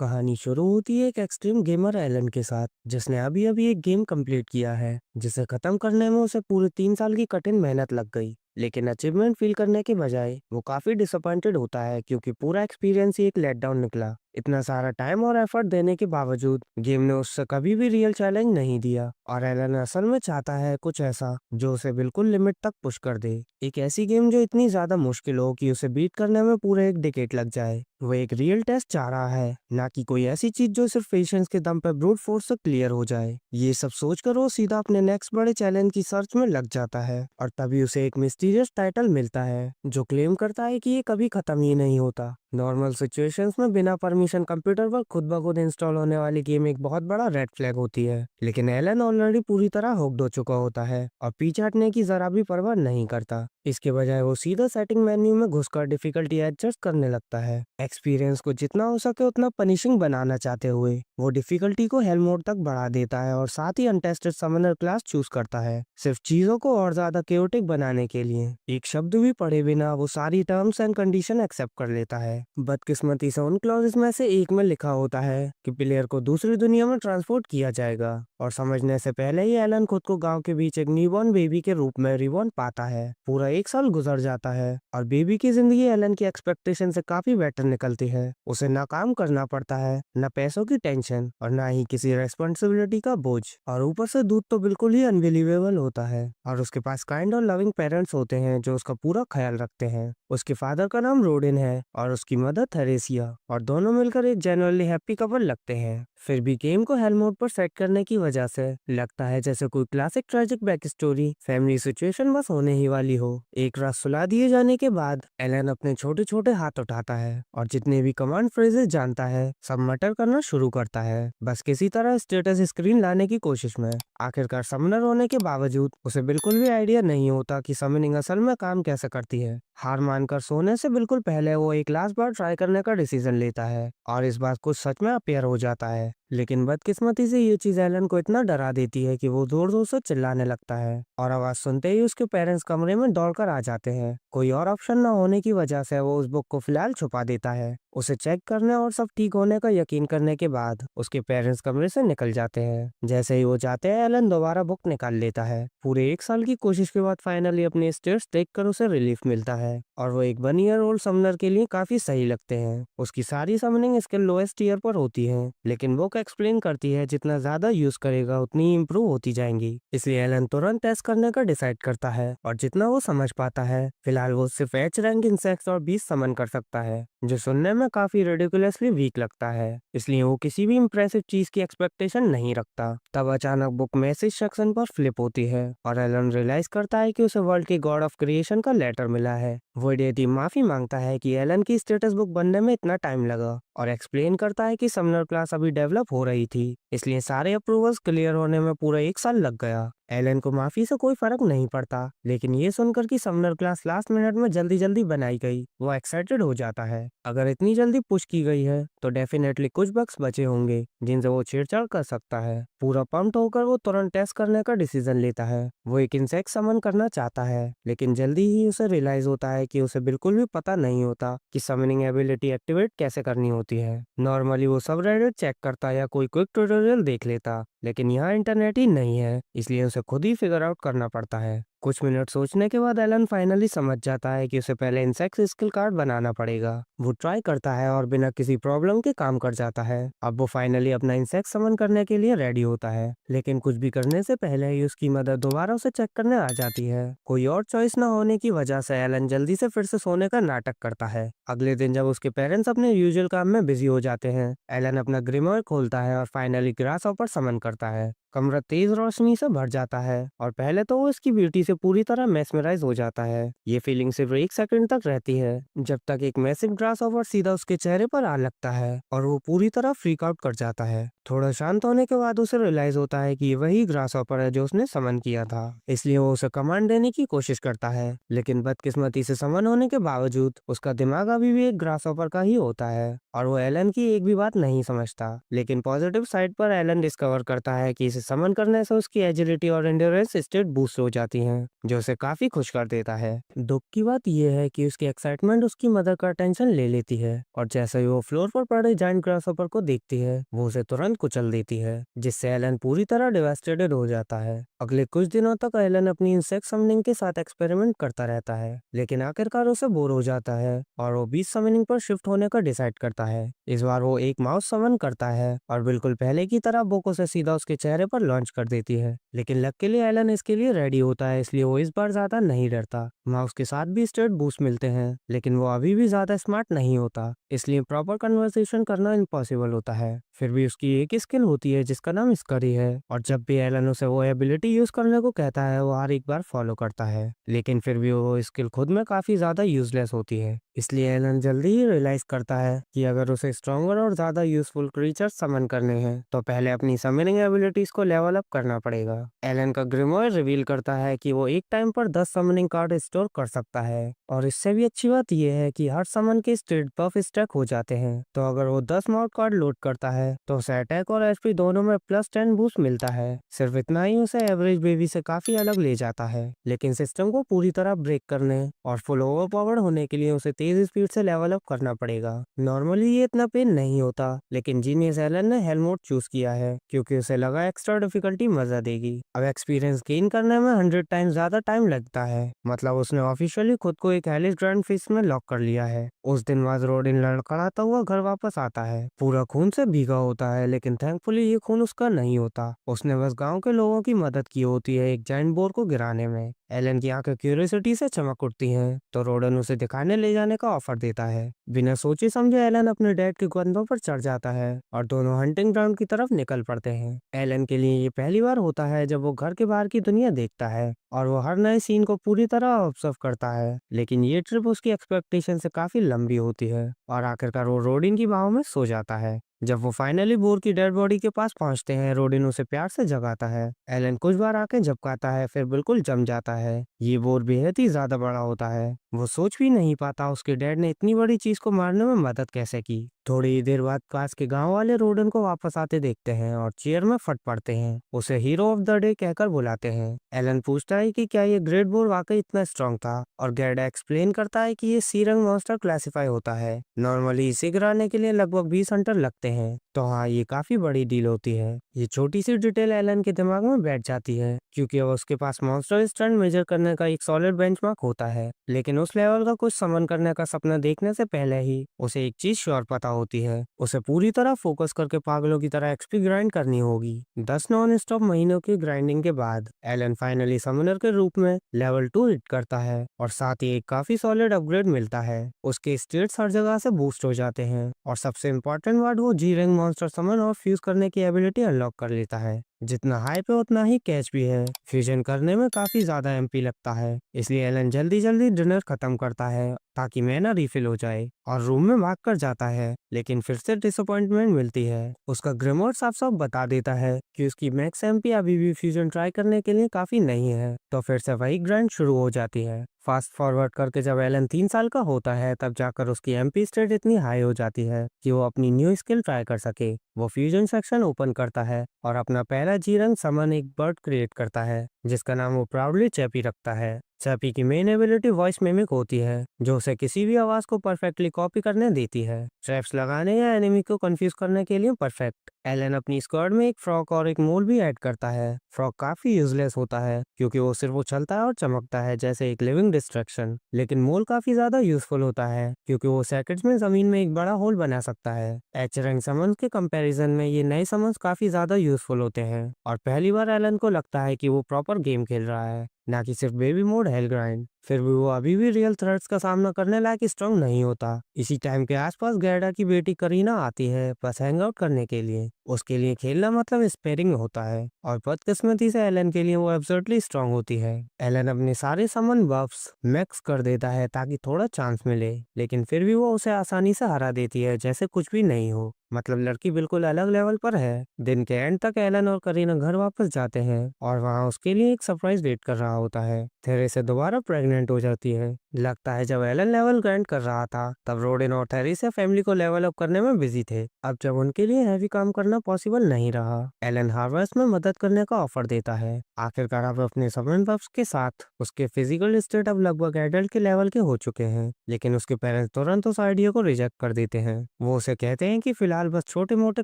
कहानी शुरू होती है एक एक्सट्रीम गेमर एलन के साथ, जिसने अभी अभी एक गेम कंप्लीट किया है जिसे खत्म करने में उसे पूरे 3 साल की कठिन मेहनत लग गई। लेकिन अचीवमेंट फील करने के बजाय वो काफी डिसअपॉइंटेड होता है क्योंकि पूरा एक्सपीरियंस ही एक लेट डाउन निकला। इतना सारा टाइम और एफर्ट देने के बावजूद गेम ने उससे कभी भी रियल चैलेंज नहीं दिया और एलन असल में चाहता है कुछ ऐसा जो उसे बिल्कुल लिमिट तक पुश कर दे। एक ऐसी गेम जो इतनी ज्यादा मुश्किल हो कि उसे बीट करने में पूरे एक डिकेड लग जाए। वो एक रियल टेस्ट चाह रहा है, ना कि कोई ऐसी चीज जो सिर्फ पेशेंस के दम पर ब्रूट फोर्स से क्लियर हो जाए। ये सब सोचकर वो सीधा अपने नेक्स्ट बड़े चैलेंज की सर्च में लग जाता है और तभी उसे एक मिस्टीरियस टाइटल मिलता है जो क्लेम करता है कि ये कभी खत्म ही नहीं होता। नॉर्मल सिचुएशंस में बिना परमिशन कंप्यूटर पर खुद ब खुद इंस्टॉल होने वाली गेम एक बहुत बड़ा रेड फ्लैग होती है, लेकिन एलन ऑलरेडी पूरी तरह हुक्ड हो चुका होता है और पीछे हटने की जरा भी परवाह नहीं करता। इसके बजाय वो सीधा सेटिंग मेन्यू में घुसकर डिफिकल्टी एडजस्ट करने लगता है, एक्सपीरियंस को जितना हो सके उतना पनिशिंग बनाना चाहते हुए। वो डिफिकल्टी को हेल मोड तक बढ़ा देता है और साथ ही अनटेस्टेड समनर क्लास चूज करता है, सिर्फ चीजों को और ज्यादा केओटिक बनाने के लिए। एक शब्द भी पढ़े बिना वो सारी टर्म्स एंड कंडीशन एक्सेप्ट कर लेता है। बदकिस्मती से उन क्लॉजेस में से एक में लिखा होता है कि प्लेयर को दूसरी दुनिया में ट्रांसपोर्ट किया जाएगा, और समझने से पहले ही एलन खुद को गांव के बीच एक न्यूबॉर्न बेबी के रूप में रिबॉर्न पाता है। पूरा 1 साल गुजर जाता है और बेबी की जिंदगी एलन की एक्सपेक्टेशन से काफी बेटर निकलती है। उसे ना काम करना पड़ता है, ना पैसों की टेंशन और ना ही किसी रेस्पॉन्सिबिलिटी का बोझ, और ऊपर से दूध तो बिल्कुल ही अनबिलीवेबल होता है। और उसके पास काइंड और लविंग पेरेंट्स होते हैं जो उसका पूरा ख्याल रखते हैं। उसके फादर का नाम रोडिन है और उसकी मदर थेरेसिया, और दोनों मिलकर एक जेन्युइनली हैप्पी कपल लगते हैं। फिर भी गेम को हेल मोड पर सेट करने की वजह से लगता है जैसे कोई classic tragic back story family situation बस होने ही वाली हो। एक रात सुला दिए जाने के बाद एलन अपने छोटे छोटे हाथ उठाता है और जितने भी कमांड फ्रेजेस जानता है सब मटर करना शुरू करता है, बस किसी तरह स्टेटस स्क्रीन लाने की कोशिश में। आखिरकार समनर होने के बावजूद उसे बिल्कुल भी आइडिया नहीं होता कि समनिंग असल में काम कैसे करती है। हार मानकर सोने से बिल्कुल पहले वो एक लास्ट बार ट्राई करने का डिसीजन लेता है और इस बात को सच में अपेयर हो जाता है। लेकिन बदकिस्मती से ये चीज एलन को इतना डरा देती है कि वो जोर जोर से चिल्लाने लगता है और आवाज सुनते ही उसके पेरेंट्स कमरे में दौड़कर आ जाते हैं। कोई और ऑप्शन न होने की वजह से वो उस बुक को फिलहाल छुपा देता है। उसे चेक करने और सब ठीक होने का यकीन करने के बाद उसके पेरेंट्स कमरे से निकल जाते हैं। जैसे ही वो जाते हैं एलन दोबारा बुक निकाल लेता है। पूरे 1 साल की कोशिश के बाद फाइनली अपने स्टेट्स देखकर उसे रिलीफ मिलता है और वो एक 1 ईयर ओल्ड समनर के लिए काफी सही लगते हैं। उसकी सारी समनिंग स्किल लोएस्ट ईयर पर होती है, लेकिन बुक एक्सप्लेन करती है जितना ज्यादा यूज करेगा उतनी इम्प्रूव होती जाएंगी। इसलिए एलन तुरंत टेस्ट करने का डिसाइड करता है और जितना वो समझ पाता है फिलहाल वो सिर्फ एच रैंक इंसेक्ट्स और 20 समन कर सकता है, जो सुनने में काफी रेडिकुलसली वीक लगता है। इसलिए वो किसी भी इम्प्रेसिव चीज की एक्सपेक्टेशन नहीं रखता। तब अचानक बुक मैसेज सेक्शन पर फ्लिप होती है और एलन रियलाइज करता है कि उसे वर्ल्ड के गॉड ऑफ क्रिएशन का लेटर मिला है। वो डेटी माफी मांगता है कि एलन की स्टेटस बुक बनने में इतना टाइम लगा और एक्सप्लेन करता है कि समनर क्लास अभी डेवलप हो रही थी, इसलिए सारे अप्रूवल्स क्लियर होने में पूरा 1 साल लग गया। एलन को माफी से कोई फर्क नहीं पड़ता, लेकिन ये सुनकर कि समनर क्लास लास्ट मिनट में जल्दी जल्दी बनाई गई वो एक्साइटेड हो जाता है। अगर इतनी जल्दी पुश की गई है तो डेफिनेटली कुछ बग्स बचे होंगे जिनसे वो छेड़छाड़ कर सकता है। पूरा पंप्ड होकर वो तुरंत टेस्ट करने का डिसीजन लेता है। वो एक इंसेक्ट समन करना चाहता है, लेकिन जल्दी ही उसे रियलाइज होता है कि उसे बिल्कुल भी पता नहीं होता कि समनिंग एबिलिटी एक्टिवेट कैसे करनी होती है। नॉर्मली वो सब रेडिट चेक करता या कोई क्विक ट्यूटोरियल देख लेता, लेकिन यहाँ इंटरनेट ही नहीं है, इसलिए उसे खुद ही फिगर आउट करना पड़ता है। कुछ मिनट सोचने के बाद एलन फाइनली समझ जाता है कि उसे पहले इंसेक्ट स्किल कार्ड बनाना पड़ेगा। वो ट्राई करता है और बिना किसी प्रॉब्लम के काम कर जाता है। अब वो फाइनली अपना इंसेक्ट समन करने के लिए रेडी होता है, लेकिन कुछ भी करने से पहले ही उसकी मदर दोबारा उसे चेक करने आ जाती है। कोई और चॉइस न होने की वजह से एलन जल्दी से फिर से सोने का नाटक करता है। अगले दिन जब उसके पेरेंट्स अपने यूजुअल काम में बिजी हो जाते हैं, एलन अपना ग्रिमोयर खोलता है और फाइनली ग्रास हॉपर समन करता है। कमरा तेज रोशनी से भर जाता है और पहले तो वो इसकी ब्यूटी से पूरी तरह मेस्मराइज हो जाता है। ये फीलिंग सिर्फ 1 सेकंड तक रहती है, जब तक एक मैसिव ग्रास ओवर सीधा उसके चेहरे पर आ लगता है और वो पूरी तरह फ्रीक आउट कर जाता है। थोड़ा शांत होने के बाद उसे रियलाइज होता है कि ये वही ग्रास ऑपर है जो उसने समन किया था, इसलिए वो उसे कमांड देने की कोशिश करता है। लेकिन बदकिस्मती से समन होने के बावजूद उसका दिमाग अभी भी एक ग्रास ऑपर का ही होता है और वो एलन की एक भी बात नहीं समझता। लेकिन पॉजिटिव साइड पर एलन डिस्कवर करता है कि इस जिसे समन करने से उसकी एजिलिटी और एंड्योरेंस स्टेट बूस्ट हो जाती हैं, जो उसे काफी खुश कर देता है। दुख की बात यह है कि उसकी एक्साइटमेंट उसकी मदर का अटेंशन ले लेती है और जैसे ही वो फ्लोर पर पड़े जायंट ग्रासहॉपर को देखती है, वो उसे तुरंत कुचल देती है, जिससे एलन पूरी तरह डिवास्टेटेड हो जाता है। अगले कुछ दिनों तक एलन अपनी इंसेक्ट समनिंग के साथ एक्सपेरिमेंट करता रहता है, लेकिन आखिरकार उसे बोर हो जाता है और वो बीस्ट समनिंग पर शिफ्ट होने का डिसाइड करता है। इस बार वो एक माउस समन करता है और बिल्कुल पहले की तरह बोको से सीधा उसके चेहरे पर लॉन्च कर देती है, लेकिन लक के लिए एलन इसके लिए रेडी होता है, इसलिए वो इस बार ज्यादा नहीं डरता। माउस के साथ भी स्टेट बूस्ट मिलते हैं, लेकिन वो अभी भी ज्यादा स्मार्ट नहीं होता, इसलिए प्रॉपर कन्वर्सेशन करना इम्पॉसिबल होता है। फिर भी उसकी एक स्किल होती है जिसका नाम स्करी है, और जब भी एलन उसे वो एबिलिटी यूज करने को कहता है, वो हर एक बार फॉलो करता है, लेकिन फिर भी वो स्किल खुद में काफी ज्यादा यूजलेस होती है। इसलिए एलन जल्दी ही रियलाइज करता है कि अगर उसे स्ट्रॉन्गर और ज्यादा यूजफुल क्रीचर्स समन करने हैं, तो पहले अपनी समनिंग एबिलिटीज को लेवल अप करना पड़ेगा। एलन का ग्रिमोयर रिवील करता है कि वो एक टाइम पर 10 समनिंग कार्ड स्टोर कर सकता है, और इससे भी अच्छी बात यह है कि हर समन के स्टेट बफ स्टैक हो जाते हैं। तो अगर वो 10 माउट कार्ड लोड करता है, तो उसे अटैक और एचपी दोनों में +10 बूस्ट मिलता है। सिर्फ इतना ही उसे एवरेज बेबी से काफी अलग ले जाता है, लेकिन सिस्टम को पूरी तरह ब्रेक करने और फुल ओवरपावर्ड होने के लिए उसे तेज स्पीड से लेवल अप करना पड़ेगा। नॉर्मली ये इतना पेन नहीं होता, लेकिन जीनियस एलन ने हेल मोड चूज किया है क्योंकि उसे लगा एक्स्ट्रा डिफिकल्टी मजा देगी। अब एक्सपीरियंस गेन करने में 100 टाइम्स ज्यादा टाइम लगता है, मतलब उसने ऑफिशियली खुद को एक हेलिस ग्रैंड फिस्ट में लॉक कर लिया है। उस दिन बाद रोडिन लड़खड़ाता हुआ घर वापस आता है, पूरा खून से भीगा होता है, लेकिन थैंकफुली ये खून उसका नहीं होता। उसने बस गांव के लोगों की मदद की होती है एक जायंट बोर को गिराने में। एलन की आंखें क्यूरियोसिटी से चमक उठती हैं, तो रोडन उसे दिखाने ले जाने का ऑफर देता है। बिना सोचे समझे एलन अपने डैड के कंधों पर चढ़ जाता है और दोनों हंटिंग ग्राउंड की तरफ निकल पड़ते हैं। एलन के लिए ये पहली बार होता है जब वो घर के बाहर की दुनिया देखता है, और वो हर नए सीन को पूरी तरह ऑब्जर्व करता है, लेकिन ये ट्रिप उसकी एक्सपेक्टेशन से काफी लंबी होती है और आखिरकार वो रोडिन की बाहों में सो जाता है। जब वो फाइनली बोर की डेड बॉडी के पास पहुंचते हैं, रोडिन उसे प्यार से जगाता है। एलन कुछ बार आके झपकाता है, फिर बिल्कुल जम जाता है। ये बोर बेहद ही ज्यादा बड़ा होता है, वो सोच भी नहीं पाता उसके डैड ने इतनी बड़ी चीज को मारने में मदद कैसे की। थोड़ी ही देर बाद पास के गांव वाले रोडन को वापस आते देखते हैं और चेयर में फट पड़ते हैं, उसे हीरो ऑफ द डे कहकर बुलाते हैं। एलन पूछता है कि क्या ये ग्रेट बोर वाकई इतना स्ट्रांग था, और गैडा एक्सप्लेन करता है कि ये सी रंग मॉन्स्टर क्लासिफाई होता है, नॉर्मली इसे गिराने के लिए लगभग 20 हंटर लगते हैं। तो हाँ, ये काफी बड़ी डील होती है। ये छोटी सी डिटेल एलन के दिमाग में बैठ जाती है, क्योंकि अब उसके पास मॉन्स्टर स्ट्रेंथ मेजर करने का एक सॉलिड बेंचमार्क होता है, लेकिन उस लेवल का कुछ समन करने का सपना देखने से पहले ही उसे एक चीज श्योर पता होती है, उसे पूरी तरह फोकस करके पागलों की तरह एक्सपी ग्राइंड करनी होगी। 10 नॉन स्टॉप महीनों की ग्राइंडिंग के बाद एलन फाइनली समनर के रूप में लेवल 2 हिट करता है, और साथ ही एक काफी सॉलिड अपग्रेड मिलता है। उसके स्टेट्स हर जगह से बूस्ट हो जाते हैं, और सबसे इम्पोर्टेंट बात, वो जी रैंक मॉन्स्टर समन और फ्यूज करने की एबिलिटी अनलॉक कर लेता है। जितना हाई पे उतना ही कैच भी है। फ्यूजन करने में काफी ज्यादा एमपी लगता है, इसलिए एलन जल्दी जल्दी डिनर खत्म करता है ताकि मैना रिफिल हो जाए, और रूम में भाग कर जाता है, लेकिन फिर से डिसअपॉइंटमेंट मिलती है। उसका ग्रिमोर साफ साफ बता देता है कि उसकी मैक्स एमपी अभी भी फ्यूजन ट्राई करने के लिए काफी नहीं है, तो फिर से वही ग्राइंड शुरू हो जाती है। फास्ट फॉरवर्ड करके जब एलन 3 साल का होता है, तब जाकर उसकी एमपी स्टेट इतनी हाई हो जाती है कि वो अपनी न्यू स्किल ट्राई कर सके। वो फ्यूजन सेक्शन ओपन करता है और अपना पहला जी रंग समन एक बर्ड क्रिएट करता है, जिसका नाम वो प्राउडली चैपी रखता है। चैपी की मेन एबिलिटी वॉइस मिमिक होती है, जो उसे किसी भी आवाज को परफेक्टली कॉपी करने देती है, ट्रैप्स लगाने या एनिमी को कंफ्यूज करने के लिए परफेक्ट। एलन अपनी स्क्वाड में एक फ्रॉक और एक मोल भी ऐड करता है। फ्रॉक काफी यूजलेस होता है क्योंकि वो सिर्फ उछलता है और चमकता है जैसे एक लिविंग डिस्ट्रक्शन, लेकिन मोल काफी ज्यादा यूजफुल होता है क्योंकि वो सेकंड्स में जमीन में एक बड़ा होल बना सकता है। एच रैंक समन्स के कंपैरिजन में ये नए समन्स काफी ज्यादा यूजफुल होते हैं, और पहली बार एलन को लगता है कि वो प्रॉपर गेम खेल रहा है, ना कि सिर्फ बेबी मोड हेल ग्राइंड। फिर भी वो अभी भी रियल थ्रेट्स का सामना करने लायक स्ट्रांग नहीं होता। इसी टाइम के आसपास गैडा की बेटी करीना आती है, बस हैंग आउट करने के लिए। उसके लिए खेलना मतलब स्पेयरिंग होता है, और बदकिस्मती से एलन के लिए वो एब्सोल्युटली स्ट्रांग होती है। एलन अपने सारे समन बफ्स मैक्स कर देता है ताकि थोड़ा चांस मिले, लेकिन फिर भी वो उसे आसानी से हरा देती है जैसे कुछ भी नहीं हो। मतलब लड़की बिल्कुल अलग लेवल पर है। दिन के एंड तक एलन और करीना घर वापस जाते हैं, और वहाँ उसके लिए एक सरप्राइज वेट कर रहा होता है। थेरेसा दोबारा प्रेग्नेंट हो जाती है, लगता है जब एलन लेवल ग्राइंड कर रहा था तब रोडेन और थेरेसा फैमिली को लेवल अप करने में बिजी थे। अब जब उनके लिए हैवी काम करना पॉसिबल नहीं रहा, एलन हार्वेस्ट में मदद करने का ऑफर देता है। आखिरकार अब अपने सबन बब्स के साथ उसके फिजिकल स्टेट अब लगभग एडल्ट के लेवल के हो चुके हैं, लेकिन उसके पेरेंट्स तुरंत उस आइडिया को रिजेक्ट कर देते हैं। वो उसे कहते हैं कि फिलहाल बस छोटे मोटे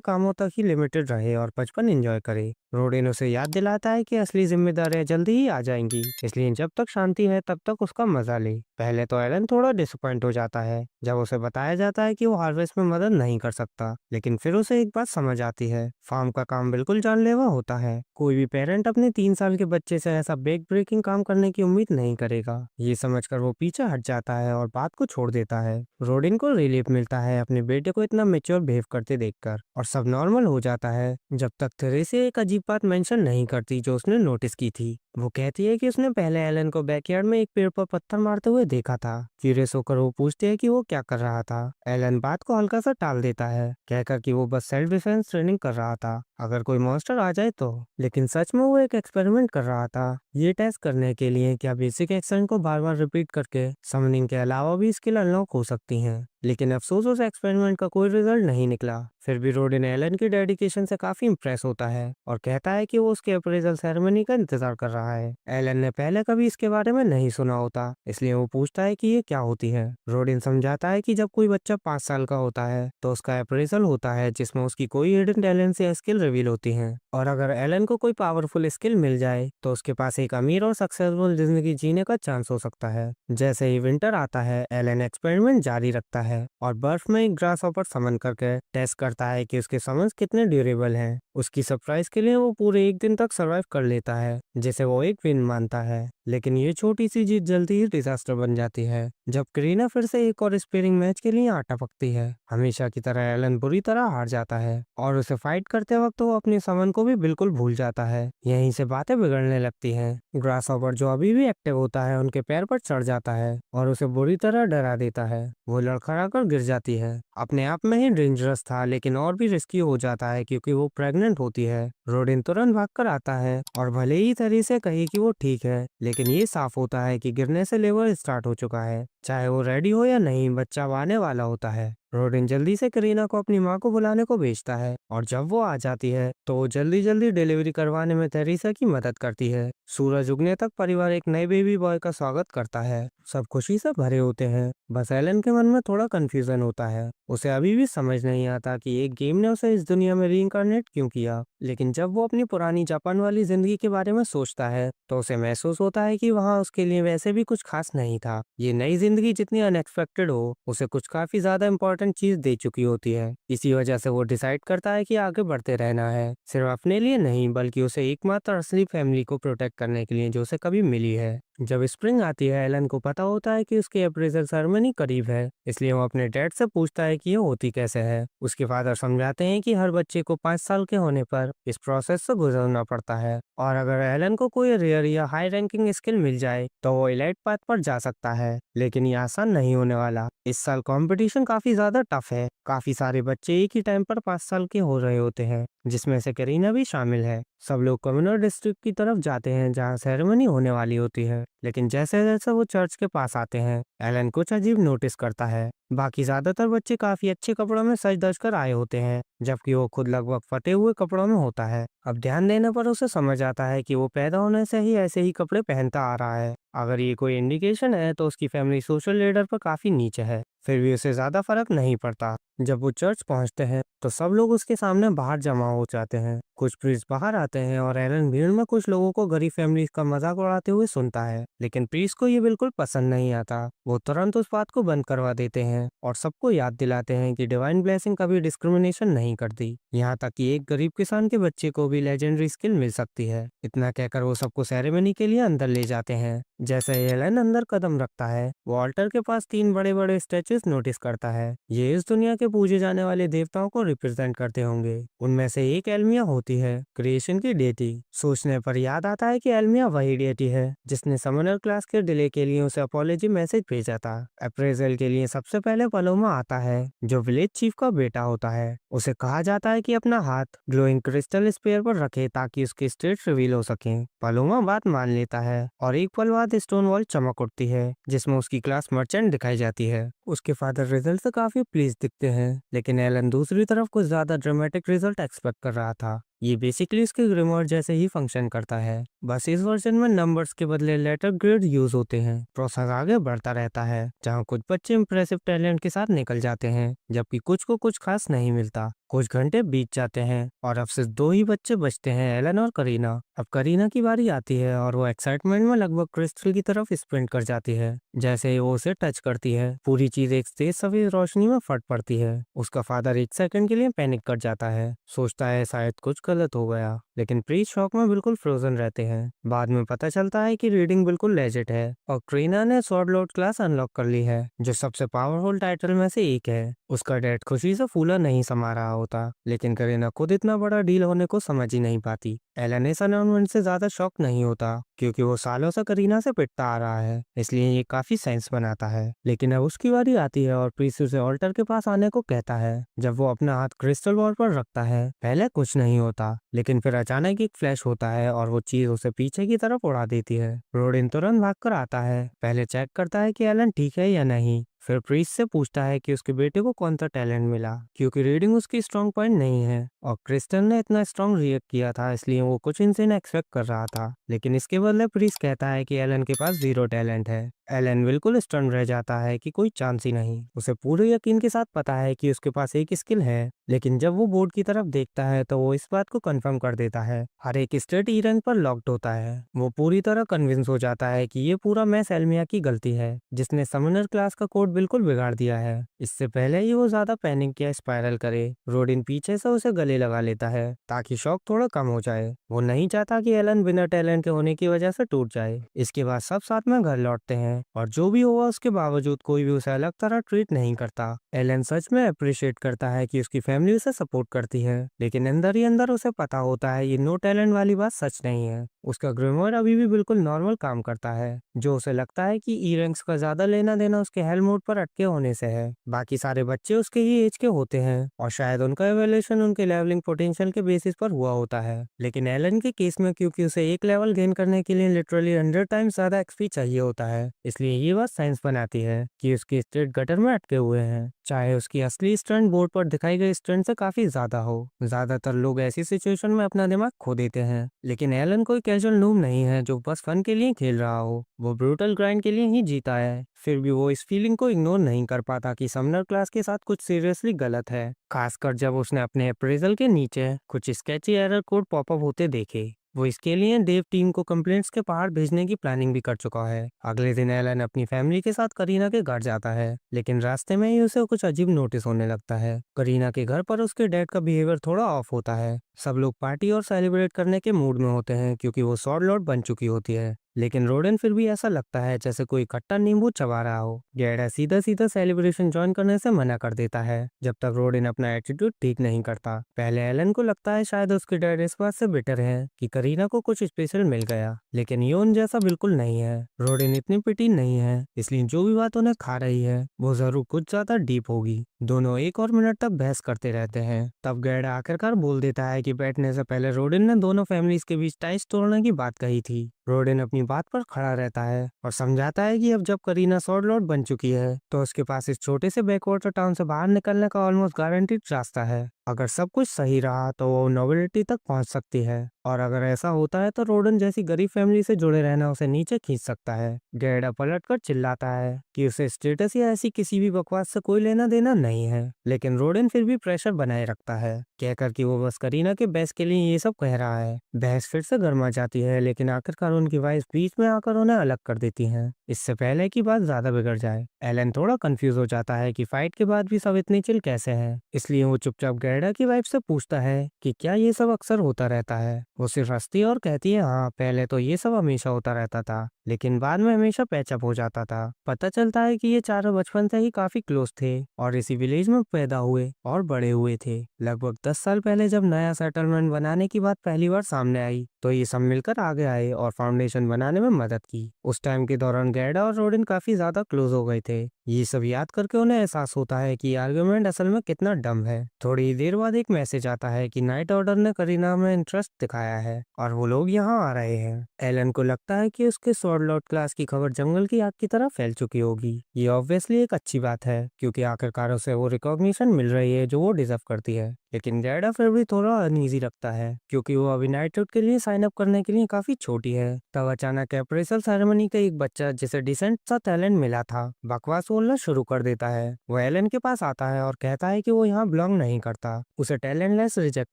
कामों तक ही लिमिटेड रहे और बचपन एंजॉय करे। रोडेन उसे याद दिलाता है कि असली जिम्मेदारियां जल्दी ही आ जाएंगी, इसलिए जब तक शांति है तब तक उसका मजा ले। पहले तो एलन थोड़ा डिसअपॉइंट हो जाता है जब उसे बताया जाता है कि वो हार्वेस्ट में मदद नहीं कर सकता, लेकिन फिर उसे एक बात समझ आती है, फार्म का काम बिल्कुल जानलेवा होता है। कोई भी पेरेंट अपने 3 साल के बच्चे से ऐसा बेक ब्रेकिंग काम करने की उम्मीद नहीं करेगा। ये समझकर वो पीछे हट जाता है और बात को छोड़ देता है। रोडिन को रिलीफ मिलता है अपने बेटे को इतना मेच्योर बिहेव करते देखकर, और सब नॉर्मल हो जाता है जब तक थेरेसा एक अजीब बात मेंशन नहीं करती जो उसने नोटिस की थी। वो कहती है कि उसने पहले एलन को बैकयार्ड में एक पेड़ पर पत्थर मारते हुए देखा था। क्यूरियस होकर वो पूछते हैं कि वो क्या कर रहा था। एलन बात को हल्का सा टाल देता है, कहकर कि वो बस सेल्फ डिफेंस ट्रेनिंग कर रहा था अगर कोई मॉन्स्टर आ जाए तो। लेकिन सच में वो एक एक्सपेरिमेंट कर रहा था, ये टेस्ट करने के लिए क्या बेसिक एक्शन को बार बार रिपीट करके समनिंग के अलावा भी स्किल अनलॉक हो सकती हैं। लेकिन अफसोस उस एक्सपेरिमेंट का कोई रिजल्ट नहीं निकला। फिर भी रोडिन एलन की डेडिकेशन से काफी इम्प्रेस होता है और कहता है कि वो उसके अप्रेजल सेरेमनी का इंतजार कर रहा है। एलन ने पहले कभी इसके बारे में नहीं सुना होता, इसलिए वो पूछता है कि ये क्या होती है। रोडिन समझाता है कि जब कोई बच्चा 5 साल का होता है तो उसका अप्रेजल होता है जिसमें उसकी कोई हिडन टैलेंट या स्किल रिवील होती है, और अगर एलन को कोई पावरफुल स्किल मिल जाए तो उसके पास एक अमीर और सक्सेसफुल जिंदगी जीने का चांस हो सकता है। जैसे ही विंटर आता है एलन एक्सपेरिमेंट जारी रखता है और बर्फ में एक ग्रास हॉपर समन करके टेस्ट करता है कि उसके समन्स कितने ड्यूरेबल हैं। उसकी सरप्राइज के लिए वो पूरे एक दिन तक सरवाइव कर लेता है, जिसे वो एक विन मानता है। लेकिन ये छोटी सी जीत जल्दी ही डिजास्टर बन जाती है जब करीना फिर से एक और स्पेयरिंग मैच के लिए आटा पकती है। हमेशा की तरह एलन बुरी तरह हार जाता है और उसे फाइट करते वक्त वो अपने समन को भी बिल्कुल भूल जाता है। यहीं से बातें बिगड़ने लगती हैं। ग्रास हॉपर जो अभी भी एक्टिव होता है उनके पैर पर चढ़ जाता है और उसे बुरी तरह डरा देता है। वो लड़खड़ा कर गिर जाती है। अपने आप में ही डेंजरस था, लेकिन और भी रिस्की हो जाता है क्योंकि वो प्रेग्नेंट होती है। रोडिन तुरंत भागकर आता है और भले ही थेरेसा कही कि वो ठीक है, लेकिन ये साफ होता है कि गिरने से लेबर स्टार्ट हो चुका है। चाहे वो रेडी हो या नहीं, बच्चा अब आने वाला होता है। रोडिन जल्दी से करीना को अपनी माँ को बुलाने को भेजता है और जब वो आ जाती है तो वो जल्दी जल्दी डिलीवरी करवाने में थेरेसा की मदद करती है। सूरज उगने तक परिवार एक नए बेबी बॉय का स्वागत करता है। सब खुशी से भरे होते हैं, बस एलन के मन में थोड़ा कंफ्यूजन होता है। उसे अभी भी समझ नहीं आता कि एक गेम ने उसे इस दुनिया में रीइंकार्नेट क्यों किया। लेकिन जब वो अपनी पुरानी जापान वाली जिंदगी के बारे में सोचता है तो उसे महसूस होता है कि वहाँ उसके लिए वैसे भी कुछ खास नहीं था। ये नई जिंदगी जितनी अनएक्सपेक्टेड हो, उसे कुछ काफी ज्यादा इंपॉर्टेंट चीज दे चुकी होती है। इसी वजह से वो डिसाइड करता है कि आगे बढ़ते रहना है, सिर्फ अपने लिए नहीं बल्कि उसे एकमात्र असली फैमिली को प्रोटेक्ट करने के लिए जो उसे कभी मिली है। जब स्प्रिंग आती है एलन को पता होता है कि उसकी अप्रेजल सेरेमनी करीब है, इसलिए वो अपने डैड से पूछता है कि ये होती कैसे है। उसके फादर समझाते हैं कि हर बच्चे को 5 साल के होने पर इस प्रोसेस से गुजरना पड़ता है, और अगर एलन को कोई रेयर या हाई रैंकिंग स्किल मिल जाए तो वो एलाइट पाथ पर जा सकता है। लेकिन ये आसान नहीं होने वाला। इस साल कंपटीशन काफी ज्यादा टफ है। काफी सारे बच्चे एक ही टाइम पर 5 साल के हो रहे होते हैं, जिसमें से करीना भी शामिल है। सब लोग कम्युनल डिस्ट्रिक्ट की तरफ जाते हैं जहाँ सेरेमनी होने वाली होती है, लेकिन जैसे जैसे वो चर्च के पास आते हैं एलन कुछ अजीब नोटिस करता है। बाकी ज्यादातर बच्चे काफी अच्छे कपड़ों में सज धज कर आए होते हैं, जबकि वो खुद लगभग फटे हुए कपड़ों में होता है। अब ध्यान देने पर उसे समझ आता है कि वो पैदा होने से ही ऐसे ही कपड़े पहनता आ रहा है। अगर ये कोई इंडिकेशन है तो उसकी फैमिली सोशल लेडर पर काफी नीचे है। फिर भी उसे ज्यादा फर्क नहीं पड़ता। जब वो चर्च पहुंचते हैं तो सब लोग उसके सामने बाहर जमा हो जाते हैं। कुछ प्रीस्ट बाहर आते हैं और एलन भीड़ में कुछ लोगों को गरीब फैमिली का मजाक उड़ाते हुए सुनता है, लेकिन प्रीस्ट को ये बिल्कुल पसंद नहीं आता। वो तुरंत उस बात को बंद करवा देते हैं और सबको याद दिलाते हैं कि डिवाइन ब्लेसिंग कभी डिस्क्रिमिनेशन नहीं करती, यहाँ तक कि एक गरीब किसान के बच्चे को भी लेजेंडरी स्किल मिल सकती है। इतना कहकर वो सबको सेरेमनी के लिए अंदर ले जाते हैं। जैसे ही एलन अंदर कदम रखता है वो ऑल्टर के पास 3 बड़े बड़े स्टैचू स्टैचूज नोटिस करता है। ये इस दुनिया के पूजे जाने वाले देवताओं को रिप्रेजेंट करते होंगे। उनमें से एक एल्मिया होती है, क्रिएशन की डेटी। सोचने पर याद आता है कि एल्मिया वही डेटी है जिसने समनर क्लास के डिले के लिए उसे अपॉलॉजी मैसेज भेजा था। अप्रेजल के लिए सबसे पहले पलोमा आता है, जो विलेज चीफ का बेटा होता है। उसे कहा जाता है कि अपना हाथ ग्लोइंग क्रिस्टल स्पेयर पर रखे ताकि उसकी स्टेट रिवील हो सके। पलोमा बात मान लेता है और एक पल बाद स्टोन वॉल चमक उठती है जिसमें उसकी क्लास मर्चेंट दिखाई जाती है। उसके फादर रिजल्ट से काफी प्लीज दिखते हैं, लेकिन एलन दूसरी तरफ कुछ ज्यादा ड्रामेटिक रिजल्ट एक्सपेक्ट कर रहा था। ये बेसिकली उसके ग्रिमोर जैसे ही फंक्शन करता है, बस इस वर्जन में नंबर्स के बदले लेटर ग्रेड यूज होते हैं। प्रोसेस आगे बढ़ता रहता है, जहाँ कुछ बच्चे इंप्रेसिव टैलेंट के साथ निकल जाते हैं जबकि कुछ को कुछ खास नहीं मिलता। कुछ घंटे बीत जाते हैं और अब सिर्फ दो ही बच्चे बचते हैं, एलन और करीना। अब करीना की बारी आती है और वो एक्साइटमेंट में लगभग क्रिस्टल की तरफ स्प्रिंट कर जाती है। जैसे ही वो उसे टच करती है, पूरी चीज एक तेज सफेद रोशनी में फट पड़ती है। उसका फादर एक सेकंड के लिए पैनिक कर जाता है, सोचता है शायद कुछ गलत हो गया, लेकिन प्रीस्ट शॉक में बिल्कुल फ्रोजन रहते हैं। बाद में पता चलता है कि रीडिंग बिल्कुल लेजिट है और करीना ने स्वॉर्ड लॉर्ड क्लास अनलॉक कर ली है, जो सबसे पावरफुल टाइटल में से एक है। उसका डैड खुशी से फूला नहीं समा रहा होता, लेकिन करीना खुद इतना बड़ा डील होने को समझ ही नहीं पाती। एलन इस अनाउंसमेंट से ज्यादा शॉक नहीं होता क्योंकि वो सालों से करीना से पिटता आ रहा है, इसलिए ये काफी सेंस बनाता है। लेकिन अब उसकी बारी आती है और प्रीस्ट उसे ऑल्टर के पास आने को कहता है। जब वो अपना हाथ क्रिस्टल वॉल पर रखता है, पहले कुछ नहीं होता, लेकिन फिर अचानक एक फ्लैश होता है और वो चीज उसे पीछे की तरफ उड़ा देती है। रोडिन तुरंत भागकर आता है, पहले चेक करता है कि एलन ठीक है या नहीं, फिर प्रीस्ट से पूछता है कि उसके बेटे को कौन सा टैलेंट मिला, क्योंकि रीडिंग उसकी स्ट्रॉन्ग पॉइंट नहीं है और क्रिस्टल ने इतना स्ट्रॉन्ग रिएक्ट किया था, इसलिए वो कुछ इनसे एक्सपेक्ट कर रहा था। लेकिन इसके बदले प्रीस्ट कहता है कि एलन के पास जीरो टैलेंट है। एलन बिल्कुल स्टन रह जाता है कि कोई चांस ही नहीं। उसे पूरे यकीन के साथ पता है कि उसके पास एक स्किल है, लेकिन जब वो बोर्ड की तरफ देखता है तो वो इस बात को कंफर्म कर देता है, हर एक स्टेट ई रैंक पर लॉक्ड होता है। वो पूरी तरह कन्विंस हो जाता है कि ये पूरा मैस एल्मिया की गलती है, जिसने समनर क्लास का कोड बिल्कुल बिगाड़ दिया है। इससे पहले ही वो ज्यादा पैनिक या स्पाइरल करे, रोडिन पीछे से उसे गले लगा लेता है ताकि शॉक थोड़ा कम हो जाए। वो नहीं चाहता कि एलन बिना टैलेंट के होने की वजह से टूट जाए। इसके बाद सब साथ में घर लौटते हैं और जो भी हुआ उसके बावजूद कोई भी उसे अलग तरह ट्रीट नहीं करता। एलन सच में अप्रिशिएट करता है कि उसकी फैमिली उसे सपोर्ट करती है, लेकिन अंदर ही अंदर उसे पता होता है ये नो टैलेंट वाली बात सच नहीं है। उसका ग्रिमोयर अभी भी बिल्कुल नॉर्मल काम करता है, जो उसे लगता है कि ई रैंक्स का ज्यादा लेना देना उसके हेल मोड पर अटके होने से है। बाकी सारे बच्चे उसके ही एज के होते हैं और शायद उनका एवोल्यूशन उनके लेवलिंग पोटेंशियल के बेसिस पर हुआ होता है। लेकिन एलन के केस में क्योंकि उसे एक लेवल गेन करने के लिए लिटरली 100 टाइम्स ज्यादा एक्सपी चाहिए होता है, इसलिए ये बात साइंस बनाती है कि उसके स्टेट गटर में अटके हुए हैं, चाहे उसकी असली स्टंट बोर्ड पर दिखाई गई स्टंट से काफी ज्यादा हो। ज्यादातर लोग ऐसी सिचुएशन में अपना दिमाग खो देते हैं, लेकिन एलन कोई कैजुअल नूब नहीं है जो बस फन के लिए खेल रहा हो। वो ब्रूटल ग्राइंड के लिए ही जीता है। फिर भी वो इस फीलिंग को इग्नोर नहीं कर पाता कि समनर क्लास के साथ कुछ सीरियसली गलत है, खासकर जब उसने अपने अप्रेजल के नीचे कुछ स्केची एरर कोड पॉपअप होते देखे। वो इसके लिए देव टीम को कंप्लेंट्स के पहाड़ भेजने की प्लानिंग भी कर चुका है। अगले दिन एलन अपनी फैमिली के साथ करीना के घर जाता है, लेकिन रास्ते में ही उसे कुछ अजीब नोटिस होने लगता है। करीना के घर पर उसके डैड का बिहेवियर थोड़ा ऑफ होता है। सब लोग पार्टी और सेलिब्रेट करने के मूड में होते हैं क्योंकि वो स्वॉर्ड लॉर्ड बन चुकी होती है, लेकिन रोडन फिर भी ऐसा लगता है जैसे कोई खट्टा नींबू चबा रहा हो। गैडा सीधा सीधा सेलिब्रेशन ज्वाइन करने से मना कर देता है जब तक रोडन अपना एटीट्यूड ठीक नहीं करता। पहले एलन को लगता है शायद उसके डैड इस बात से बिटर है कि करीना को कुछ स्पेशल मिल गया, लेकिन योन जैसा बिल्कुल नहीं है। रोडन इतनी पिटी नहीं है, इसलिए जो भी बात उन्हें खा रही है वो जरूर कुछ ज्यादा डीप होगी। दोनों एक और मिनट तक बहस करते रहते हैं। तब गैडा आखिरकार बोल देता है कि बैठने से पहले रोडन ने दोनों फैमिलीज के बीच टाइज तोड़ने की बात कही थी। रोडन अपनी बात पर खड़ा रहता है और समझाता है कि अब जब करीना स्वॉर्ड लॉर्ड बन चुकी है तो उसके पास इस छोटे से बैकवाटर टाउन से बाहर निकलने का ऑलमोस्ट गारंटीड रास्ता है। अगर सब कुछ सही रहा तो वो नोबिलिटी तक पहुंच सकती है, और अगर ऐसा होता है तो रोडन जैसी गरीब फैमिली से जुड़े रहना उसे नीचे खींच सकता है। गैडा पलटकर चिल्लाता है कि उसे स्टेटस या ऐसी किसी भी बकवास से कोई लेना देना नहीं है, लेकिन रोडन फिर भी प्रेशर बनाए रखता है, कहकर कि वो बस करीना के बहस के लिए ये सब कह रहा है। बहस फिर से गर्मा जाती है, लेकिन आखिरकार उनकी वाइफ बीच में आकर उन्हें अलग कर देती हैं। इससे पहले की बात ज्यादा बिगड़ जाए। एलन थोड़ा कंफ्यूज हो जाता है कि फाइट के बाद भी सब इतनी चिल कैसे हैं। इसलिए वो चुपचाप गैडा की वाइफ से पूछता है कि क्या ये सब अक्सर होता रहता है। वो सिर्फ हंसती है और कहती है हाँ, पहले तो ये सब हमेशा होता रहता था, लेकिन बाद में हमेशा पैचअप हो जाता था। पता चलता है कि ये चारों बचपन से ही काफी क्लोज थे और इसी विलेज में पैदा हुए और बड़े हुए थे। लगभग 10 साल पहले जब नया सेटलमेंट बनाने की बात पहली बार सामने आई तो ये सब मिलकर आगे आए और फाउंडेशन बनाने में मदद की। उस टाइम के दौरान गैडा और रोडिन काफी ज्यादा क्लोज हो गए थे। ये सब याद करके उन्हें एहसास होता है कि आर्गुमेंट असल में कितना डम है। थोड़ी देर बाद एक मैसेज आता है कि नाइट ऑर्डर ने करीना में इंटरेस्ट दिखाया है और वो लोग यहाँ आ रहे हैं। एलन को लगता है कि उसके स्वॉर्ड लॉर्ड क्लास की खबर जंगल की आग की तरह फैल चुकी होगी। ये ऑब्वियसली एक अच्छी बात है क्योंकि आखिरकार उसे वो रिकॉग्निशन मिल रही है जो वो डिजर्व करती है। लेकिन गैडा फिर भी थोड़ा अनईजी रखता है क्योंकि वो अभी नाइटहुड के लिए साइन अप करने के लिए काफी छोटी है। तब अचानक अप्रेजल सेरेमनी का एक बच्चा जिसे डिसेंट सा टैलेंट मिला था बकवास बोलना शुरू कर देता है। वो एलन के पास आता है और कहता है कि वो यहाँ बिलोंग नहीं करता। उसे टैलेंटलेस रिजेक्ट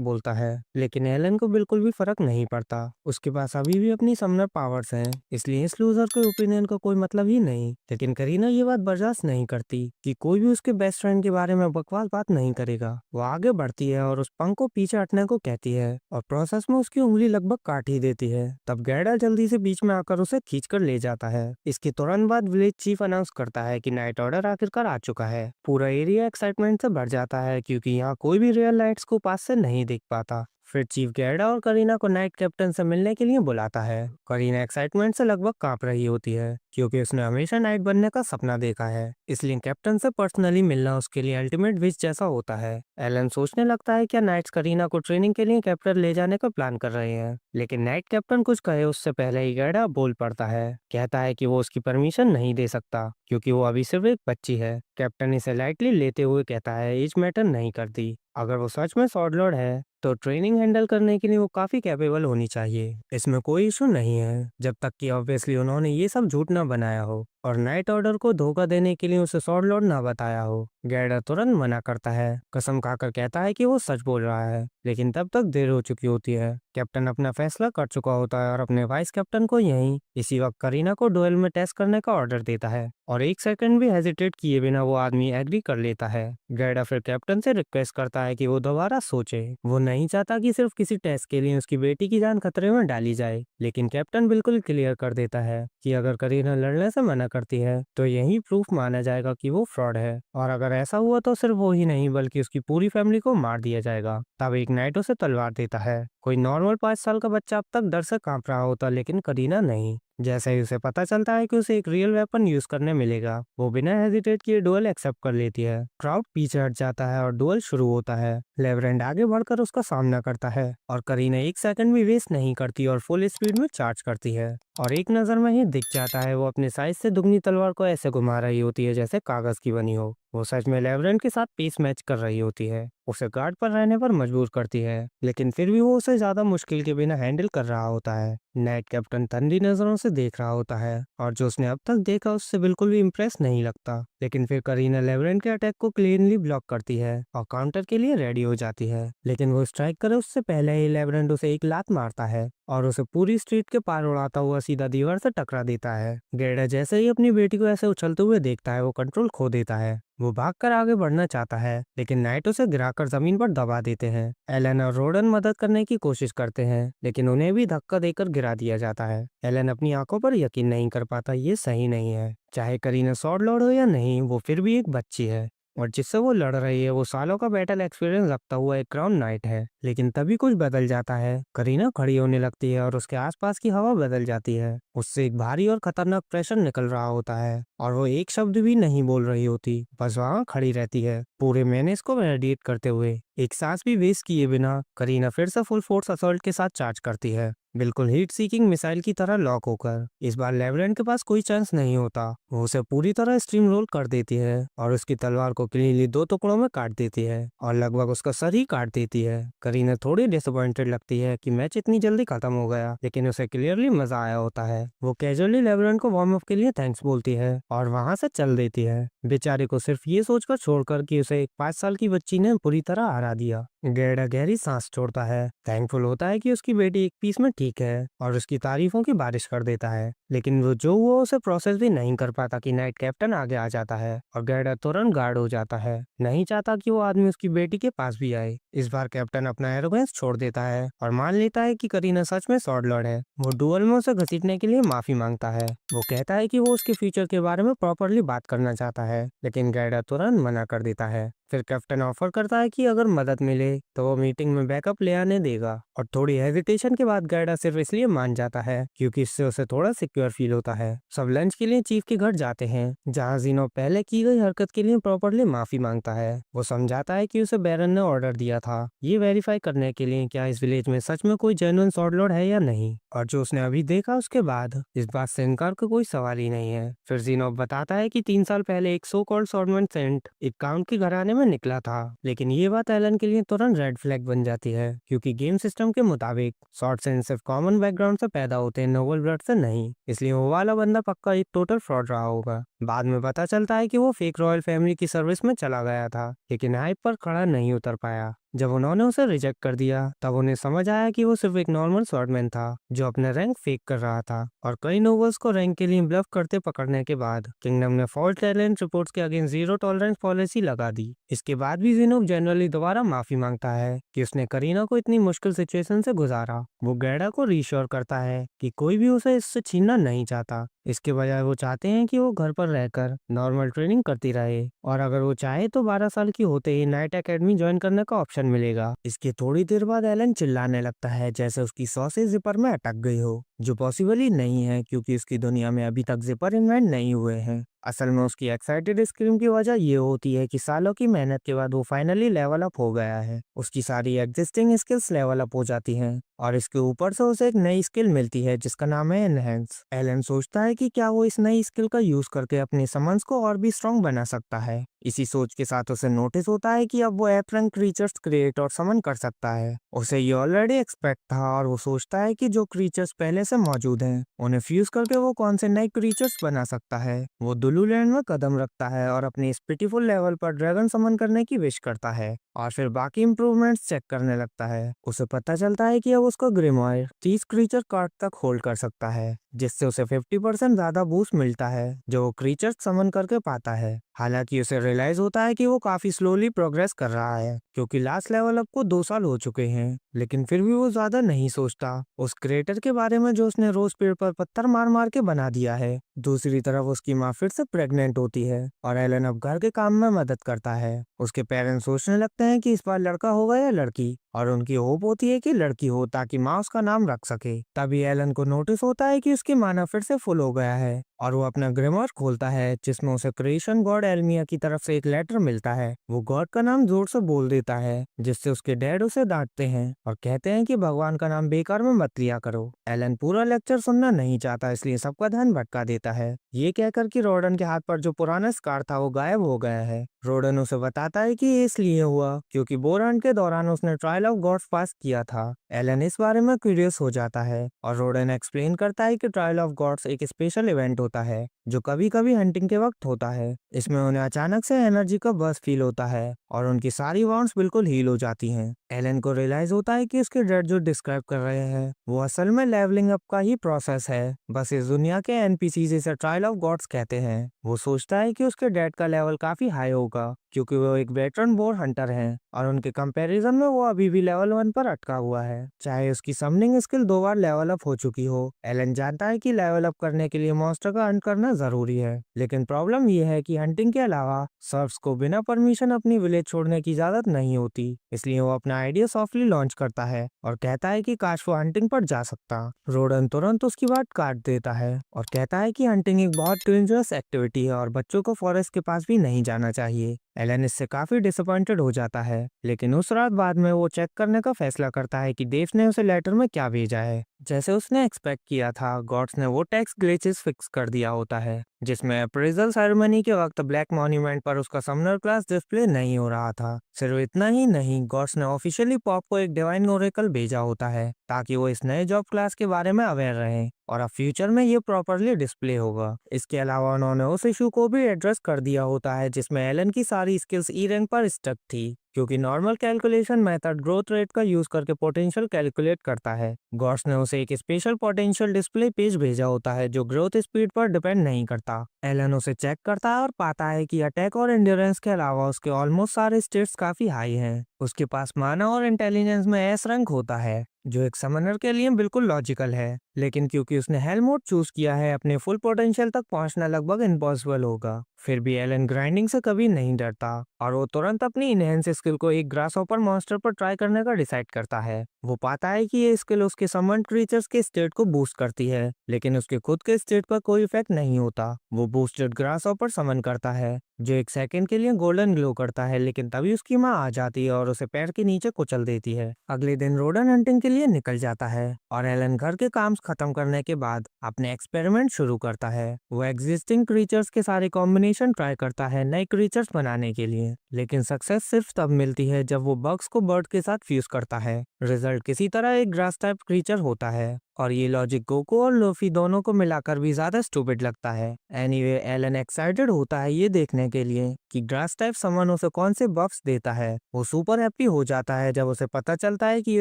बोलता है, लेकिन एलन को बिल्कुल भी फर्क नहीं पड़ता। उसके पास अभी भी अपनी समनर पावर्स हैं, इसलिए इस लूजर के ओपिनियन का कोई मतलब ही नहीं। लेकिन करीना ये बात बर्दाश्त नहीं करती कि कोई भी उसके बेस्ट फ्रेंड के बारे में बकवास बात नहीं करेगा। वो आगे बढ़ती है और उस पंख को पीछे हटने को कहती है और प्रोसेस में उसकी उंगली लगभग काट ही देती है। तब गैडा जल्दी से बीच में आकर उसे खींचकर ले जाता है। इसके तुरंत बाद विलेज चीफ अनाउंस करता है कि नाइट ऑर्डर आखिरकार आ चुका है। पूरा एरिया एक्साइटमेंट से भर जाता है क्योंकि यहाँ कोई भी रियल नाइट्स को पास से नहीं देख पाता। फिर चीफ गैडा और करीना को नाइट कैप्टन से मिलने के लिए बुलाता है। करीना एक्साइटमेंट से लगभग कांप रही होती है क्योंकि उसने हमेशा नाइट बनने का सपना देखा है, इसलिए कैप्टन से पर्सनली मिलना उसके लिए अल्टीमेट विश जैसा होता है। एलन सोचने लगता है क्या नाइट्स करीना को ट्रेनिंग के लिए कैप्टन ले जाने का प्लान कर रहे हैं, लेकिन नाइट कैप्टन कुछ कहे उससे पहले ही गैडा बोल पड़ता है। कहता है कि वो उसकी परमिशन नहीं दे सकता क्योंकि वो अभी सिर्फ एक बच्ची है। कैप्टन इसे लाइटली लेते हुए कहता है एज मैटर नहीं करती। अगर वो सच में स्वॉर्ड लॉर्ड है तो ट्रेनिंग हैंडल करने के लिए वो काफी कैपेबल होनी चाहिए। इसमें कोई इशू नहीं है जब तक कि ऑब्वियसली उन्होंने ये सब झूठ ना बनाया हो और नाइट ऑर्डर को धोखा देने के लिए उसे स्वॉर्ड लॉर्ड ना बताया हो। गैडा तुरंत मना करता है, कसम खाकर कहता है कि वो सच बोल रहा है, लेकिन तब तक देर हो चुकी होती है। कैप्टन अपना फैसला कर चुका होता है और अपने वाइस कैप्टन को यहीं इसी वक्त करीना को डुएल में टेस्ट करने का ऑर्डर देता है और एक सेकंड भी हेजिटेट किए बिना वो आदमी एग्री कर लेता है। गैडा फिर कैप्टन से रिक्वेस्ट करता है कि वो दोबारा सोचे। वो नहीं चाहता कि सिर्फ किसी टेस्ट के लिए उसकी बेटी की जान खतरे में डाली जाए, लेकिन कैप्टन बिल्कुल क्लियर कर देता है कि अगर करीना लड़ने से मना करती है तो यही प्रूफ माना जाएगा कि वो फ्रॉड है और अगर ऐसा हुआ तो सिर्फ वो ही नहीं बल्कि उसकी पूरी फैमिली को मार दिया जाएगा। तब एक नाइट उसे तलवार देता है। कोई नॉर्मल 5 साल का बच्चा अब तक डर से कांप रहा होता, लेकिन करीना नहीं। जैसे ही उसे पता चलता है कि उसे एक रियल वेपन यूज करने मिलेगा, वो बिना हेजिटेट किए डुएल एक्सेप्ट कर लेती है। क्राउड पीछे हट जाता है और डुएल शुरू होता है। लेवरेंड आगे बढ़कर उसका सामना करता है और करीना एक सेकंड भी वेस्ट नहीं करती और फुल स्पीड में चार्ज करती है और एक नजर में ही दिख जाता है वो अपने साइज से दुगनी तलवार को ऐसे घुमा रही होती है जैसे कागज की बनी हो। वो सच में लेवरेंड के साथ पीस मैच कर रही होती है, उसे गार्ड पर रहने पर मजबूर करती है, लेकिन फिर भी वो उसे ज्यादा मुश्किल के बिना हैंडल कर रहा होता है। नाइट कैप्टन ठंडी नजरों से देख रहा होता है और जो उसने अब तक देखा उससे बिल्कुल भी इम्प्रेस नहीं लगता। लेकिन फिर करीना लेवरेंड के अटैक को क्लीनली ब्लॉक करती है और काउंटर के लिए रेडी हो जाती है, लेकिन वो स्ट्राइक करे उससे पहले ही लेवरेंड उसे एक लात मारता है और उसे पूरी स्ट्रीट के पार उड़ाता हुआ सीधा दीवार से टकरा देता है। गेडा जैसे ही अपनी बेटी को ऐसे उछलते हुए देखता है वो कंट्रोल खो देता है। वो भागकर आगे बढ़ना चाहता है, लेकिन नाइट उसे गिराकर जमीन पर दबा देते हैं। एलन और रोडन मदद करने की कोशिश करते हैं, लेकिन उन्हें भी धक्का देकर गिरा दिया जाता है। एलन अपनी आंखों पर यकीन नहीं कर पाता, ये सही नहीं है। चाहे करीना स्वॉर्ड लॉर्ड हो या नहीं, वो फिर भी एक बच्ची है और जिससे वो लड़ रही है वो सालों का बैटल एक्सपीरियंस रखता हुआ एक क्राउन नाइट है। लेकिन तभी कुछ बदल जाता है। करीना खड़ी होने लगती है और उसके आसपास की हवा बदल जाती है। उससे एक भारी और खतरनाक प्रेशर निकल रहा होता है और वो एक शब्द भी नहीं बोल रही होती, बस वहाँ खड़ी रहती है पूरे मेनेस को मेडिटेट करते हुए। एक सांस भी वेस्ट किए बिना करीना फिर से फुल फोर्स असॉल्ट के साथ चार्ज करती है, बिल्कुल हीट सीकिंग मिसाइल की तरह लॉक होकर। इस बार लेवरेंट के पास कोई चांस नहीं होता, वो उसे पूरी तरह स्ट्रीम रोल कर देती है और उसकी तलवार को क्लीनली 2 टुकड़ों में काट देती है और लगभग उसका सर ही काट देती है। करीना थोड़ी डिसअपॉइंटेड लगती है कि मैच इतनी जल्दी खत्म हो गया, लेकिन उसे क्लियरली मजा आया होता है। वो कैजुअली लेवरेंट को वार्म अप के लिए थैंक्स बोलती है और वहां से चल देती है, बेचारे को सिर्फ ये सोचकर छोड़कर कि उसे एक 5 साल की बच्ची ने पूरी तरह हरा दिया। गेडा गहरी सांस छोड़ता है, थैंकफुल होता है कि उसकी बेटी एक पीस में ठीक है और उसकी तारीफों की बारिश कर देता है। लेकिन वो उसे प्रोसेस भी नहीं कर पाता कि नाइट कैप्टन आगे आ जाता है और गैडा तुरंत गार्ड हो जाता है, नहीं चाहता कि वो आदमी उसकी बेटी के पास भी आए। इस बार कैप्टन अपना एरोगेंस छोड़ देता है और मान लेता है कि करीना सच में स्वॉर्ड लॉर्ड है। वो डुअल में उसे घसीटने के लिए माफी मांगता है। वो कहता है कि वो उसके फ्यूचर के बारे में प्रॉपरली बात करना चाहता है, लेकिन गैडा तुरंत मना कर देता है। फिर कैप्टन ऑफर करता है कि अगर मदद मिले तो वो मीटिंग में बैकअप ले आने देगा, और थोड़ी हेजिटेशन के बाद गैडा सिर्फ इसलिए मान जाता है क्योंकि इससे उसे थोड़ा सिक्योर फील होता है। सब लंच के लिए चीफ के घर जाते हैं, जहाँ जीनो पहले की गई हरकत के लिए प्रॉपरली माफी मांगता है। वो समझाता है कि उसे बैरन ने ऑर्डर दिया था ये वेरीफाई करने के लिए क्या इस विलेज में सच में कोई जेन्युइन स्वॉर्ड लॉर्ड है या नहीं, और जो उसने अभी देखा उसके बाद इस बात से इनकार का कोई सवाल ही नहीं है। फिर जीनो बताता है कि 3 साल पहले एक सो कॉल्ड स्वॉर्डमैन सेंट एक काउंट के घराने में निकला था, लेकिन ये बात एलन के लिए तुरंत रेड फ्लैग बन जाती है क्योंकि गेम सिस्टम के मुताबिक शॉर्ट सेंट सिर्फ कॉमन बैकग्राउंड से पैदा होते हैं, नोबल ब्लड से नहीं। इसलिए वो वाला बंदा पक्का एक टोटल फ्रॉड रहा होगा। बाद में पता चलता है कि वो फेक रॉयल फैमिली की सर्विस में चला गया था, लेकिन हाइप पर खड़ा नहीं उतर पाया। जब उन्होंने उसे रिजेक्ट कर दिया तब उन्हें समझ आया कि वो सिर्फ एक नॉर्मल स्वॉर्डमैन था जो अपने रैंक फेक कर रहा था, और कई नोबल्स को रैंक के लिए ब्लफ करते पकड़ने के बाद किंगडम ने फॉल्स टैलेंट रिपोर्ट्स के अगेंस्ट जीरो टॉलरेंस पॉलिसी लगा दी। इसके बाद भी जिनोब जनरली दोबारा माफी मांगता है कि उसने करीना को इतनी मुश्किल सिचुएशन से गुजारा। वो गैडा को रीश्योर करता है कि कोई भी उसे इससे छीनना नहीं चाहता, इसके बजाय वो चाहते हैं कि वो घर पर रहकर नॉर्मल ट्रेनिंग करती रहे, और अगर वो चाहे तो 12 साल की होते ही नाइट एकेडमी ज्वाइन करने का ऑप्शन मिलेगा। इसके थोड़ी देर बाद एलन चिल्लाने लगता है जैसे उसकी सॉसेज जिपर में अटक गई हो, जो पॉसिबल ही नहीं है क्योंकि उसकी दुनिया में अभी तक जिपर इन्वेंट नहीं हुए हैं। असल में उसकी एक्साइटेड स्क्रीम की वजह ये होती है कि सालों की मेहनत के बाद वो फाइनली लेवल अप हो गया है। उसकी सारी एग्जिस्टिंग स्किल्स लेवल अप हो जाती हैं और इसके ऊपर से उसे एक नई स्किल मिलती है जिसका नाम है एनहेंस। एलन सोचता है कि क्या वो इस नई स्किल का यूज करके अपने समन्स को और भी स्ट्रॉन्ग बना सकता है। इसी सोच के साथ उसे नोटिस होता है कि अब वो एप रैंक क्रीचर्स क्रिएट और समन कर सकता है। उसे ये ऑलरेडी एक्सपेक्ट था और वो सोचता है कि जो क्रीचर्स पहले से मौजूद हैं उन्हें फ्यूज करके वो कौन से नए क्रीचर्स बना सकता है। वो दुलू लैंड में कदम रखता है और अपने इस पिटीफुल लेवल पर ड्रैगन समन करने की विश करता है और फिर बाकी इंप्रूवमेंट्स चेक करने लगता है। उसे पता चलता है कि अब उसको ग्रिमॉयर 30 क्रीचर कार्ड तक होल्ड कर सकता है, जिससे उसे 50% ज्यादा बूस्ट मिलता है जो वो क्रीचर समन करके पाता है। हालांकि उसे रियलाइज होता है कि वो काफी स्लोली प्रोग्रेस कर रहा है क्योंकि लास्ट लेवल अप को 2 साल हो चुके हैं, लेकिन फिर भी वो ज्यादा नहीं सोचता उस क्रेटर के बारे में जो उसने रोज पेड़ पर पत्थर मार मार के बना दिया है। दूसरी तरफ उसकी माँ फिर से प्रेग्नेंट होती है और एलन अब घर के काम में मदद करता है। उसके पेरेंट्स सोचने लगते हैं कि इस बार लड़का होगा या लड़की, और उनकी होप होती है कि लड़की हो ताकि माँ उसका नाम रख सके। तभी एलन को नोटिस होता है कि उसकी माना फिर से फुल हो गया है और वो अपना ग्रिमोर खोलता है जिसमें उसे क्रिएशन गॉड एल्मिया की तरफ से एक लेटर मिलता है। वो गॉड का नाम जोर से बोल देता है जिससे उसके डैड उसे डांटते हैं और कहते हैं कि भगवान का नाम बेकार में मत लिया करो। एलन पूरा लेक्चर सुनना नहीं चाहता इसलिए सबका ध्यान भटका देता है, ये कहकर कि रोडन के हाथ पर जो पुराना स्कार था वो गायब हो गया है। रोडन उसे बताता है कि ये इसलिए हुआ क्योंकि बोरान के दौरान उसने ट्रायल ऑफ गॉड्स पास किया था। एलन इस बारे में क्यूरियस हो जाता है और रोडन एक्सप्लेन करता है कि ट्रायल ऑफ गॉड्स एक स्पेशल इवेंट होता है जो कभी कभी हंटिंग के वक्त होता है। इसमें उन्हें अचानक से एनर्जी का बर्स्ट फील होता है और उनकी सारी वाउंड्स बिल्कुल हील हो जाती हैं। एलन को रियलाइज होता है कि उसके डैड जो डिस्क्राइब कर रहे हैं वो असल में लेवलिंग अप का ही प्रोसेस है, बस इस दुनिया के एनपीसी इसे ट्रायल ऑफ गॉड्स कहते हैं। वो सोचता है कि उसके डैड का लेवल काफी हाई होगा क्योंकि वो एक वेटरन बोर हंटर हैं और उनके कंपैरिजन में वो अभी भी लेवल 1 पर अटका हुआ है, चाहे उसकी समनिंग स्किल 2 बार लेवल अप हो चुकी हो। एलन जानता है कि लेवल अप करने के लिए मॉन्स्टर का हंट करना जरूरी है, लेकिन प्रॉब्लम ये है कि हंटिंग के अलावा सर्फ्स को बिना परमिशन अपनी विलेज छोड़ने की इजाजत नहीं होती। इसलिए वो अपना आइडिया सॉफ्टली लॉन्च करता है और कहता है कि काश वो हंटिंग पर जा सकता। रोडन तुरंत उसकी बात काट देता है और कहता है कि हंटिंग एक बहुत डेंजरस एक्टिविटी है और बच्चों को फॉरेस्ट के पास भी नहीं जाना चाहिए। एलन इससे काफी डिसअपॉइंटेड हो जाता है, लेकिन उस रात बाद में वो चेक करने का फैसला करता है कि देव ने उसे लेटर में क्या भेजा है। जैसे उसने एक्सपेक्ट किया था, गॉड्स ने वो टैक्स ग्लिचेस फिक्स कर दिया होता है जिसमें अप्रेजल सेरेमनी के वक्त ब्लैक मॉन्यूमेंट पर उसका समनर क्लास डिस्प्ले नहीं हो रहा था। सिर्फ इतना ही नहीं, गॉड्स ने ऑफिशियली पॉप को एक डिवाइन ओरेकल भेजा होता है ताकि वो इस नए जॉब क्लास के बारे में अवेयर रहे और अब फ्यूचर में ये प्रॉपरली डिस्प्ले होगा। इसके अलावा उन्होंने उस इशू को भी एड्रेस कर दिया होता है जिसमें एलन की सारी स्किल्स ई रैंक पर स्टक थी। क्योंकि normal calculation method growth rate का यूज करके पोटेंशियल कैलकुलेट करता है। गॉस ने उसे एक स्पेशल पोटेंशियल डिस्प्ले पेज भेजा होता है जो ग्रोथ स्पीड पर डिपेंड नहीं करता। एलन उसे चेक करता है और पाता है कि अटैक और एंड्योरेंस के अलावा उसके ऑलमोस्ट सारे स्टेट्स काफी हाई हैं। उसके पास माना और इंटेलिजेंस में एस रैंक होता है, जो एक समनर के लिए बिल्कुल लॉजिकल है, लेकिन क्योंकि उसने हेल मोड चूज किया है, अपने फुल पोटेंशियल तक पहुंचना लगभग इम्पॉसिबल होगा। फिर भी एलन ग्राइंडिंग से कभी नहीं डरता और वो तुरंत अपनी इनहेंस स्किल को एक ग्रासहॉपर मॉन्स्टर पर ट्राई करने का डिसाइड करता है। वो पाता है कि ये स्किल उसके समन क्रीचर्स के स्टेट को बूस्ट करती है, लेकिन उसके खुद के स्टेट पर कोई इफेक्ट नहीं होता। वो बूस्टेड ग्रासहॉपर समन करता है जो एक सेकंड के लिए गोल्डन ग्लो करता है, लेकिन तभी उसकी माँ आ जाती है और उसे पैर के नीचे कुचल देती है। अगले दिन रोडन हंटिंग के लिए निकल जाता है और एलन घर के काम खत्म करने के बाद अपने एक्सपेरिमेंट शुरू करता है। वो एग्जिस्टिंग क्रीचर्स के सारे कॉम्बिनेशन ट्राई करता है नए क्रीचर्स बनाने के लिए, लेकिन सक्सेस सिर्फ तब मिलती है जब वो बग्स को बर्ड के साथ फ्यूज करता है। रिजल्ट किसी तरह एक ग्रास टाइप क्रीचर होता है और ये लॉजिक गोकू और लोफी दोनों को मिलाकर भी ज्यादा स्टूपिड लगता है। एनीवे एलन एक्साइटेड होता है ये देखने के लिए कि ग्रास टाइप समन उसे कौन से बफ्स देता है। वो सुपर हैप्पी हो जाता है जब उसे पता चलता है कि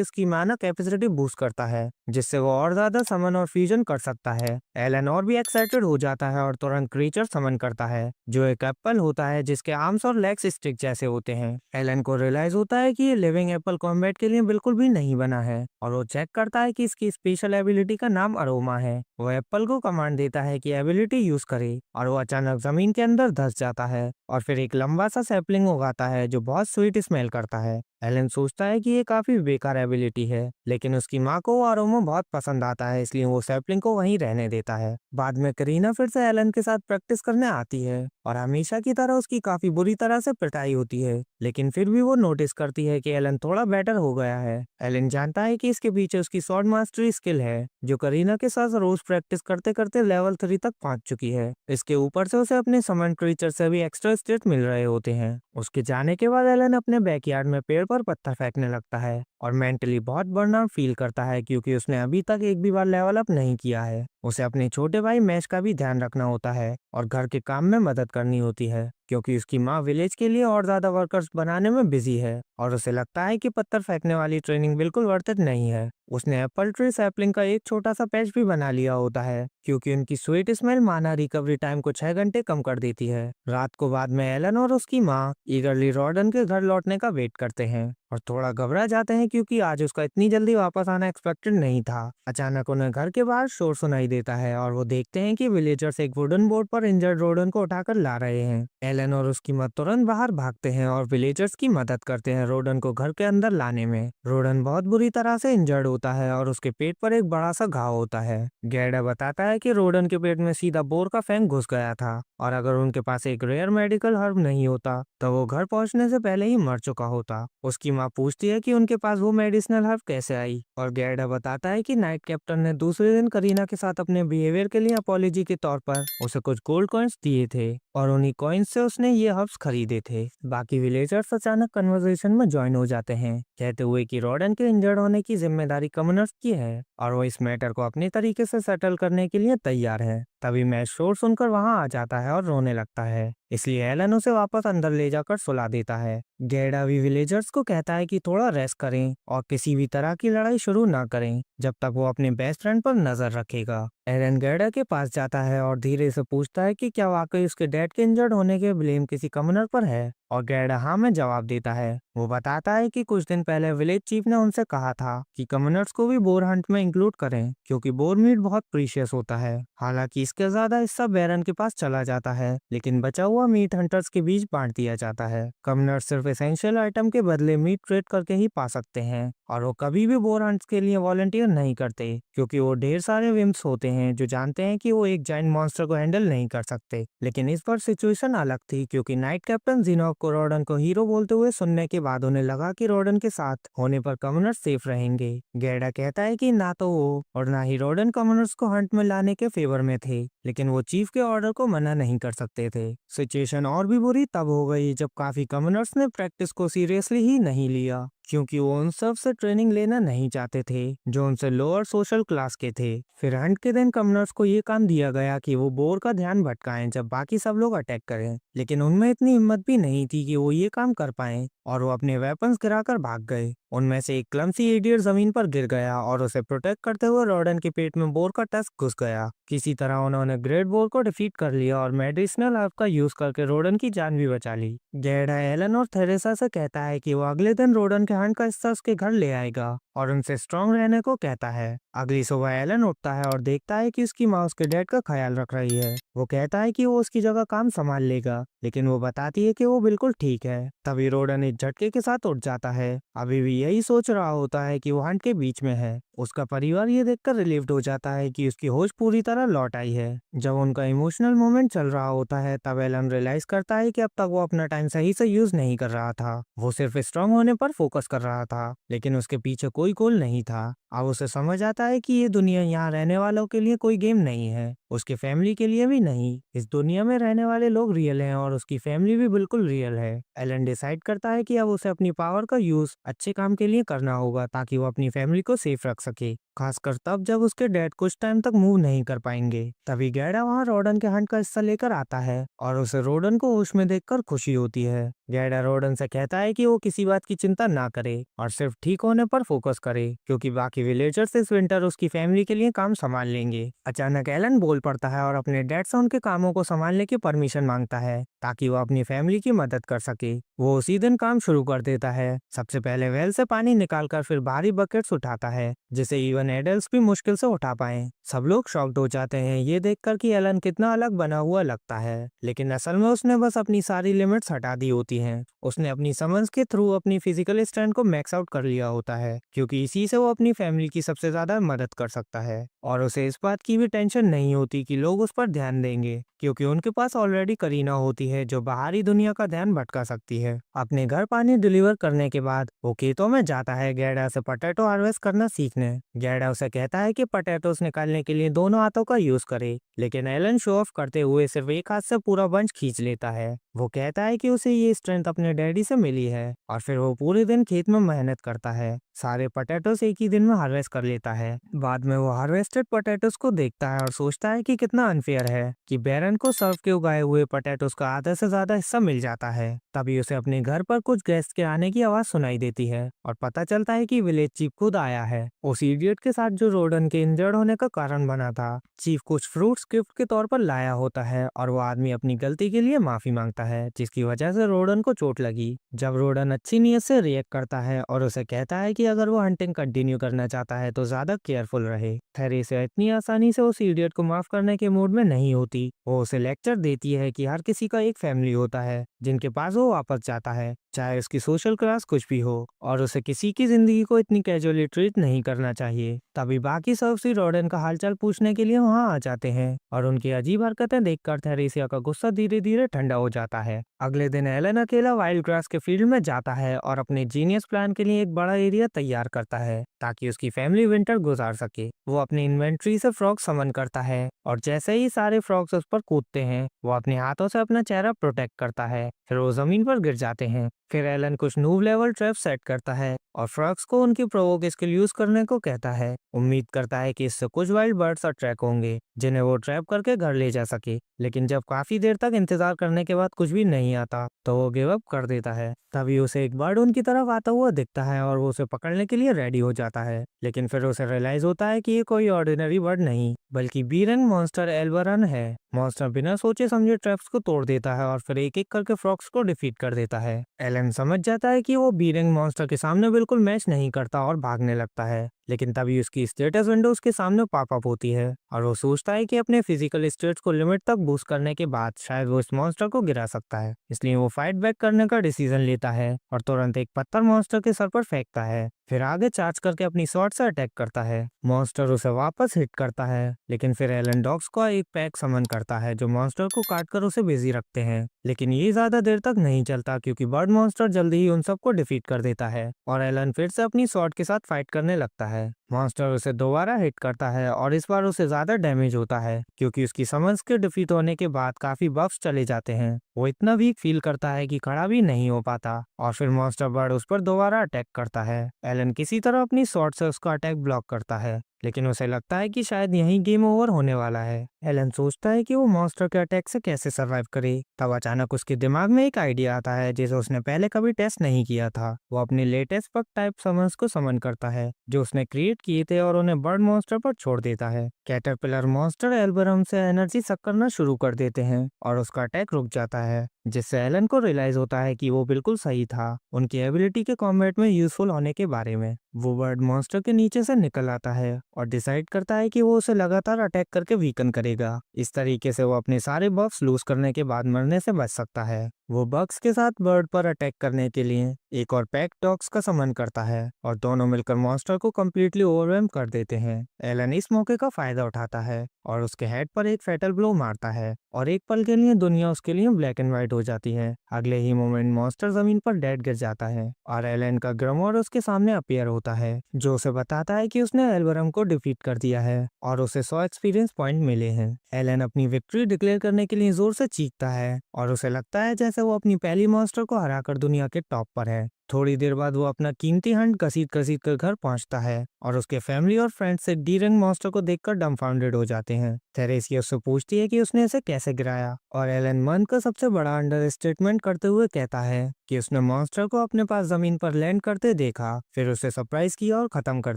उसकी माना कैपेसिटी बूस्ट करता है, जिससे वो और ज्यादा समन और फ्यूजन कर सकता है। एलन और भी एक्साइटेड हो जाता है और तुरंत क्रीचर समन करता है जो एक एप्पल होता है जिसके आर्म्स और लेग्स स्टिक जैसे होते हैं। एलन को रियलाइज होता है कि ये लिविंग एप्पल कॉम्बैट के लिए बिल्कुल भी नहीं बना है और वो चेक करता है कि इसकी स्पेशल एबिलिटी का नाम अरोमा है। वो एप्पल को कमांड देता है कि एबिलिटी यूज करे और वो अचानक जमीन के अंदर धंस जाता है और फिर एक लंबा सा सैपलिंग उगाता है जो बहुत स्वीट स्मेल करता है। एलन सोचता है कि ये काफी बेकार एबिलिटी है, लेकिन उसकी माँ को वो अरोमा बहुत पसंद आता है, इसलिए वो सैपलिंग को वहीं रहने देता है। बाद में करीना फिर से एलन के साथ प्रैक्टिस करने आती है और हमेशा की तरह उसकी काफी बुरी तरह से पिटाई होती है, लेकिन फिर भी वो नोटिस करती है कि एलन थोड़ा बेटर हो गया है। एलन जानता है कि इसके पीछे उसकी स्वॉर्ड मास्टरी स्किल है जो करीना के साथ रोज प्रैक्टिस करते करते लेवल 3 तक पहुंच चुकी है। इसके ऊपर से उसे अपने समन क्रीचर से भी एक्स्ट्रा स्टेट मिल रहे होते हैं। उसके जाने के बाद एलन अपने बैकयार्ड में पेड़ पर पत्थर फेंकने लगता है और मेंटली बहुत बर्नआउट फील करता है क्योंकि उसने अभी तक एक भी बार लेवल अप नहीं किया है। उसे अपने छोटे भाई मैश का भी ध्यान रखना होता है और घर के काम में मदद करनी होती है क्योंकि उसकी माँ विलेज के लिए और ज्यादा वर्कर्स बनाने में बिजी है और उसे लगता है कि पत्थर फेंकने वाली ट्रेनिंग बिल्कुल वर्थ इट नहीं है। उसने एप्पल ट्री सैपलिंग का एक छोटा सा पैच भी बना लिया होता है क्योंकि उनकी स्वीट स्मेल माना रिकवरी टाइम को 6 घंटे कम कर देती है। रात को बाद में एलन और उसकी माँ ईगरली रॉर्डन के घर लौटने का वेट करते हैं और थोड़ा घबरा जाते हैं क्योंकि आज उसका इतनी जल्दी वापस आना एक्सपेक्टेड नहीं था। अचानक उन्हें घर के बाहर शोर सुनाई देता है और वो देखते हैं कि विलेजर्स एक वुडन बोर्ड पर इंजर्ड रोडन को उठाकर ला रहे हैं। एलन और उसकी माँ तुरंत बाहर भागते हैं और विलेजर्स की मदद करते हैं रोडन को घर के अंदर लाने में। रोडन बहुत बुरी तरह से इंजर्ड होता है और उसके पेट पर एक बड़ा सा घाव होता है। गैडा बताता है कि रोडन के पेट में सीधा बोर का फैंग घुस गया था और अगर उनके पास एक रेयर मेडिकल हर्ब नहीं होता तो वो घर पहुंचने से पहले ही मर चुका होता। उसकी माँ पूछती है कि उनके पास वो मेडिसिनल हर्ब कैसे आई और गैडा बताता है कि नाइट कैप्टन ने दूसरे दिन करीना के साथ अपने बिहेवियर के लिए अपॉलॉजी के तौर पर उसे कुछ गोल्ड कॉइन्स दिए थे और उन्हीं कॉइन्स से उसने ये हर्ब्स खरीदे थे। बाकी विलेजर्स अचानक कन्वर्सेशन में ज्वाइन हो जाते हैं, कहते हुए कि रॉडन के इंजर्ड होने की जिम्मेदारी कमनर्स की है और वो इस मैटर को अपने तरीके से सेटल करने के लिए तैयार है। तभी मैच शोर सुनकर वहां आ जाता है और रोने लगता है, इसलिए एलन उसे वापस अंदर ले जाकर सुला देता है। गैडा भी विलेजर्स को कहता है कि थोड़ा रेस्ट करें और किसी भी तरह की लड़ाई शुरू ना करें जब तक वो अपने बेस्ट फ्रेंड पर नजर रखेगा। एलन गैडा के पास जाता है और धीरे से पूछता है कि क्या वाकई उसके डैड के इंजर्ड होने के ब्लेम किसी कमनर पर है और गैडा हाँ में जवाब देता है। वो बताता है कि कुछ दिन पहले विलेज चीफ ने उनसे कहा था कि कमनर्स को भी बोर हंट में इंक्लूड करें क्योंकि बोर मीट बहुत प्रीशियस होता है। हालांकि इसके ज्यादा हिस्सा बैरन के पास चला जाता है, लेकिन बचा हुआ मीट हंटर्स के बीच बांट दिया जाता है। कमनर्स सिर्फ एसेंशियल आइटम के बदले मीट ट्रेड करके ही पा सकते हैं और वो कभी भी बोर हंट्स के लिए वॉलंटियर नहीं करते क्योंकि वो ढेर सारे विम्स होते हैं जो जानते हैं कि वो एक जाइंट मॉन्स्टर को हैंडल नहीं कर सकते। लेकिन इस बार सिचुएशन अलग थी क्योंकि नाइट कैप्टन जिनोक को रॉडन को हीरो बोलते हुए सुनने के बाद उन्हें लगा कि रॉडन के साथ होने पर कमनर्स सेफ रहेंगे। गैडा कहता है कि ना तो वो और ना ही रॉडन कमनर्स को हंट में लाने के फेवर में थे, लेकिन वो चीफ के ऑर्डर को मना नहीं कर सकते थे। सिचुएशन और भी बुरी तब हो गई जब काफी कमनर्स ने प्रैक्टिस को सीरियसली ही नहीं लिया क्योंकि वो उन सब से ट्रेनिंग लेना नहीं चाहते थे जो उनसे लोअर सोशल क्लास के थे। फिर हंट के दिन कमनर्स को ये काम दिया गया कि वो बोर का ध्यान भटकाएं जब बाकी सब लोग अटैक करें, लेकिन उनमें इतनी हिम्मत भी नहीं थी कि वो ये काम कर पाएं और वो अपने वेपन्स गिराकर भाग गए। उनमें से एक क्लमसी इडियट जमीन पर गिर गया और उसे प्रोटेक्ट करते हुए रॉडन के पेट में बोर का टस्क घुस गया। किसी तरह उन्होंने ग्रेट बोर को डिफीट कर लिया और मेडिसिनल हर्ब का यूज करके रोडन की जान भी बचा ली। गैडा एलन और थेरेसा से कहता है कि वो अगले दिन रोडन के हंट का हिस्सा उसके घर ले आएगा और उनसे स्ट्रांग रहने को कहता है। अगली सुबह एलन उठता है और देखता है कि उसकी माँ उसके डैड का ख्याल रख रही है। वो कहता है कि वो उसकी जगह काम संभाल लेगा, लेकिन वो बताती है कि वो बिल्कुल ठीक है। तभी रोडन एक झटके के साथ उठ जाता है, अभी भी यही सोच रहा होता है कि वो हंट के बीच में है। उसका परिवार ये देखकर रिलीव्ड हो जाता है कि उसकी होश पूरी तरह लौट आई है। जब उनका इमोशनल मोमेंट चल रहा होता है तब एलन रियलाइज करता है कि अब तक वो अपना टाइम सही से यूज नहीं कर रहा था। वो सिर्फ स्ट्रांग होने पर फोकस कर रहा था, लेकिन उसके पीछे कोई गोल नहीं था। अब उसे समझ आता है कि ये दुनिया यहाँ रहने वालों के लिए कोई गेम नहीं है, उसके फैमिली के लिए भी नहीं। इस दुनिया में रहने वाले लोग रियल हैं और उसकी फैमिली भी बिल्कुल रियल है। एलन डिसाइड करता है कि अब उसे अपनी पावर का यूज अच्छे काम के लिए करना होगा ताकि वो अपनी फैमिली को सेफ रख सके, खासकर तब जब उसके डैड कुछ टाइम तक मूव नहीं कर पाएंगे। तभी गैडा वहाँ रोडन के हंट का हिस्सा लेकर आता है और उसे रोडन को होश में देखकर खुशी होती है। गैडा रोडन से कहता है कि वो किसी बात की चिंता ना करे और सिर्फ ठीक होने पर फोकस करे, क्योंकि बाकी विलेजर्स इस विंटर उसकी फैमिली के लिए काम संभाल लेंगे। अचानक एलन बोल पड़ता है और अपने डैड से उनके कामों को संभालने की परमिशन मांगता है ताकि वो अपनी फैमिली की मदद कर सके। वो उसी दिन काम शुरू कर देता है। सबसे पहले वेल से पानी निकालकर फिर भारी बकेट्स उठाता है, जिसे इवन एडल्ट्स भी मुश्किल से उठा पाए। सब लोग शॉक्ड हो जाते हैं ये देखकर कि एलन कितना अलग बना हुआ लगता है, लेकिन असल में उसने बस अपनी सारी लिमिट्स हटा दी होती हैं। उसने अपनी समझ के थ्रू अपनी फिजिकल स्ट्रेंथ को मैक्स आउट कर लिया होता है, क्योंकि इसी से वो अपनी फैमिली की सबसे ज्यादा मदद कर सकता है। और उसे इस बात की भी टेंशन नहीं होती कि लोग उस पर ध्यान देंगे, क्योंकि उनके पास ऑलरेडी करीना होती है जो बाहरी दुनिया का ध्यान भटका सकती है। अपने घर पानी डिलीवर करने के बाद वो खेतों में जाता है गैडा से पोटैटो हार्वेस्ट करना सीखने। गैडा उसे कहता है कि पोटैटोस निकालने के लिए दोनों हाथों का यूज करे, लेकिन एलन शो ऑफ करते हुए सिर्फ एक हाथ से पूरा बंच खींच लेता है। वो कहता है कि उसे ये स्ट्रेंथ अपने डैडी से मिली है और फिर वो पूरे दिन खेत में मेहनत करता है। सारे पोटैटोस एक ही दिन में हार्वेस्ट कर लेता है। बाद में वो हार्वेस्टेड पोटैटोस को देखता है और सोचता है कि कितना अनफेयर है कि बैरन को सर्व के उगाए हुए पोटैटोस का आधा से ज्यादा हिस्सा मिल जाता है। तभी उसे अपने घर पर कुछ गेस्ट के आने की आवाज सुनाई देती है और पता चलता है कि विलेज चीफ खुद आया है, उस इडियट के साथ जो रोडन के इंजर्ड होने का कारण बना था। चीफ कुछ फ्रूट्स गिफ्ट के तौर पर लाया होता है और वो आदमी अपनी गलती के लिए माफी मांगता है, जिसकी वजह से रोडन को चोट लगी। जब रोडन अच्छी नीयत से रिएक्ट करता है और उसे कहता है कि अगर वो हंटिंग कंटिन्यू करना चाहता है तो ज्यादा केयरफुल रहे। थेरेसा इतनी आसानी से उस इडियट को माफ करने के मूड में नहीं होती। वो उसे लेक्चर देती है कि हर किसी का एक फैमिली होता है जिनके पास वो वापस जाता है, चाहे उसकी सोशल क्लास कुछ भी हो, और उसे किसी की जिंदगी को इतनी कैजुअली ट्रीट नहीं करना चाहिए। तभी बाकी सर्वसी रोडन का हालचाल पूछने के लिए वहाँ आ जाते हैं और उनकी अजीब हरकतें देखकर थेरेसिया का गुस्सा धीरे धीरे ठंडा हो जाता है। अगले दिन एलन अकेला वाइल्ड ग्रास के फील्ड में जाता है और अपने जीनियस प्लान के लिए एक बड़ा एरिया तैयार करता है ताकि उसकी फैमिली विंटर गुजार सके। वो अपनी इन्वेंट्री से फ्रॉग समन करता है और जैसे ही सारे फ्रॉग्स उस पर कूदते हैं वो अपने हाथों से अपना चेहरा प्रोटेक्ट करता है, फिर वो जमीन पर गिर जाते हैं। फिर एलन कुछ नूब लेवल ट्रैप सेट करता है और फ्रॉग्स को उनकी प्रोवोक स्किल यूज करने को कहता है। उम्मीद करता है कि इससे कुछ वाइल्ड बर्ड्स अट्रैक्ट होंगे जिन्हें वो ट्रैप करके घर ले जा सके, लेकिन जब काफी देर तक इंतजार करने के बाद कुछ भी नहीं आता तो वो गिव अप कर देता है। तभी उसे एक बर्ड उनकी तरफ आता हुआ दिखता है और वो उसे पकड़ने के लिए रेडी हो जाता है, लेकिन फिर उसे रियलाइज होता है कि ये कोई ऑर्डिनरी बर्ड नहीं बल्कि बीरंग मॉन्स्टर एल्बरन है। मॉन्स्टर बिना सोचे समझे ट्रैप्स को तोड़ देता है और फिर एक एक करके फ्रॉग्स को डिफीट कर देता है। एलन समझ जाता है कि वो बीरंग मॉन्स्टर के सामने बिल्कुल मैच नहीं करता और भागने लगता है, लेकिन तभी उसकी स्टेटस विंडो उसके सामने पॉप अप होती है और वो सोचता है कि अपने फिजिकल स्टेट्स को लिमिट तक बूस्ट करने के बाद शायद वो इस मॉन्स्टर को गिरा सकता है। इसलिए वो फाइट बैक करने का डिसीजन लेता है और तुरंत एक पत्थर मॉन्स्टर के सर पर फेंकता है, फिर आगे चार्ज करके अपनी स्वॉर्ड से अटैक करता है। मॉन्स्टर उसे वापस हिट करता है, लेकिन फिर एलन डॉग्स का एक पैक समन करता है जो मॉन्स्टर को काटकर उसे बिजी रखते हैं। लेकिन ये ज्यादा देर तक नहीं चलता क्योंकि बर्ड मॉन्स्टर जल्दी ही उन सबको डिफीट कर देता है और एलन फिर से अपनी स्वॉर्ड के साथ फाइट करने लगता है। है। मॉन्स्टर उसे दोबारा हिट करता है और इस बार उसे ज्यादा डैमेज होता है क्योंकि उसकी समन्स के डिफीट होने के बाद काफी बफ्स चले जाते हैं। वो इतना वीक फील करता है कि खड़ा भी नहीं हो पाता और फिर मॉन्स्टर बर्ड उस पर दोबारा अटैक करता है। एलन किसी तरह अपनी शॉट से उसका अटैक ब्लॉक करता है, लेकिन उसे लगता है कि शायद यहीं गेम ओवर होने वाला है। एलन सोचता है कि वो मॉन्स्टर के अटैक से कैसे सरवाइव करे। तब अचानक उसके दिमाग में एक आइडिया आता है जिसे उसने पहले कभी टेस्ट नहीं किया था। वो अपने लेटेस्ट बग टाइप समन्स को समन करता है जो उसने क्रिएट किए थे और उन्हें बर्ड मॉन्स्टर पर छोड़ देता है। कैटरपिलर मॉन्स्टर एल्बरम से एनर्जी सक करना शुरू कर देते हैं और उसका अटैक रुक जाता है, जिससे एलन को रियलाइज होता है कि वो बिल्कुल सही था उनकी एबिलिटी के कॉम्बैट में यूजफुल होने के बारे में। वो बर्ड मॉन्स्टर के नीचे से निकल आता है और डिसाइड करता है कि वो उसे लगातार अटैक करके वीकन करेगा। इस तरीके से वो अपने सारे बफ्स लूज करने के बाद मरने से बच सकता है। वो बग्स के साथ बर्ड पर अटैक करने के लिए एक और पैक डॉग्स का समन करता है और दोनों मिलकर मॉन्स्टर को कम्प्लीटली ओवरवेल्म कर देते हैं। एलन इस मौके का फायदा उठाता है और उसके हेड पर एक फैटल ब्लो मारता है और एक पल के लिए दुनिया उसके लिए ब्लैक एंड व्हाइट हो जाती है। अगले ही मोमेंट मॉन्स्टर जमीन पर डेड गिर जाता है और एलन का ग्रमोर उसके सामने अपीयर होता है जो उसे बताता है कि उसने एल्बरम को डिफीट कर दिया है और उसे 100 एक्सपीरियंस पॉइंट मिले हैं। एलन अपनी विक्ट्री डिक्लेयर करने के लिए जोर से चीखता है और उसे लगता है जैसे वो अपनी पहली मॉन्स्टर को हराकर दुनिया के टॉप पर है। थोड़ी देर बाद वो अपना कीमती हंट घसीट घसीट कर घर पहुंचता है और उसके फैमिली और फ्रेंड्स से डी रैंक मॉन्स्टर को देखकर डम्फाउंडेड हो जाते हैं। थेरेसिया उससे पूछती है कि उसने इसे कैसे गिराया और एलन मन का सबसे बड़ा अंडर स्टेटमेंट करते हुए कहता है कि उसने मॉन्स्टर को अपने पास जमीन पर लैंड करते देखा, फिर उसे सरप्राइज किया और खत्म कर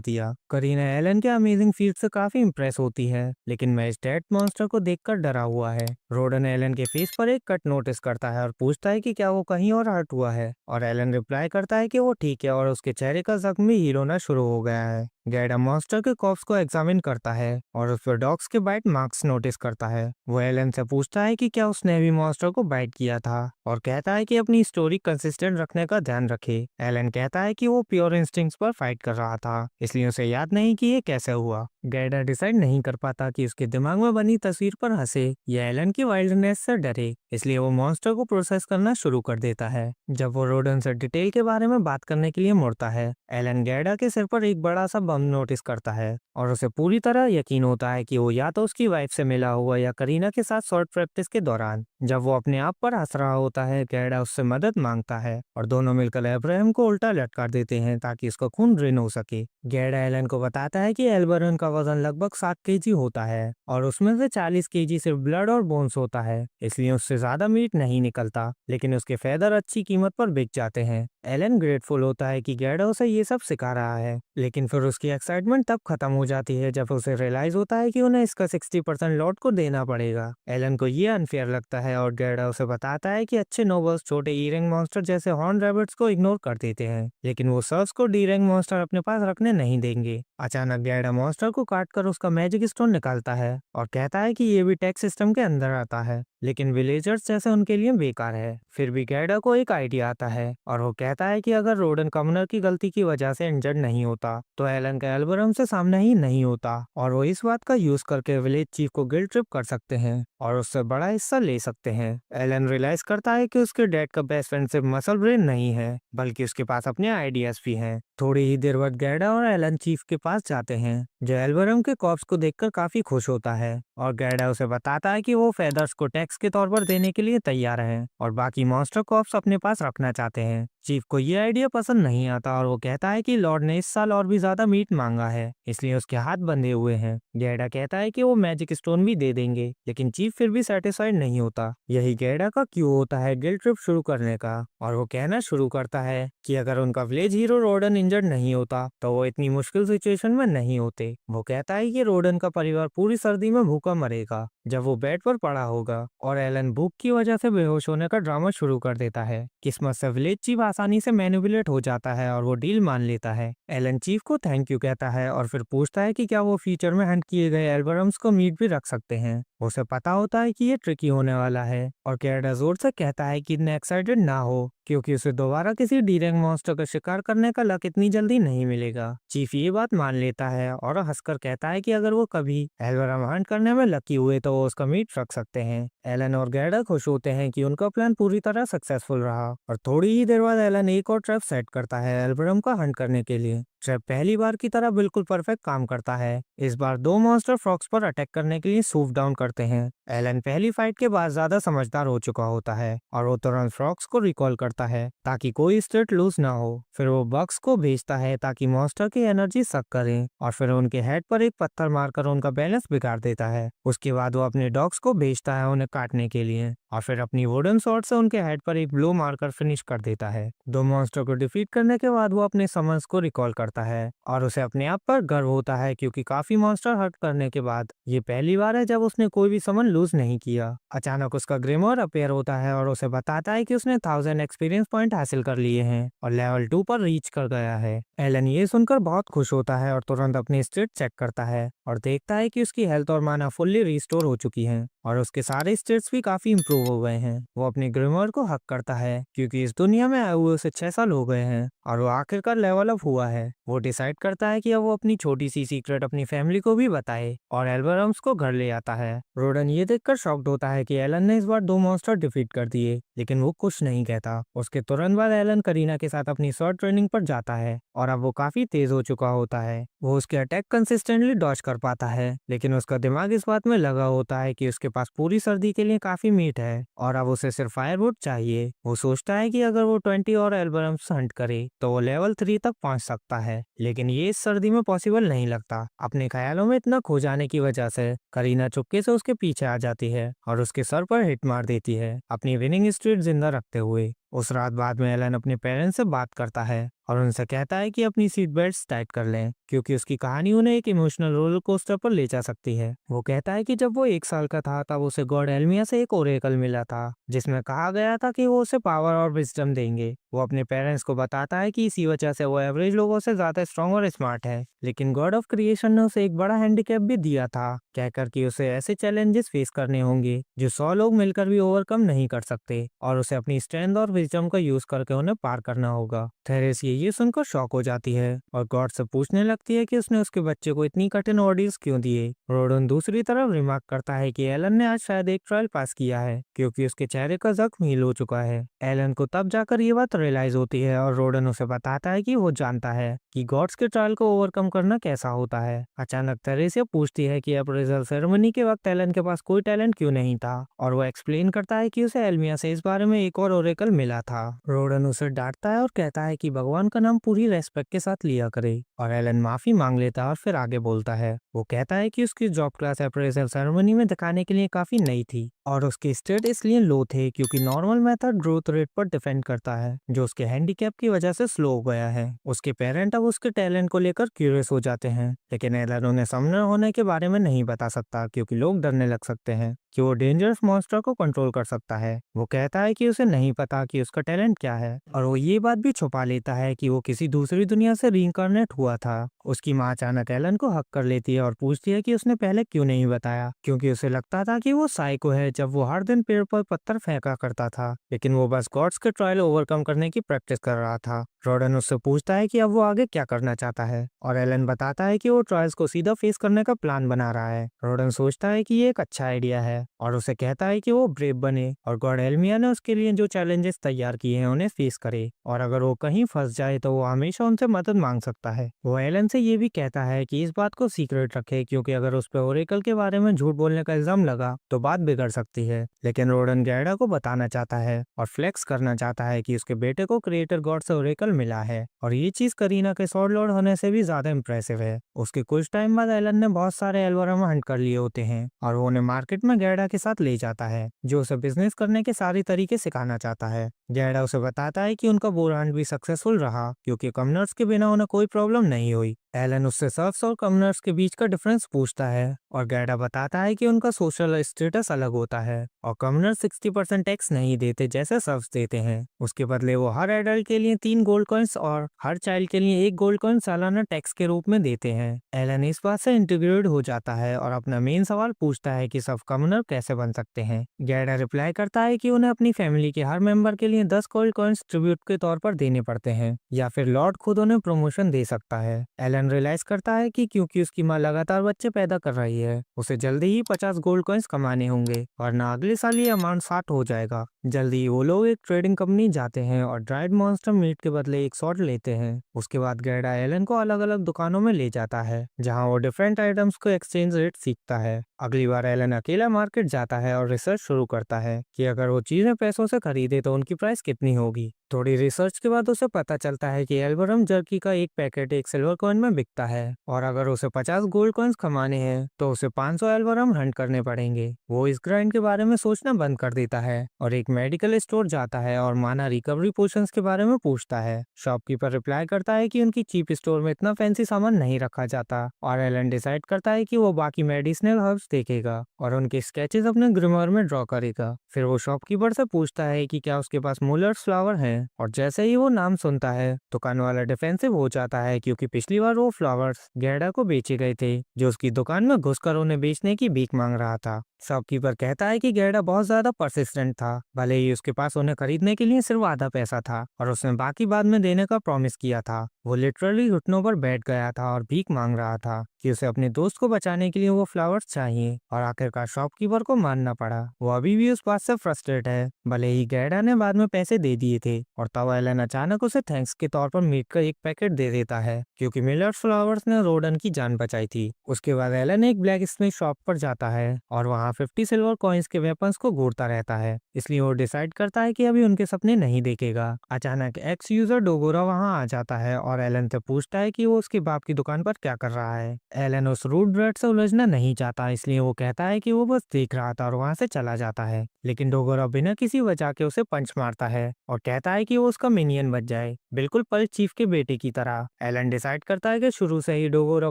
दिया। करीना एलन के अमेजिंग फीट से काफी इंप्रेस होती है, लेकिन मैजिस्ट्रेट मॉन्स्टर को देखकर डरा हुआ है। रोडन एलन के फेस पर एक कट नोटिस करता है और पूछता है कि क्या वो कहीं और हर्ट हुआ है और एलन रिप्लाई करता है कि वो ठीक है और उसके चेहरे का जख्म भी हील होना शुरू हो गया है। गैडा मॉन्स्टर के कॉप्स को एग्जामिन करता है और उस पर डॉग्स के बाइट मार्क्स नोटिस करता है। वो एलन से पूछता है कि क्या उसने भी मॉन्स्टर को बाइट किया था और कहता है कि अपनी स्टोरी कंसिस्टेंट रखने का ध्यान रखे। एलन कहता है कि वो प्योर इंस्टिंक्ट्स पर फाइट कर रहा था, इसलिए उसे याद नहीं कि ये कैसे हुआ। गैडा डिसाइड नहीं कर पाता कि उसके दिमाग में बनी तस्वीर पर हंसे या एलन की वाइल्डनेस से डरे, इसलिए वो मॉन्स्टर को प्रोसेस करना शुरू कर देता है। जब वो रोडन से डिटेल के बारे में बात करने के लिए मुड़ता है, एलन गैडा के सिर पर एक बड़ा सा बम नोटिस करता है और उसे पूरी तरह यकीन होता है कि वो या तो उसकी वाइफ से मिला हुआ या करीना के साथ शॉर्ट प्रैक्टिस के दौरान। जब वो अपने आप पर हंस रहा होता है, गैडा उससे मदद मांगता है और दोनों मिलकर अब्राहम को उल्टा लटका देते हैं ताकि उसका खून ड्रेन हो सके। गैडा एलन को बताता है कि एल्बरन का वजन लगभग 7 केजी होता है और उसमें से 40 केजी सिर्फ ब्लड और बोन्स होता है, इसलिए उससे ज्यादा मीट नहीं निकलता, लेकिन उसके फेदर अच्छी कीमत पर बिक जाते हैं। एलन ग्रेटफुल होता है कि गैडा उसे ये सब सिखा रहा है, लेकिन फिर उसकी एक्साइटमेंट तब खत्म हो जाती है जब उसे रियलाइज होता है कि उन्हें इसका 60% लॉट को देना पड़ेगा। एलन को ये अनफेयर लगता है और गैडा उसे बताता है कि अच्छे नोबल्स छोटे ई रैंक मॉन्स्टर जैसे हॉर्न रैबिट्स को इग्नोर कर देते हैं, लेकिन वो सर्स को डी रैंक मॉन्स्टर अपने पास रखने नहीं देंगे। अचानक गैडा मॉन्स्टर को काट कर उसका मैजिक स्टोन निकालता है और कहता है कि ये भी टैक्स सिस्टम के अंदर आता है, लेकिन विलेजर्स जैसे उनके लिए बेकार है। फिर भी गैडा को एक आइडिया आता है और वो कहता है कि अगर रोडन कमनर की गलती की वजह से इंजर्ड नहीं होता तो एलन का एल्बरम से सामना ही नहीं होता और वो इस बात का यूज करके विलेज चीफ को गिल्ट ट्रिप कर सकते हैं और उससे बड़ा हिस्सा ले सकते हैं। एलन रियलाइज करता है कि उसके डैड का बेस्ट फ्रेंड सिर्फ मसल ब्रेन नहीं है, बल्कि उसके पास अपने आइडियाज भी हैं। थोड़ी ही देर बाद गैडा और एलन चीफ के पास जाते हैं, जो एल्बरम के कॉप्स को देखकर काफी खुश होता है और गैडा उसे बताता है कि वो फेदर्स को टैक्स के तौर पर देने के लिए तैयार हैं और बाकी मॉन्स्टर कॉप्स अपने पास रखना चाहते हैं। चीफ को ये आइडिया पसंद नहीं आता और वो कहता है कि लॉर्ड ने इस साल और भी ज्यादा मीट मांगा है, इसलिए उसके हाथ बंधे हुए हैं। गैडा कहता है कि वो मैजिक स्टोन भी दे देंगे, लेकिन चीफ फिर भी सेटिस्फाइड नहीं होता। यही गैडा का क्यू होता है गिल्ट ट्रिप शुरू करने का और वो कहना शुरू करता है कि अगर उनका विलेज हीरो रोडन इंजर्ड नहीं होता तो वो इतनी मुश्किल सिचुएशन में नहीं होते। वो कहता है कि रोडन का परिवार पूरी सर्दी में भूखा मरेगा जब वो बेड पर पड़ा होगा और एलन भूख की वजह से बेहोश होने का ड्रामा शुरू कर देता है। किस्मत से विलेज चीफ आसानी से मैनिपुलेट हो जाता है और वो डील मान लेता है। एलन चीफ को थैंक यू कहता है और फिर पूछता है कि क्या वो फ्यूचर में हंट किए गए एल्बरम्स को मीट भी रख सकते हैं। उसे पता होता है कि ये ट्रिकी होने वाला है और कैडा जोर से कहता है कि इतने एक्साइटेड ना हो, क्योंकि उसे दोबारा किसी डी रैंक मॉन्स्टर का शिकार करने का लक इतनी जल्दी नहीं मिलेगा। चीफ ये बात मान लेता है और हंसकर कहता है कि अगर वो कभी एल्वरम हंट करने में लकी हुए तो वो उसका मीट रख सकते हैं। एलन और गैडा खुश होते हैं कि उनका प्लान पूरी तरह सक्सेसफुल रहा और थोड़ी ही देर बाद एलन एक और ट्रैप सेट करता है एल्वरम का हंट करने के लिए। ट्रैप पहली बार की तरह बिल्कुल परफेक्ट काम करता है। इस बार दो मॉन्स्टर फ्रॉक्स पर अटैक करने के लिए सूफ डाउन करते हैं। एलन पहली फाइट के बाद ज्यादा समझदार हो चुका होता है और वो तुरंत फ्रॉक्स को रिकॉल करता है ताकि कोई स्टेट लूज ना हो। फिर वो बग्स को भेजता है ताकि मॉन्स्टर की एनर्जी सक करें और फिर उनके हेड पर एक पत्थर मारकर उनका बैलेंस बिगाड़ देता है। उसके बाद वो अपने डॉग्स को भेजता है उन्हें काटने के लिए और फिर अपनी वुडन स्वॉर्ड से उनके हेड पर एक ब्लो मारकर फिनिश कर देता है। दो मॉन्स्टर को डिफीट करने के बाद वो अपने समन्स को रिकॉल करता है और उसे अपने आप पर गर्व होता है क्योंकि काफी मॉन्स्टर हर्ट करने के बाद ये पहली बार है जब उसने कोई भी समन लूज नहीं किया। अचानक उसका ग्रिमोर अपेयर होता है और उसे बताता है कि उसने 1000 एक्सपीरियंस पॉइंट हासिल कर लिए हैं और लेवल 2 पर रीच कर गया है। एलन ये सुनकर बहुत खुश होता है और तुरंत अपनी स्टेट चेक करता है और देखता है कि उसकी हेल्थ और माना फुल्ली रिस्टोर हो चुकी हैं और उसके सारे स्टेट्स भी काफी इंप्रूव हो गए हैं। वो अपने ग्रिमोर को हक करता है क्योंकि इस दुनिया में आए हुए उसे 6 साल हो गए हैं और वो आखिरकार लेवल अप हुआ है। वो डिसाइड करता है कि अब वो अपनी छोटी सी सीक्रेट अपनी फैमिली को भी बताए और एल्वरम्स को घर ले आता है। रोडन ये देखकर शॉक्ड होता है कि एलन ने इस बार दो मॉन्स्टर डिफीट कर दिए, लेकिन वो कुछ नहीं कहता। उसके तुरंत बाद एलन करीना के साथ अपनी शॉर्ट ट्रेनिंग पर जाता है और अब वो काफी तेज हो चुका होता है। वो उसके अटैक कंसिस्टेंटली डॉज कर पाता है, लेकिन उसका दिमाग इस बात में लगा होता है कि उसके पास पूरी सर्दी के लिए काफी मीट है और अब उसे सिर्फ फायरवुड चाहिए। वो सोचता है कि अगर वो 20 और एल्बरम्स हंट करे तो वो लेवल 3 तक पहुंच सकता है, लेकिन ये इस सर्दी में पॉसिबल नहीं लगता। अपने ख्यालों में इतना खो जाने की वजह से करीना चुपके से उसके पीछे आ जाती है और उसके सर पर हिट मार देती है, अपनी विनिंग स्ट्रीक जिंदा रखते हुए। उस रात बाद में एलन अपने पेरेंट्स से बात करता है और उनसे कहता है कि अपनी सीट बेल्ट्स टाइट कर लें क्योंकि उसकी कहानी उन्हें एक इमोशनल रोलर कोस्टर पर ले जा सकती है। वो कहता है कि जब वो 1 साल का था तब उसे गॉड एल्मिया से एक ओरेकल मिला था जिसमें कहा गया था कि वो उसे पावर और विजडम देंगे। वो अपने पेरेंट्स को बताता है कि इसी वजह से वो एवरेज लोगों से ज्यादा स्ट्रांग और स्मार्ट है, लेकिन गॉड ऑफ क्रिएशन ने उसे एक बड़ा हैंडीकैप भी दिया था, कहकर कि उसे ऐसे चैलेंजेस फेस करने होंगे जो 100 लोग मिलकर भी ओवरकम नहीं कर सकते और उसे अपनी स्ट्रेंथ और विजडम का यूज करके उन्हें पार करना होगा। थेरेस ये सुनकर शॉक हो जाती है और गॉड से पूछने लगती है कि उसने उसके बच्चे को इतनी कठिन ऑर्डर्स क्यों दिए। रोडन दूसरी तरफ रिमार्क करता है कि एलन ने आज शायद एक ट्रायल पास किया है क्योंकि उसके चेहरे का जख्म हील हो चुका है। एलन को तब जाकर ये बात रियलाइज होती है और रोडन उसे बताता है कि वो जानता है कि गॉड्स के ट्रायल को ओवरकम करना कैसा होता है। अचानक थेरेसिया पूछती है कि अप्रेजल सेरेमनी के वक्त एलन के पास कोई टैलेंट क्यों नहीं था और वो एक्सप्लेन करता है कि उसे एल्मिया से इस बारे में एक और ओरेकल मिला था। रोडन उसे डांटता है और कहता है कि भगवान का नाम पूरी रेस्पेक्ट के साथ लिया करे और एलन माफी मांग लेता है और फिर आगे बोलता है। वो कहता है कि उसकी जॉब क्लास अप्रेजल सेरेमनी में दिखाने के लिए काफी नई थी और उसके स्टेट इसलिए लो थे क्योंकि नॉर्मल मेथड ग्रोथ रेट पर डिपेंड करता है जो उसके हैंडीकैप की वजह से स्लो हो गया है। उसके पेरेंट अब उसके टैलेंट को लेकर क्यूरियस हो जाते हैं, लेकिन एलन उन्हें समनर होने के बारे में नहीं बता सकता क्योंकि लोग डरने लग सकते हैं कि वो डेंजरस मॉन्स्टर को कंट्रोल कर सकता है। वो कहता है कि उसे नहीं पता कि उसका टैलेंट क्या है और वो ये बात भी छुपा लेता है कि वो किसी दूसरी दुनिया से रीइंकार्नेट हुआ था। उसकी माँ अचानक एलन को हक कर लेती है और पूछती है कि उसने पहले क्यों नहीं बताया, क्योंकि उसे लगता था कि वो साइको है जब वो हर दिन पेड़ पर पत्थर फेंका करता था, लेकिन वो बस गॉड्स के ट्रायल ओवरकम करने की प्रैक्टिस कर रहा था। रोडन उससे पूछता है कि अब वो आगे क्या करना चाहता है और एलन बताता है कि वो ट्रायल्स को सीधा फेस करने का प्लान बना रहा है। रोडन सोचता है कि ये एक अच्छा आइडिया है और उसे कहता है कि वो ब्रेव बने और गॉड एल्मिया ने उसके लिए जो चैलेंजेस तैयार किए हैं उन्हें फेस करे और अगर वो कहीं फंस जाए तो वो हमेशा उनसे मदद मांग सकता है। वो एलन से ये भी कहता है कि इस बात को सीक्रेट रखे क्योंकि अगर उस पर ओरेकल के बारे में झूठ बोलने का इल्जाम लगा तो बात बिगड़ सकती है, लेकिन रोडन गैडा को बताना चाहता है और फ्लेक्स करना चाहता है कि उसके बेटे को क्रिएटर गॉड से ओरेकल मिला है और ये चीज करीना के स्वॉर्ड लॉर्ड होने से भी ज्यादा इंप्रेसिव है। उसके कुछ टाइम बाद एलन ने बहुत सारे एल्वरम हंट कर लिए होते हैं और वो उन्हें मार्केट में गैडा के साथ ले जाता है जो उसे बिजनेस करने के सारे तरीके सिखाना चाहता है। गैडा उसे बताता है कि उनका बुर हंट भी सक्सेसफुल रहा क्योंकि कमनर्स के बिना उन्हें कोई प्रॉब्लम नहीं हुई। एलन उससे सर्फ्स और कमनर्स के बीच का डिफरेंस पूछता है और गैडा बताता है कि उनका सोशल स्टेटस अलग होता है और कमनर्स 60% टैक्स नहीं देते जैसे सर्फ्स देते हैं। उसके बदले वो हर एडल्ट के लिए 3 गोल्ड कॉइन्स और हर चाइल्ड के लिए 1 गोल्ड कॉइन सालाना टैक्स के रूप में देते हैं। एलन इस बात से इंटीग्रेट हो जाता है और अपना मेन सवाल पूछता है कि सब कमनर कैसे बन सकते हैं। गैडा रिप्लाई करता है कि उन्हें अपनी फैमिली के हर मेंबर के लिए लिए 10 गोल्ड कॉइन्स ट्रिब्यूट के तौर पर देने पड़ते हैं, या फिर लॉर्ड खुद उन्हें प्रमोशन दे सकता है। एलन रियलाइज करता है कि क्योंकि उसकी माँ लगातार बच्चे पैदा कर रही है, उसे जल्दी ही 50 गोल्ड कॉइन्स कमाने होंगे, वरना अगले साल ये अमाउंट 60 हो जाएगा। जल्दी ही वो लोग एक ट्रेडिंग कंपनी जाते हैं और ड्राइड मॉन्स्टर मीट के बदले एक शॉट लेते हैं। उसके बाद गैडा एलन को अलग अलग दुकानों में ले जाता है, जहाँ वो डिफरेंट आइटम्स को एक्सचेंज रेट सीखता है। अगली बार एलन अकेला मार्केट जाता है और रिसर्च शुरू करता है कि अगर वो चीजें पैसों से खरीदे तो उनकी प्राइस कितनी होगी। थोड़ी रिसर्च के बाद उसे पता चलता है कि एल्बरम जर्की का एक पैकेट एक सिल्वर कॉइन में बिकता है, और अगर उसे 50 गोल्ड कॉइन्स कमाने हैं तो उसे 500 एल्बरम हंट करने पड़ेंगे। वो इस ग्राइंड के बारे में सोचना बंद कर देता है और एक मेडिकल स्टोर जाता है और माना रिकवरी पोशंस के बारे में पूछता है। शॉपकीपर रिप्लाई करता है कि उनकी चीप स्टोर में इतना फैंसी सामान नहीं रखा जाता, और एलन डिसाइड करता है कि वो बाकी मेडिसिनल हर्ब्स देखेगा और उनके स्केचेस अपने ग्रिमर में ड्रॉ करेगा। फिर वो शॉपकीपर से पूछता है कि क्या उसके पास मूलर्स फ्लावर है, और जैसे ही वो नाम सुनता है दुकान वाला डिफेंसिव हो जाता है, क्योंकि पिछली बार वो फ्लावर्स गैडा को बेचे गए थे, जो उसकी दुकान में घुसकर उन्हें बेचने की भीख मांग रहा था। शॉपकीपर कहता है कि गैडा बहुत ज्यादा परसिस्टेंट था, भले ही उसके पास उन्हें खरीदने के लिए सिर्फ आधा पैसा था और उसने बाकी बाद में देने का प्रॉमिस किया था। वो लिटरली घुटनों पर बैठ गया था और भीख मांग रहा था कि उसे अपने दोस्त को बचाने के लिए वो फ्लावर्स चाहिए, और आखिरकार शॉपकीपर को मानना पड़ा। वो अभी भी उस बात से फ्रस्ट्रेट है, भले ही गैडा ने बाद में पैसे दे दिए थे। और तब एलन अचानक उसे थैंक्स के तौर पर मीट का एक पैकेट दे देता है, क्योंकि मिलर्स फ्लावर्स ने रोडन की जान बचाई थी। उसके बाद एलन एक ब्लैक स्मिथ शॉप पर जाता है और वहाँ 50 सिल्वर कॉइन्स के वेपन्स को घूरता रहता है, इसलिए वो डिसाइड करता है कि अभी उनके सपने नहीं देखेगा। अचानक एक्स यूजर डोगोरा वहाँ आ जाता है और एलन से पूछता है कि वो उसके बाप की दुकान पर क्या कर रहा है। एलन उस रूड ब्रेड से उलझना नहीं चाहता, इसलिए वो कहता है कि वो बस देख रहा था और वहाँ से चला जाता है। लेकिन डोगोरा बिना किसी वजह के उसे पंच मारता है और कहता है कि वो उसका मिनियन बच जाए, बिल्कुल पल चीफ के बेटे की तरह। एलन डिसाइड करता है कि शुरू से ही डोगोरा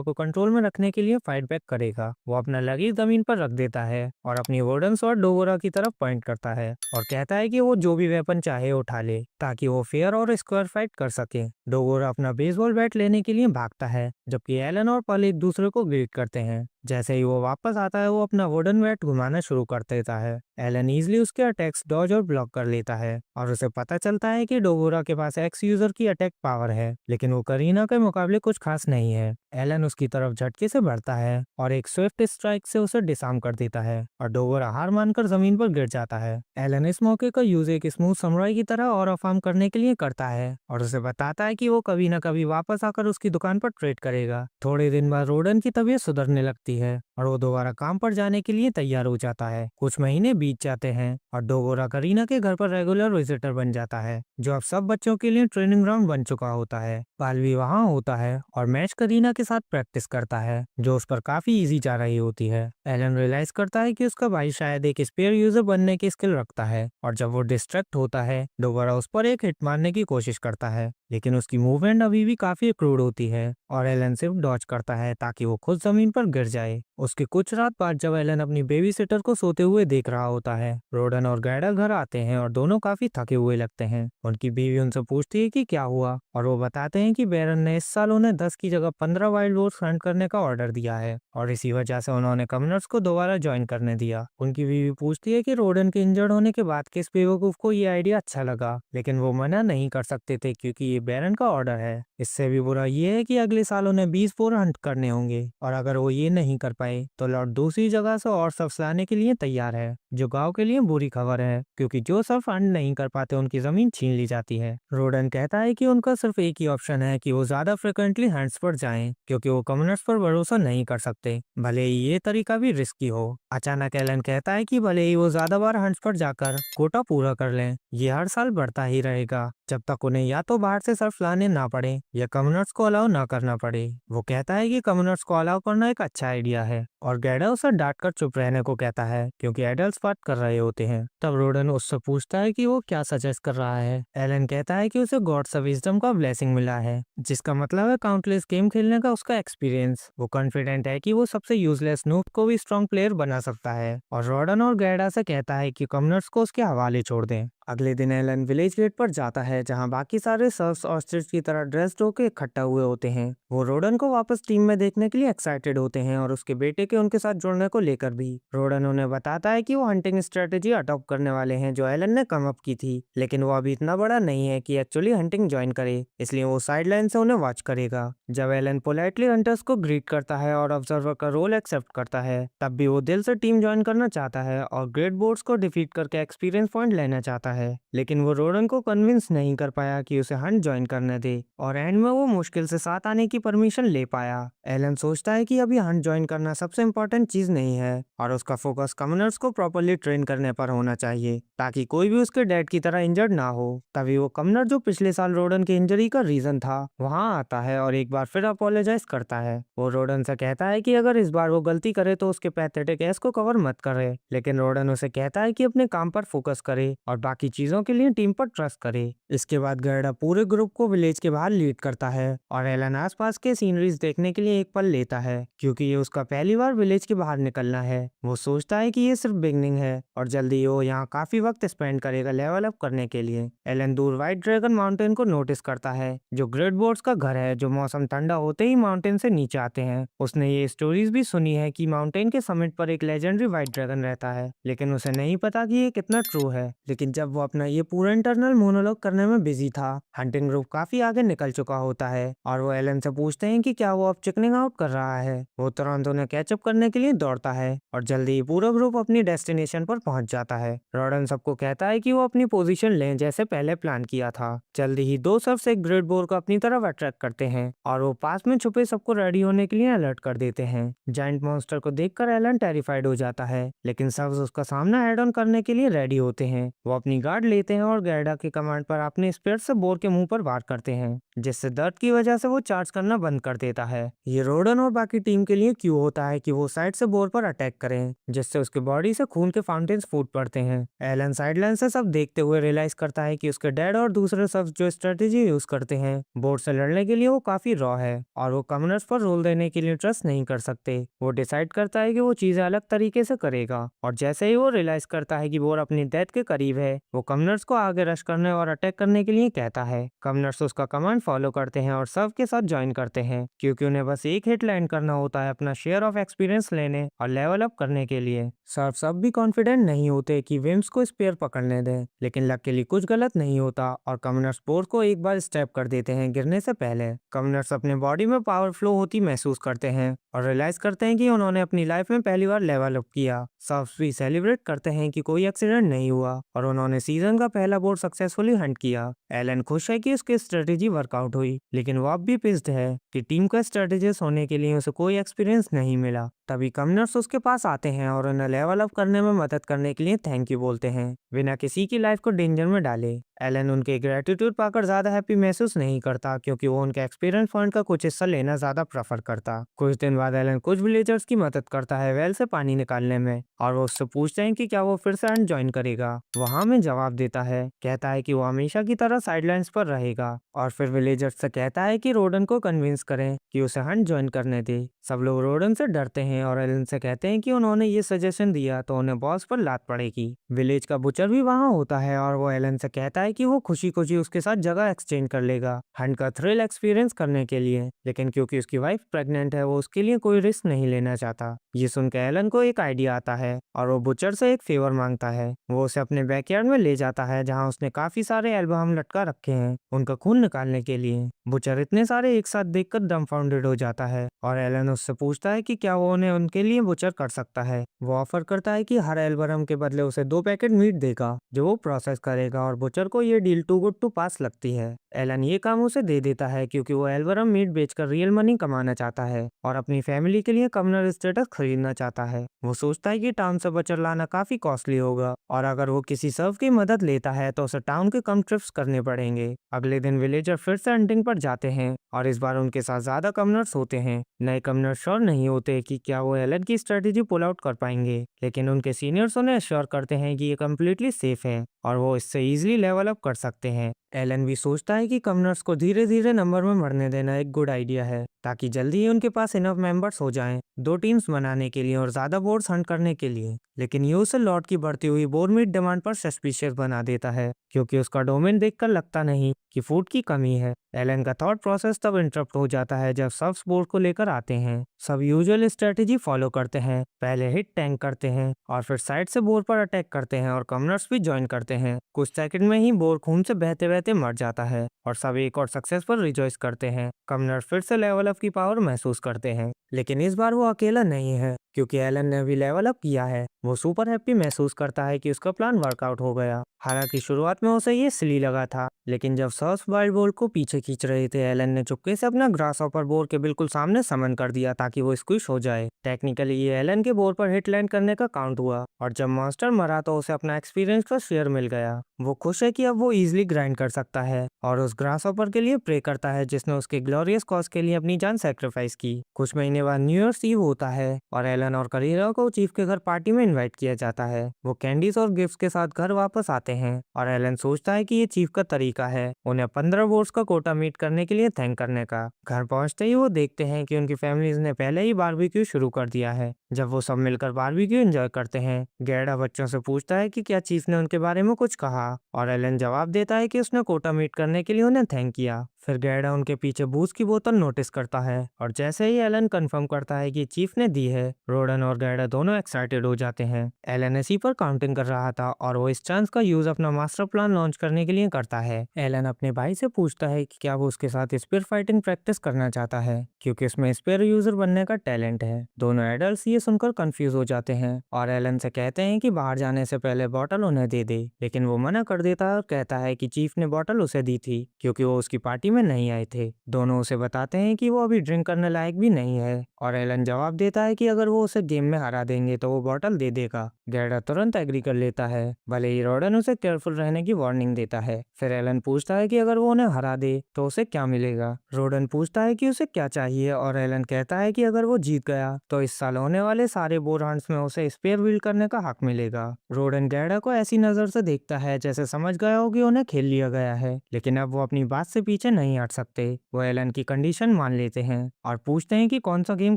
को कंट्रोल में रखने के लिए फाइट बैक करेगा। वो अपना लगेज जमीन पर रख देता है और अपनी वुडन स्वॉर्ड डोगोरा की तरफ पॉइंट करता है और कहता है कि वो जो भी वेपन चाहे उठा ले, ताकि वो फेयर और स्क्वायर फाइट कर सके। डोगोरा अपना बेसबॉल बैट लेने के लिए भागता है, जबकि एलन और पल एक दूसरे को ग्रीट करते हैं। जैसे ही वो वापस आता है वो अपना वुडन बैट घुमाना शुरू कर देता है। एलन इजीली उसके अटैक्स डॉज और ब्लॉक कर लेता है और उसे पता चलता है कि डोगोरा के पास एक्स यूजर की अटैक पावर है, लेकिन वो करीना के मुकाबले कुछ खास नहीं है। एलन उसकी तरफ झटके से बढ़ता है और एक स्विफ्ट स्ट्राइक से उसे डिसआर्म कर देता है और डोगोरा हार मानकर जमीन पर गिर जाता है। एलन इस मौके का यूज एक स्मूथ समुराई की तरह और अफार्म करने के लिए करता है और उसे बताता है कि वो कभी न कभी वापस आकर उसकी दुकान पर ट्रेड करेगा। थोड़े दिन बाद रोडन की तबीयत सुधरने लगती है और वो दोबारा काम पर जाने के लिए तैयार हो जाता है। कुछ महीने बीत जाते हैं और डोगोरा करीना के घर पर रेगुलर विजिटर बन जाता है, जो अब सब बच्चों के लिए ट्रेनिंग ग्राउंड बन चुका होता है। पाल भी वहाँ होता है और मैच करीना के साथ प्रैक्टिस करता है, जो उस पर काफी इजी जा रही होती है। एलन रियलाइज करता है कि उसका भाई शायद एक स्पेयर यूजर बनने की स्किल रखता है, और जब वो डिस्ट्रैक्ट होता है डोगोरा उस पर एक हिट मारने की कोशिश करता है, लेकिन उसकी मूवमेंट अभी भी काफी क्रूड होती है और एलन सिर्फ डॉज करता है ताकि वो खुद जमीन पर गिर जाए। उसके कुछ रात बाद जब एलन अपनी बेबी सिटर को सोते हुए देख रहा होता है, रोडन और गैडा घर आते हैं और दोनों काफी थके हुए लगते हैं। उनकी बीवी उनसे पूछती है कि क्या हुआ, और वो बताते हैं कि बैरन ने इस साल उन्हें 10 की जगह 15 वाइल्ड वोर्स हंट करने का ऑर्डर दिया है और इसी वजह से उन्होंने कम्युनर्स को दोबारा ज्वाइन करने दिया। उनकी बीवी पूछती है कि रोडन के इंजर्ड होने के बाद किस बेवकूफ को ये आइडिया अच्छा लगा, लेकिन वो मना नहीं कर सकते थे क्योंकि ये बैरन का ऑर्डर है। इससे भी बुरा ये है कि अगले साल उन्हें 20 पोर हंट करने होंगे, और अगर वो ये नहीं कर पाए तो लॉर्ड दूसरी जगह से और सर्फ लाने के लिए तैयार है, जो गांव के लिए बुरी खबर है क्योंकि जो सर्फ हंट नहीं कर पाते उनकी जमीन छीन ली जाती है। रोडन कहता है कि उनका सिर्फ एक ही ऑप्शन है कि वो ज्यादा फ्रिक्वेंटली हंट्स पर जाएं, क्योंकि वो कम्युनर्स पर भरोसा नहीं कर सकते, भले ही ये तरीका भी रिस्की हो। अचानक एलन कहता है कि भले ही वो ज्यादा बार हंट्स पर जाकर कोटा पूरा कर लें, ये हर साल बढ़ता ही रहेगा जब तक उन्हें या तो बाहर से सर्फ लाने ना पड़े या कम्युनर्स को अलाउ ना करना पड़े। वो कहता है कि कम्युनर्स को अलाउ करना एक अच्छा आइडिया है, और गैडा उसे डांट कर चुप रहने को कहता है क्योंकि एडल्ट्स बात कर रहे होते हैं। तब रोडन उससे पूछता है कि वो क्या सजेस्ट कर रहा है। एलन कहता है कि उसे गॉड से विजडम का ब्लेसिंग मिला है, जिसका मतलब है काउंटलेस गेम खेलने का उसका एक्सपीरियंस। वो कॉन्फिडेंट है कि वो सबसे यूजलेस नूब को भी स्ट्रॉन्ग प्लेयर बना सकता है, और रोडन और गैडा से कहता है कि कम्युनर्स को उसके हवाले छोड़ दें। अगले दिन एलन विलेज गेट पर जाता है जहां बाकी सारे सर्फ्स ऑस्ट्रिच की तरह ड्रेस्ड होकर इकट्ठा हुए होते हैं। वो रोडन को वापस टीम में देखने के लिए एक्साइटेड होते हैं और उसके बेटे के उनके साथ जुड़ने को लेकर भी। रोडन उन्हें बताता है कि वो हंटिंग स्ट्रेटेजी अडॉप्ट करने वाले हैं जो एलन ने कम अप की थी, लेकिन वो अभी इतना बड़ा नहीं है कि एक्चुअली हंटिंग ज्वाइन करे, इसलिए वो साइडलाइन से उन्हें वॉच करेगा। जब एलन पोलाइटली हंटर्स को ग्रीट करता है और ऑब्जर्वर का रोल एक्सेप्ट करता है, तब भी वो दिल से टीम ज्वाइन करना चाहता है और ग्रेट बोर्ड्स को डिफीट करके एक्सपीरियंस पॉइंट लेना चाहता है। लेकिन वो रोडन को कन्विंस नहीं कर पाया कि उसे हंट ज्वाइन करने दे और एंड में वो मुश्किल से साथ आने की परमिशन ले पाया। एलन सोचता है कि अभी हंट ज्वाइन करना सबसे इम्पोर्टेंट चीज नहीं है और उसका फोकस कमनर्स को प्रॉपरली ट्रेन करने पर होना चाहिए ताकि कोई भी उसके डैड की तरह इंजर्ड ना हो। तभी वो कमनर जो पिछले साल रोडन की इंजरी का रीजन था वहां आता है और एक बार फिर अपोलोजाइज करता है। वो रोडन से कहता है कि अगर इस बार वो गलती करे तो उसके पैथेटिक एस को कवर मत करे, लेकिन रोडन उसे कहता है कि अपने काम पर फोकस करे और बाकी चीजों के लिए टीम पर ट्रस्ट करे। इसके बाद गर्डा पूरे ग्रुप को विलेज के बाहर लीड करता है और एलन आसपास के सीनरीज देखने के लिए एक पल लेता है क्योंकि ये उसका पहली बार विलेज के बाहर निकलना है। वो सोचता है कि ये सिर्फ बिगनिंग है और जल्दी वो यहाँ काफी वक्त स्पेंड करेगा लेवल अप करने के लिए। एलन दूर व्हाइट ड्रैगन माउंटेन को नोटिस करता है जो ग्रेट बोर्ड्स का घर है, जो मौसम ठंडा होते ही माउंटेन से नीचे आते हैं। उसने ये स्टोरीज भी सुनी है कि माउंटेन के समिट पर एक लेजेंडरी व्हाइट ड्रैगन रहता है, लेकिन उसे नहीं पता कि ये कितना ट्रू है। लेकिन जब वो अपना ये पूरा इंटरनल मोनोलॉग करने में बिजी था, हंटिंग ग्रुप काफी आगे निकल चुका होता है और वो एलन से पूछते हैं कि क्या वो अब चिकनिंग आउट कर रहा है। वो तुरंत उन्हें कैचअप करने के लिए दौड़ता है और जल्दी ही पूरा ग्रुप अपनी डेस्टिनेशन पर पहुंच जाता है। रॉडन सबको कहता है कि वो अपनी पोजीशन लें जैसे पहले प्लान किया था। जल्दी ही दो सर्फ्स एक ग्रेट बोर को अपनी तरफ अट्रैक्ट करते हैं और वो पास में छुपे सबको रेडी होने के लिए अलर्ट कर देते हैं। जायंट मॉन्स्टर को देखकर एलन टेरिफाइड हो जाता है, लेकिन सर्फ्स उसका सामना हेड ऑन करने के लिए रेडी होते हैं। वो अपनी गार्ड लेते हैं और गैरडा के कमांड पर अपने स्पीयर से बोर के मुंह पर वार करते हैं, जिससे दर्द की वजह से वो चार्ज करना बंद कर देता है। ये रोडन और बाकी टीम के लिए क्यू होता है कि वो साइड से बोर पर अटैक करें, जिससे उसके बॉडी से खून के फाउंटेन्स फूट पड़ते हैं। एलन साइडलाइन से सब देखते हुए रियलाइज करता है कि उसके डैड और दूसरे सब जो स्ट्रेटेजी यूज करते हैं बोर्ड से लड़ने के लिए वो काफी रॉ है और वो कमनर्स पर रोल देने के लिए ट्रस्ट नहीं कर सकते। वो डिसाइड करता है कि वो चीजें अलग तरीके से करेगा और जैसे ही वो रियलाइज करता है कि बोर अपनी डेथ के करीब है, वो कमनर्स को आगे रश करने और अटैक करने के लिए कहता है। कमनर्स उसका कमांड फॉलो करते हैं और सब के साथ ज्वाइन करते हैं क्योंकि उन्हें बस एक हिट लैंड करना होता है अपना शेयर ऑफ एक्सपीरियंस लेने और लेवल अप करने के लिए। सर्फ सब भी कॉन्फिडेंट नहीं होते कि विम्स को स्पेयर पकड़ने दें, लेकिन लकीली कुछ गलत नहीं होता और कमनर्स बोर को एक बार स्टेप कर देते हैं गिरने से पहले। कमनर्स अपने बॉडी में पावर फ्लो होती महसूस करते हैं और रियलाइज करते हैं कि उन्होंने अपनी लाइफ में पहली बार लेवल अप किया। सर्फ्स भी सेलिब्रेट करते हैं कि कोई एक्सीडेंट नहीं हुआ और उन्होंने सीजन का पहला बोर्ड सक्सेसफुली हंट किया। एलन खुश है कि उसकी स्ट्रेटेजी वर्कआउट हुई, लेकिन वो अब भी पिस्ड है कि टीम का स्ट्रेटेजिस्ट होने के लिए उसे कोई एक्सपीरियंस नहीं मिला। तभी कमनर्स उसके पास आते हैं और उन्हें लेवल अप करने में मदद करने के लिए थैंक यू बोलते हैं बिना किसी की लाइफ को डेंजर में डाले। एलन उनके ग्रेटिट्यूड पाकर ज्यादा हैप्पी महसूस नहीं करता क्योंकि वो उनके एक्सपीरियंस पॉइंट का कुछ हिस्सा लेना ज्यादा प्रेफर करता। कुछ दिन बाद एलन कुछ विलेजर्स की मदद करता है वेल से पानी निकालने में और वो उससे पूछते हैं कि क्या वो फिर से हंट ज्वाइन करेगा। वहां में जवाब देता है, कहता है कि वो हमेशा की तरह साइडलाइंस पर रहेगा और फिर विलेजर्स से कहता है कि रोडन को कन्विंस करें कि उसे हंट ज्वाइन करने दे। सब लोग रोडन से डरते हैं और एलन से कहते हैं कि उन्होंने ये सजेशन दिया तो उन्हें बॉस पर लात पड़ेगी। विलेज का बुचर भी वहां होता है और वो एलन से कहता है कि वो खुशी खुशी उसके साथ जगह एक्सचेंज कर लेगा हंट का थ्रिल एक्सपीरियंस करने के लिए, लेकिन क्योंकि उसकी वाइफ प्रेग्नेंट है वो उसके लिए कोई रिस्क नहीं लेना चाहता। ये सुनकर एलन को एक आइडिया आता है और वो बुचर से एक फेवर मांगता है। वो उसे अपने बैकयार्ड में ले जाता है जहाँ उसने काफी सारे एल्बम लटका रखे हैं उनका खून निकालने के लिए। बुचर इतने सारे एक साथ देखकर डम्फाउंडेड हो जाता है और एलन उससे पूछता है कि क्या वो उन्हें उनके लिए बुचर कर सकता है। वो ऑफर करता है कि हर एल्बम के बदले उसे 2 पैकेट मीट देगा जो वो प्रोसेस करेगा और बुचर को ये डील टू गुड टू पास लगती है। एलन ये काम उसे दे देता है क्योंकि वो एल्बम मीट बेचकर रियल मनी कमाना चाहता है और अपनी फैमिली के लिए कमनर स्टेटस खरीदना चाहता है। वो सोचता है कि टाउन से बचर लाना काफी कॉस्टली होगा और अगर वो किसी सर्व की मदद लेता है तो उसे टाउन के कम ट्रिप्स करने पड़ेंगे। अगले दिन विलेजर फिर से हंटिंग पर जाते हैं और इस बार उनके साथ ज्यादा कमनर्स होते हैं। नए कमनर श्योर नहीं होते कि क्या वो एलन की स्ट्रेटेजी पुल आउट कर पाएंगे, लेकिन उनके सीनियर्स उन्हें अश्योर करते हैं कि ये कम्प्लीटली सेफ है और वो इससे इजीली लेवल अप कर सकते हैं। एलन भी सोचता है कि कमनर्स को धीरे धीरे नंबर में बढ़ने देना एक गुड आइडिया है, ताकि जल्दी ही उनके पास इनफ मेंबर्स हो जाएं दो टीम्स बनाने के लिए और ज्यादा बोर्ड्स हंट करने के लिए। लेकिन ये उसे लॉर्ड की बढ़ती हुई बोर मीट डिमांड पर सस्पिशियस बना देता है, क्योंकि उसका डोमेन देखकर लगता नहीं कि फूड की कमी है। एलन का थॉट प्रोसेस तब इंटरप्ट हो जाता है जब सब बोर्ड को लेकर आते हैं। सब यूजुअल स्ट्रेटेजी फॉलो करते हैं, पहले हिट टैंक करते हैं और फिर साइड से बोर पर अटैक करते हैं और कमनर्स भी ज्वाइन करते हैं। कुछ सेकंड में ही बोर खून से बहते बहते मर जाता है और सब एक और सक्सेस पर रिजॉइस करते हैं। कमनर्स फिर से लेवल अप की पावर महसूस करते हैं, लेकिन इस बार वो अकेला नहीं है, क्योंकि एलन ने भी लेवल अप किया है। वो सुपर हैप्पी महसूस करता है कि उसका प्लान वर्कआउट हो गया। हालांकि शुरुआत में उसे ये सिली लगा था, लेकिन जब सर्स वाइल्ड बोर को पीछे खींच रहे थे, एलन ने चुपके से अपना ग्रास हॉपर बोर के बिल्कुल सामने समन कर दिया ताकि वो स्क्विश हो जाए। टेक्निकली ये एलन के बोर पर हिट लैंड करने का काउंट हुआ और जब मॉन्स्टर मरा तो उसे अपना एक्सपीरियंस का शेयर मिल गया। वो खुश है कि अब वो इजिली ग्राइंड कर सकता है और उस ग्रास हॉपर के लिए प्रे करता है जिसने उसके ग्लोरियस कॉज के लिए अपनी जान सेक्रीफाइस की। कुछ महीने बाद न्यू ईयर्स ईव होता है और एलन और करीरा को चीफ के घर पार्टी में इनवाइट किया जाता है। वो कैंडीज और गिफ्ट्स के साथ घर वापस आते हैं और एलन सोचता है कि ये चीफ का तरीका है उन्हें 15 वोट्स का कोटा मीट करने के लिए थैंक करने का। घर पहुंचते ही वो देखते हैं कि उनकी फैमिलीज ने पहले ही बारबेक्यू शुरू कर दिया है। जब वो सब मिलकर बारबेक्यू एंजॉय करते हैं, गैडा बच्चों से पूछता है कि क्या चीफ ने उनके बारे में कुछ कहा और एलन जवाब देता है कि उसने कोटा मीट करने के लिए उन्हें थैंक किया। फिर गैडा उनके पीछे बूज की बोतल नोटिस करता है और जैसे ही एलन कंफर्म करता है कि चीफ ने दी है, रोडन और गैडा दोनों एक्साइटेड हो जाते हैं। एलन इसी पर काउंटिंग कर रहा था और वो इस चांस का यूज अपना मास्टर प्लान लॉन्च करने के लिए करता है। एलन अपने भाई से पूछता है कि क्या वो उसके साथ स्पेयर फाइटिंग प्रैक्टिस करना चाहता है, क्योंकि उसमें स्पेयर यूजर बनने का टैलेंट है। दोनों एडल्ट्स ये सुनकर कंफ्यूज हो जाते हैं और एलन से कहते हैं कि बाहर जाने से पहले बॉटल उन्हें दे दे, लेकिन वो मना कर देता है और कहता है कि चीफ ने बॉटल उसे दी थी क्योंकि वो उसकी पार्टी में नहीं आए थे। दोनों उसे बताते हैं कि वो अभी ड्रिंक करने लायक भी नहीं है और एलन जवाब देता है कि अगर वो उसे गेम में हरा देंगे तो वो बॉटल दे देगा। गैडा तुरंत एग्री कर लेता है, भले ही रोडन उसे केयरफुल रहने की वार्निंग देता है। फिर एलन पूछता है कि अगर वो उन्हें हरा दे तो उसे क्या मिलेगा। रोडन पूछता है कि उसे क्या चाहिए और एलन कहता है कि अगर वो जीत गया तो इस साल होने वाले सारे बोर हंट्स में उसे स्पेयर विल्ड करने का हक मिलेगा। रोडन गैडा को ऐसी नजर से देखता है जैसे समझ गया हो कि उन्हें खेल लिया गया है, लेकिन अब वो अपनी बात से पीछे नहीं हट सकते। वो एलन की कंडीशन मान लेते हैं और पूछते हैं कि कौन सा गेम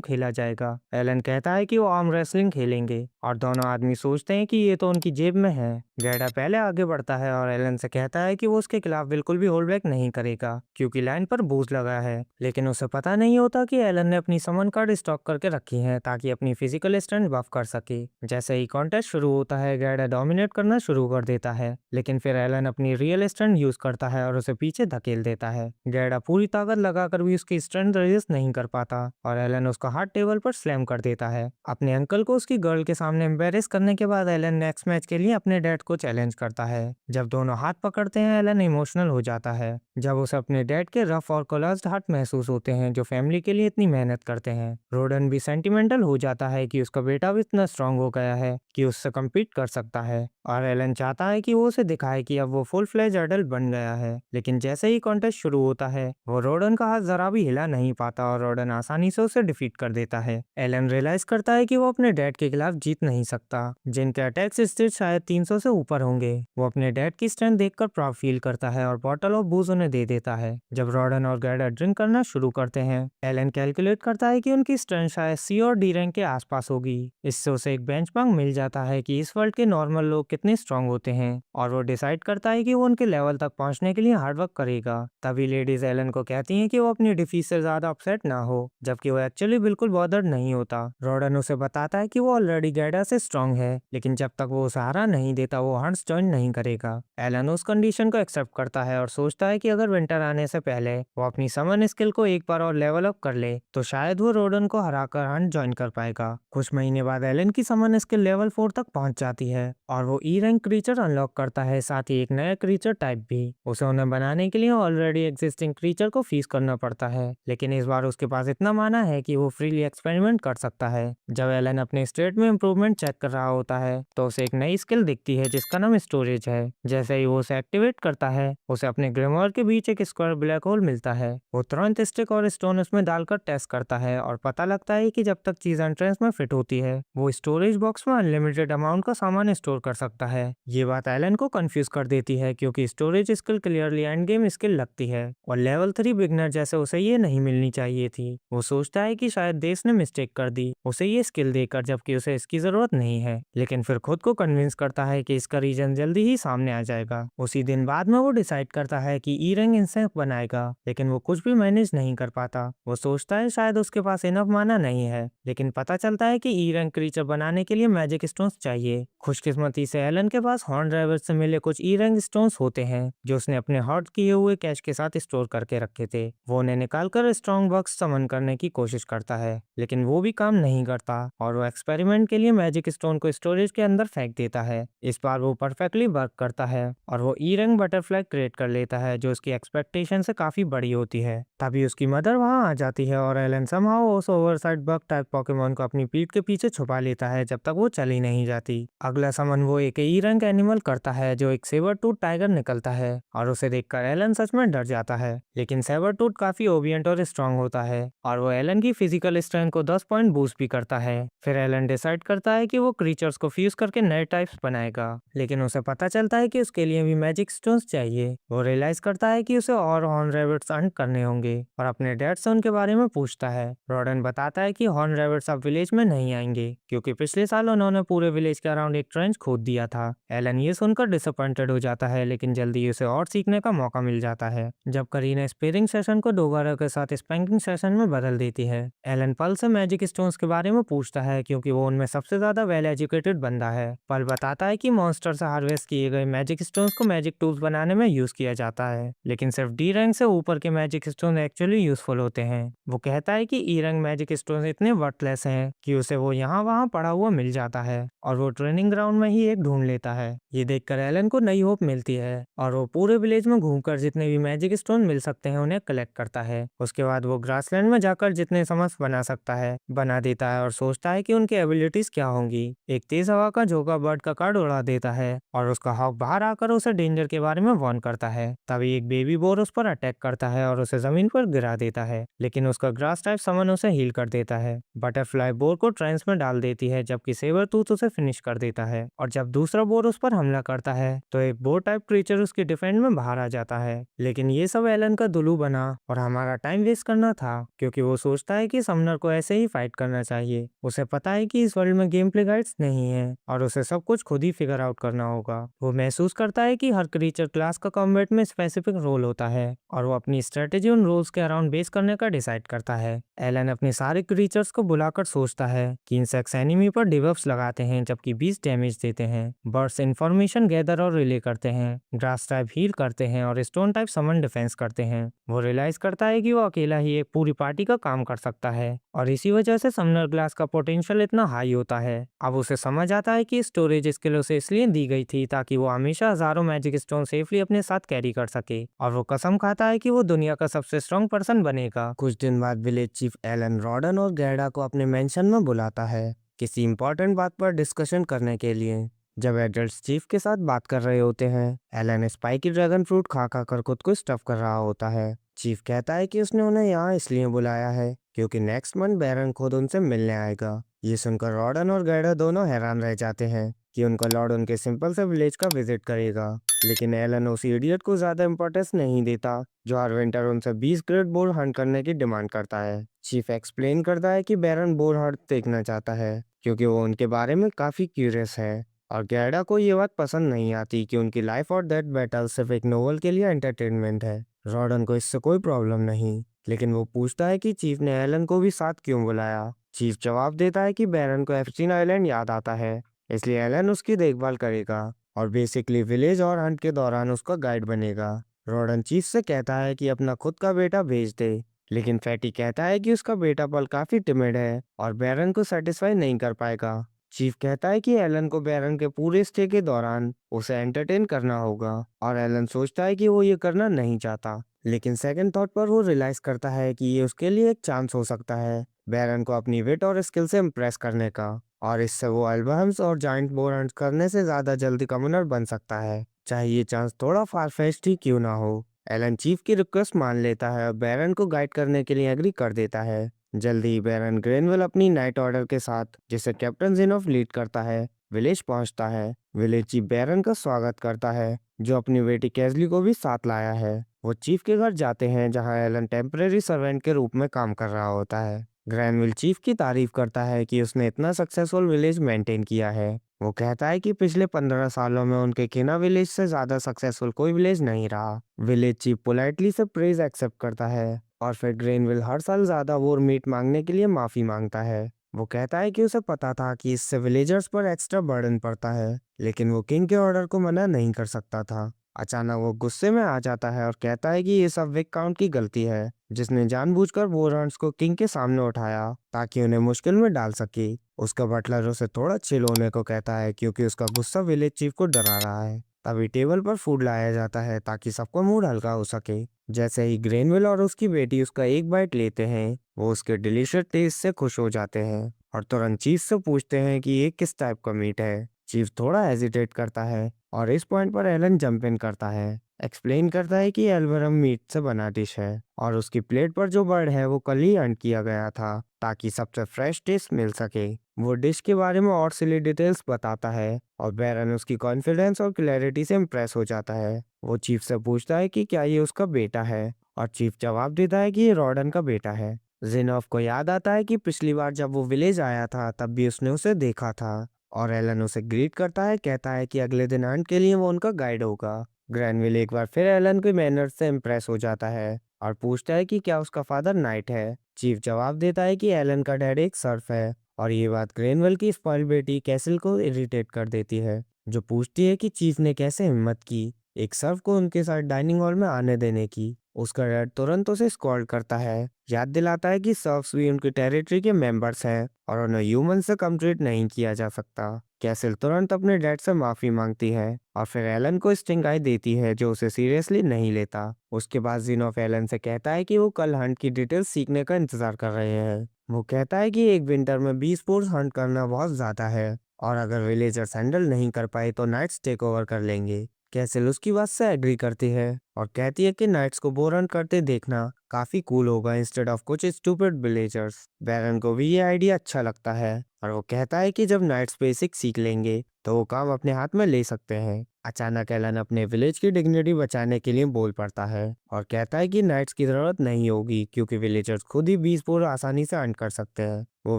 खेला जाएगा। एलन कहता है कि वो आर्म रेसलिंग खेलेंगे और दोनों आदमी सोचते हैं कि ये तो उनकी जेब में है। गैडा पहले आगे बढ़ता है और एलन से कहता है कि वो उसके खिलाफ बिल्कुल भी होल्ड बैक नहीं करेगा क्योंकि लाइन पर बूज लगा है, लेकिन उसे पता नहीं होता कि एलन ने अपनी समन कार्ड स्टॉक करके रखी है ताकि अपनी फिजिकल स्ट्रेंथ बफ कर सके। जैसे ही कॉन्टेस्ट शुरू होता है, गैडा डोमिनेट करना शुरू कर देता है, लेकिन फिर एलन अपनी रियल स्ट्रेंथ यूज करता है और उसे पीछे धकेल देता है। गैडा पूरी ताकत लगाकर भी उसकी स्ट्रेंथ रेजिस्ट नहीं कर पाता और एलन उसका हाथ टेबल पर स्लैम कर देता है। अपने अंकल को उसकी गर्ल के सामने एम्बेरेस करने के बाद एलन नेक्स्ट मैच के लिए अपने डैड को चैलेंज करता है। जब दोनों हाथ पकड़ते हैं, एलन इमोशनल हो जाता है जब उसे अपने डैड के रफ और कोलाज्ड हाथ महसूस होते हैं जो फैमिली के लिए इतनी मेहनत करते हैं। रोडन भी सेंटिमेंटल हो जाता है कि उसका बेटा भी इतना स्ट्रांग हो गया है कि उससे कम्पीट कर सकता है और एलन चाहता है कि वो उसे दिखाए कि अब वो फुल फ्लेज एडल्ट बन गया है। लेकिन जैसे ही कॉन्टेस्ट शुरू होता है, वो रोडन का हाथ जरा भी हिला नहीं पाता और रोडन आसानी से उसे डिफीट कर देता है। एलन रियलाइज करता है कि वो अपने डैड के खिलाफ जीत नहीं सकता, जिनके अटैक्स स्टेट शायद 300 से ऊपर होंगे। वो अपने डैड की स्ट्रेंथ देखकर प्राउड फील करता है और बॉटल ऑफ बूज उन्हें दे देता है। जब रोडन और गैडा ड्रिंक करना शुरू करते हैं, एलन कैलकुलेट करता है कि उनकी स्ट्रेंथ शायद सी और डी रैंक के आसपास होगी। इससे उसे एक बेंचमार्क मिल जाता है कि इस वर्ल्ड के नॉर्मल लोग कितने स्ट्रांग होते हैं और वो डिसाइड करता है कि वो उनके लेवल तक पहुंचने के लिए हार्डवर्क करेगा। तभी लेडीज एलन को कहती हैं कि वो अपनी डिफीट से ज्यादा अपसेट ना हो, जबकि वो एक्चुअली बिल्कुल बॉदर्ड नहीं होता। रोडन उसे बताता है कि वो ऑलरेडी गैडा से स्ट्रांग है, लेकिन जब तक वो उसे हरा नहीं देता वो हंट्स ज्वाइन नहीं करेगा। एलन उस कंडीशन को एक्सेप्ट करता है और सोचता है कि अगर विंटर आने से पहले वो अपनी समन स्किल को एक बार और लेवल अप कर ले तो शायद वो रोडन को हराकर हंट ज्वाइन कर पाएगा। कुछ महीने बाद एलन की समन स्किल लेवल 4 तक पहुंच जाती है और वो ई रैंक क्रीचर अनलॉक करता है, साथ ही एक नया क्रीचर टाइप भी। उसे उन्हें बनाने के लिए ऑलरेडी एग्जिस्टिंग क्रीचर को फीस करना पड़ता है, लेकिन इस बार उसके पास इतना माना है कि वो फ्रीली एक्सपेरिमेंट कर सकता है। जब एलन अपने स्टेट में इंप्रूवमेंट चेक कर रहा होता है तो उसे एक नई स्किल दिखती है जिसका नाम स्टोरेज है। जैसे ही वो उसे एक्टिवेट करता है उसे अपने ग्रेमर के बीच एक स्क्वायर ब्लैक होल मिलता है। वो तुरंत स्टिक और स्टोन उसमें डालकर टेस्ट करता है और पता लगता है कि जब तक चीज एंट्रेंस में फिट होती है वो स्टोरेज बॉक्स में अनलिमिटेड अमाउंट का सामान स्टोर कर सकता है। ये बात एलन को कंफ्यूज कर देती है क्योंकि storage skill clearly end game skill लगती है और लेवल 3 बिगनर जैसे उसे ये नहीं मिलनी चाहिए थी। वो सोचता है कि शायद देश ने मिस्टेक कर दी उसे ये स्किल देकर जबकि उसे इसकी जरूरत नहीं है, लेकिन फिर खुद को कन्विंस करता है कि इसका रीजन जल्दी ही सामने आ जाएगा। उसी दिन बाद में वो डिसाइड करता है कि ई रंग इंसेक्ट बनाएगा, लेकिन वो कुछ भी मैनेज नहीं कर पाता। वो सोचता है शायद उसके पास इनफ माना नहीं है, लेकिन पता चलता है कि ई रंग क्रीचर बनाने के लिए मैजिक स्टोन्स चाहिए। खुशकिस्मती से एलन के पास हॉर्न ड्राइवर से मिले कुछ ई रंग स्टोन्स होते हैं जो उसने अपने हॉट किए हुए कैश के साथ स्टोर करके रखे थे। वो उन्हें निकालकर स्ट्रॉन्ग बॉक्स समन करने की कोशिश करता है, लेकिन वो भी काम नहीं करता और वो एक्सपेरिमेंट के लिए मैजिक स्टोन को स्टोरेज के अंदर फेंक देता है। इस बार वो परफेक्टली वर्क करता है और वो ई रंग बटरफ्लाई क्रिएट कर लेता है जो उसकी एक्सपेक्टेशन से काफी बड़ी होती है। तभी उसकी मदर वहां आ जाती है और एलन समहाउ उस ओवरसाइड बग टाइप पोकेमोन को अपनी पीठ के पीछे छुपा लेता है जब तक वो चली नहीं जाती। अगला समन वो एक ई रंग एनिमल करता है जो एक सेबर टूथ टाइगर निकलता है और उसे देखकर एलन सच में डर जाता है, लेकिन सेबर टूथ काफी ओबियंट और स्ट्रांग होता है और वो एलन की फिजिकल स्ट्रेंथ को 10 पॉइंट बूस्ट भी करता है। फिर एलन डिसाइड करता है कि वो क्रीचर्स को फ्यूज करके नए टाइप्स बनाएगा, लेकिन उसे पता चलता है कि उसके लिए भी मैजिक स्टोन्स चाहिए। वो रियलाइज करता है कि उसे और हॉर्न रैबिट्स अर्न करने होंगे और अपने डैड से उनके बारे में पूछता है। रॉडन बताता है कि हॉर्न रैबिट्स अब विलेज में नहीं आएंगे क्योंकि पिछले साल उन्होंने पूरे विलेज के अराउंड एक ट्रेंच खोद दिया था। एलन ये सुनकर डिसअपॉइंटेड हो जाता है, लेकिन जल्दी उसे और सीखने का मौका मिल जाता है जब करीना स्पेयरिंग सेशन को दोबारा के साथ स्पैंकिंग सेशन में बदल देती है। एलन पल से मैजिक स्टोन्स के बारे में पूछता है क्योंकि वो उनमें सबसे ज्यादा वेल एजुकेटेड बंदा है। पल बताता है कि मॉन्स्टर से हार्वेस्ट किए गए मैजिक स्टोन्स को मैजिक टूल्स बनाने में यूज किया जाता है, लेकिन सिर्फ डी रैंक से ऊपर के मैजिक स्टोन एक्चुअली यूजफुल होते हैं। वो कहता है कि ई रैंक मैजिक स्टोन इतने वर्थलेस हैं कि उसे वो यहाँ वहाँ पड़ा हुआ मिल जाता है और वो ट्रेनिंग ग्राउंड में ही एक ढूंढ लेता है। ये देखकर एलन को नई होप मिलती है और वो पूरे विलेज में घूमकर जितने भी मैजिक स्टोन मिल सकते हैं उन्हें कलेक्ट करता है। उसके बाद वो ग्रासलैंड में जाकर जितने समर्स बना सकता है बना देता है और सोचता है कि उनकी एबिलिटीज क्या होंगी। एक तेज हवा का झोंका बर्ड का कार्ड उड़ा देता है और उसका हॉक बाहर आकर उसे डेंजर के बारे में वार्न करता है। तभी एक बेबी बोर उस पर अटैक करता है और उसे जमीन पर गिरा देता है, लेकिन उसका ग्रास टाइप समन उसे हील कर देता है। बटरफ्लाई बोर को ट्रांस में डाल देती है जबकि सेबर टूथ उसे फिनिश कर देता है और जब दूसरा बोर उस पर हमला करता है तो एक बोर टाइप क्रीचर उसकी डिफेंस में बाहर आ जाता है। लेकिन ये सब एलन का दुलू बना और हमारा टाइम वेस्ट करना था क्योंकि वो सोचता है कि समनर को ऐसे ही फाइट करना चाहिए। उसे पता है कि इस वर्ल्ड में गेम प्ले गाइड्स नहीं है और उसे सब कुछ खुद ही फिगर आउट करना होगा। वो महसूस करता है कि हर क्रीचर क्लास का कॉम्बैट में स्पेसिफिक रोल होता है और वो अपनी स्ट्रेटेजी उन रोल्स के अराउंड बेस करने का डिसाइड करता है। एलन अपने सारे क्रीचर्स को बुलाकर सोचता है कि इंसेक्ट्स एनिमी पर डिबफ्स लगाते हैं जबकि 20 डैमेज देते हैं, बर्ड्स इंफॉर्मेशन गैदर और रिले करते हैं, ग्रास टाइप हील करते हैं और स्टोन टाइप समन डिफेंस करते हैं। वो रियलाइज करता है कि वो अकेला ही एक पूरी पार्टी का काम कर सकता है और इसी वजह से समनर ग्लास का पोटेंशियल इतना हाई होता है। अब उसे समझ आता है कि स्टोरेज स्किल उसे इसलिए दी गई थी ताकि वो हमेशा हजारों मैजिक स्टोन सेफली अपने साथ कैरी कर सके और वो कसम खाता है कि वो दुनिया का सबसे स्ट्रॉन्ग पर्सन बनेगा। कुछ दिन बाद विलेज चीफ एलन रॉडन और गैडा को अपने मेंशन में बुलाता है किसी इंपॉर्टेंट बात पर डिस्कशन करने के लिए। जब एडल्ट्स चीफ के साथ बात कर रहे होते हैं, एलन स्पाइकी ड्रैगन फ्रूट खा खा कर खुद को स्टफ कर रहा होता है। चीफ कहता है कि उसने उन्हें यहाँ इसलिए बुलाया है क्योंकि नेक्स्ट मंथ बैरन खुद उनसे मिलने आएगा। ये सुनकर रॉडन और गैडा दोनों हैरान रह जाते हैं कि उनका लॉर्ड उनके सिंपल से विलेज का विजिट करेगा, लेकिन एलन उस इडियट को ज्यादा इंपॉर्टेंस नहीं देता जो हर विंटर उनसे 20 ग्रेट बोर हंट करने की डिमांड करता है। चीफ एक्सप्लेन करता है कि बैरन बोर हंट देखना चाहता है क्योंकि वो उनके बारे में काफी क्यूरियस है और गैडा को ये बात पसंद नहीं आती कि उनकी लाइफ और डेथ बैटल सिर्फ एक नोवेल के लिए एंटरटेनमेंट है। रॉडन को इससे कोई प्रॉब्लम नहीं, लेकिन वो पूछता है कि चीफ ने एलन को भी साथ क्यों बुलाया। चीफ जवाब देता है कि बैरन को एप्स्टीन आइलैंड याद आता है, इसलिए एलन उसकी देखभाल करेगा और बेसिकली विलेज और हंट के दौरान उसका गाइड बनेगा। रॉडन चीफ से कहता है कि अपना खुद का बेटा भेज दे, लेकिन फैटी कहता है कि उसका बेटा पल काफी टिमिड है और बैरन को सेटिस्फाई नहीं कर पाएगा। चीफ कहता है कि एलन को बैरन के पूरे स्टे के दौरान उसे एंटरटेन करना होगा और एलन सोचता है कि वो ये करना नहीं चाहता, लेकिन सेकंड थॉट पर वो रियलाइज करता है कि ये उसके लिए एक चांस हो सकता है। बैरन को अपनी विट और स्किल से इम्प्रेस करने का, और इससे वो एल्बम्स और जाइंट बोर हंट करने से ज्यादा जल्दी कम्युनर बन सकता है, चाहे ये चांस थोड़ा फारफेच्ड ही क्यों ना हो। एलन चीफ की रिक्वेस्ट मान लेता है और बैरन को गाइड करने के लिए एग्री कर देता है। जल्दी ही बैरन ग्रेनवेल अपनी नाइट ऑर्डर के साथ, जिसे कैप्टन जिनोफ लीड करता है, विलेज पहुंचता है। विलेज चीफ बैरन का स्वागत करता है, जो अपनी बेटी कैजली को भी साथ लाया है। वो चीफ के घर जाते हैं, जहां एलन टेम्परेरी सर्वेंट के रूप में काम कर रहा होता है। ग्रैनविल चीफ की तारीफ करता है कि उसने इतना सक्सेसफुल विलेज मेंटेन किया है। वो कहता है कि पिछले 15 सालों में उनके किना विलेज से ज्यादा सक्सेसफुल कोई विलेज नहीं रहा। विलेज चीफ पोलाइटली से प्रेज एक्सेप्ट करता है, और फिर ग्रेनविल हर साल ज्यादा वोर मीट मांगने के लिए माफी मांगता है। वो कहता है कि उसे पता था कि इससे विलेजर्स पर एक्स्ट्रा बर्डन पड़ता है, लेकिन वो किंग के ऑर्डर को मना नहीं कर सकता था। अचानक वो गुस्से में आ जाता है और कहता है कि ये सब विक काउंट की गलती है, जिसने जानबूझकर वोरहंट्स को किंग के सामने उठाया ताकि उन्हें मुश्किल में डाल सके। उसका बटलर उसे थोड़ा चिल होने को कहता है, क्योंकि उसका गुस्सा विलेज चीफ को डरा रहा है। तभी टेबल पर फूड लाया जाता है ताकि सबका मूड हल्का हो सके। जैसे ही ग्रेनविल और उसकी बेटी उसका एक बाइट लेते हैं, वो उसके डिलीशियस टेस्ट से खुश हो जाते हैं और तुरंत चीफ से पूछते हैं कि ये किस टाइप का मीट है। चीफ थोड़ा हेजिटेट करता है, और इस पॉइंट पर एलन जंप इन करता है, एक्सप्लेन करता है कि एल्वरम मीट से बना डिश है, और उसकी प्लेट पर जो बर्ड है वो कल ही हंट किया गया था ताकि सबसे फ्रेश टेस्ट मिल सके। वो डिश के बारे में और सिली डिटेल्स बताता है, और बैरन उसकी कॉन्फिडेंस और क्लैरिटी से इम्प्रेस हो जाता है। वो चीफ से पूछता है कि क्या ये उसका बेटा है, और चीफ जवाब देता है कि ये रॉडन का बेटा है। जिनोफ को याद आता है कि पिछली बार जब वो विलेज आया था तब भी उसने उसे देखा था, और एलन उसे ग्रीट करता है, कहता है कि अगले दिन हंट के लिए वो उनका गाइड होगा। ग्रैनविल एक बार फिर एलन के मैनर्स से इम्प्रेस हो जाता है और पूछता है कि क्या उसका फादर नाइट है। चीफ जवाब देता है कि एलन का डैड एक सर्फ है, और ये बात ग्रेनवेल की स्पॉइल बेटी कैसल को इरिटेट कर देती है, जो पूछती है कि चीफ ने कैसे हिम्मत की एक सर्फ को उनके साथ डाइनिंग हॉल में आने देने की। उसका डैड तुरंत उसे स्कॉल्ड करता है, याद दिलाता है कि सर्फ्स भी उनकी टेरिटरी के मेंबर्स हैं और उन्हें ह्यूमन से कम ट्रीट नहीं किया जा सकता। कैसल तुरंत अपने डैड से माफी मांगती है और फिर एलन को स्टिंग आई देती है, जो उसे सीरियसली नहीं लेता। उसके बाद जिनोफ एलन से कहता है कि वो कल हंट की डिटेल्स सीखने का इंतजार कर रहे हैं। वो कहता है कि एक विंटर में 20 पोर्स हंट करना बहुत ज्यादा है, और अगर विलेजर्स हैंडल नहीं कर पाए तो नाइट्स टेक ओवर कर लेंगे। कैसल उसकी बात से एग्री करती है और कहती है कि नाइट्स को बोर हंट करते देखना काफी कूल होगा इंस्टेड ऑफ कुछ स्टूपिड विलेजर्स। बैरन को भी ये आइडिया अच्छा लगता है, और वो कहता है कि जब नाइट्स बेसिक सीख लेंगे तो वो काम अपने हाथ में ले सकते हैं। अचानक एलन अपने विलेज की डिग्निटी बचाने के लिए बोल पड़ता है और कहता है कि नाइट्स की जरूरत नहीं होगी, क्योंकि विलेजर्स खुद ही 20 पोर आसानी से अर्न कर सकते हैं। वो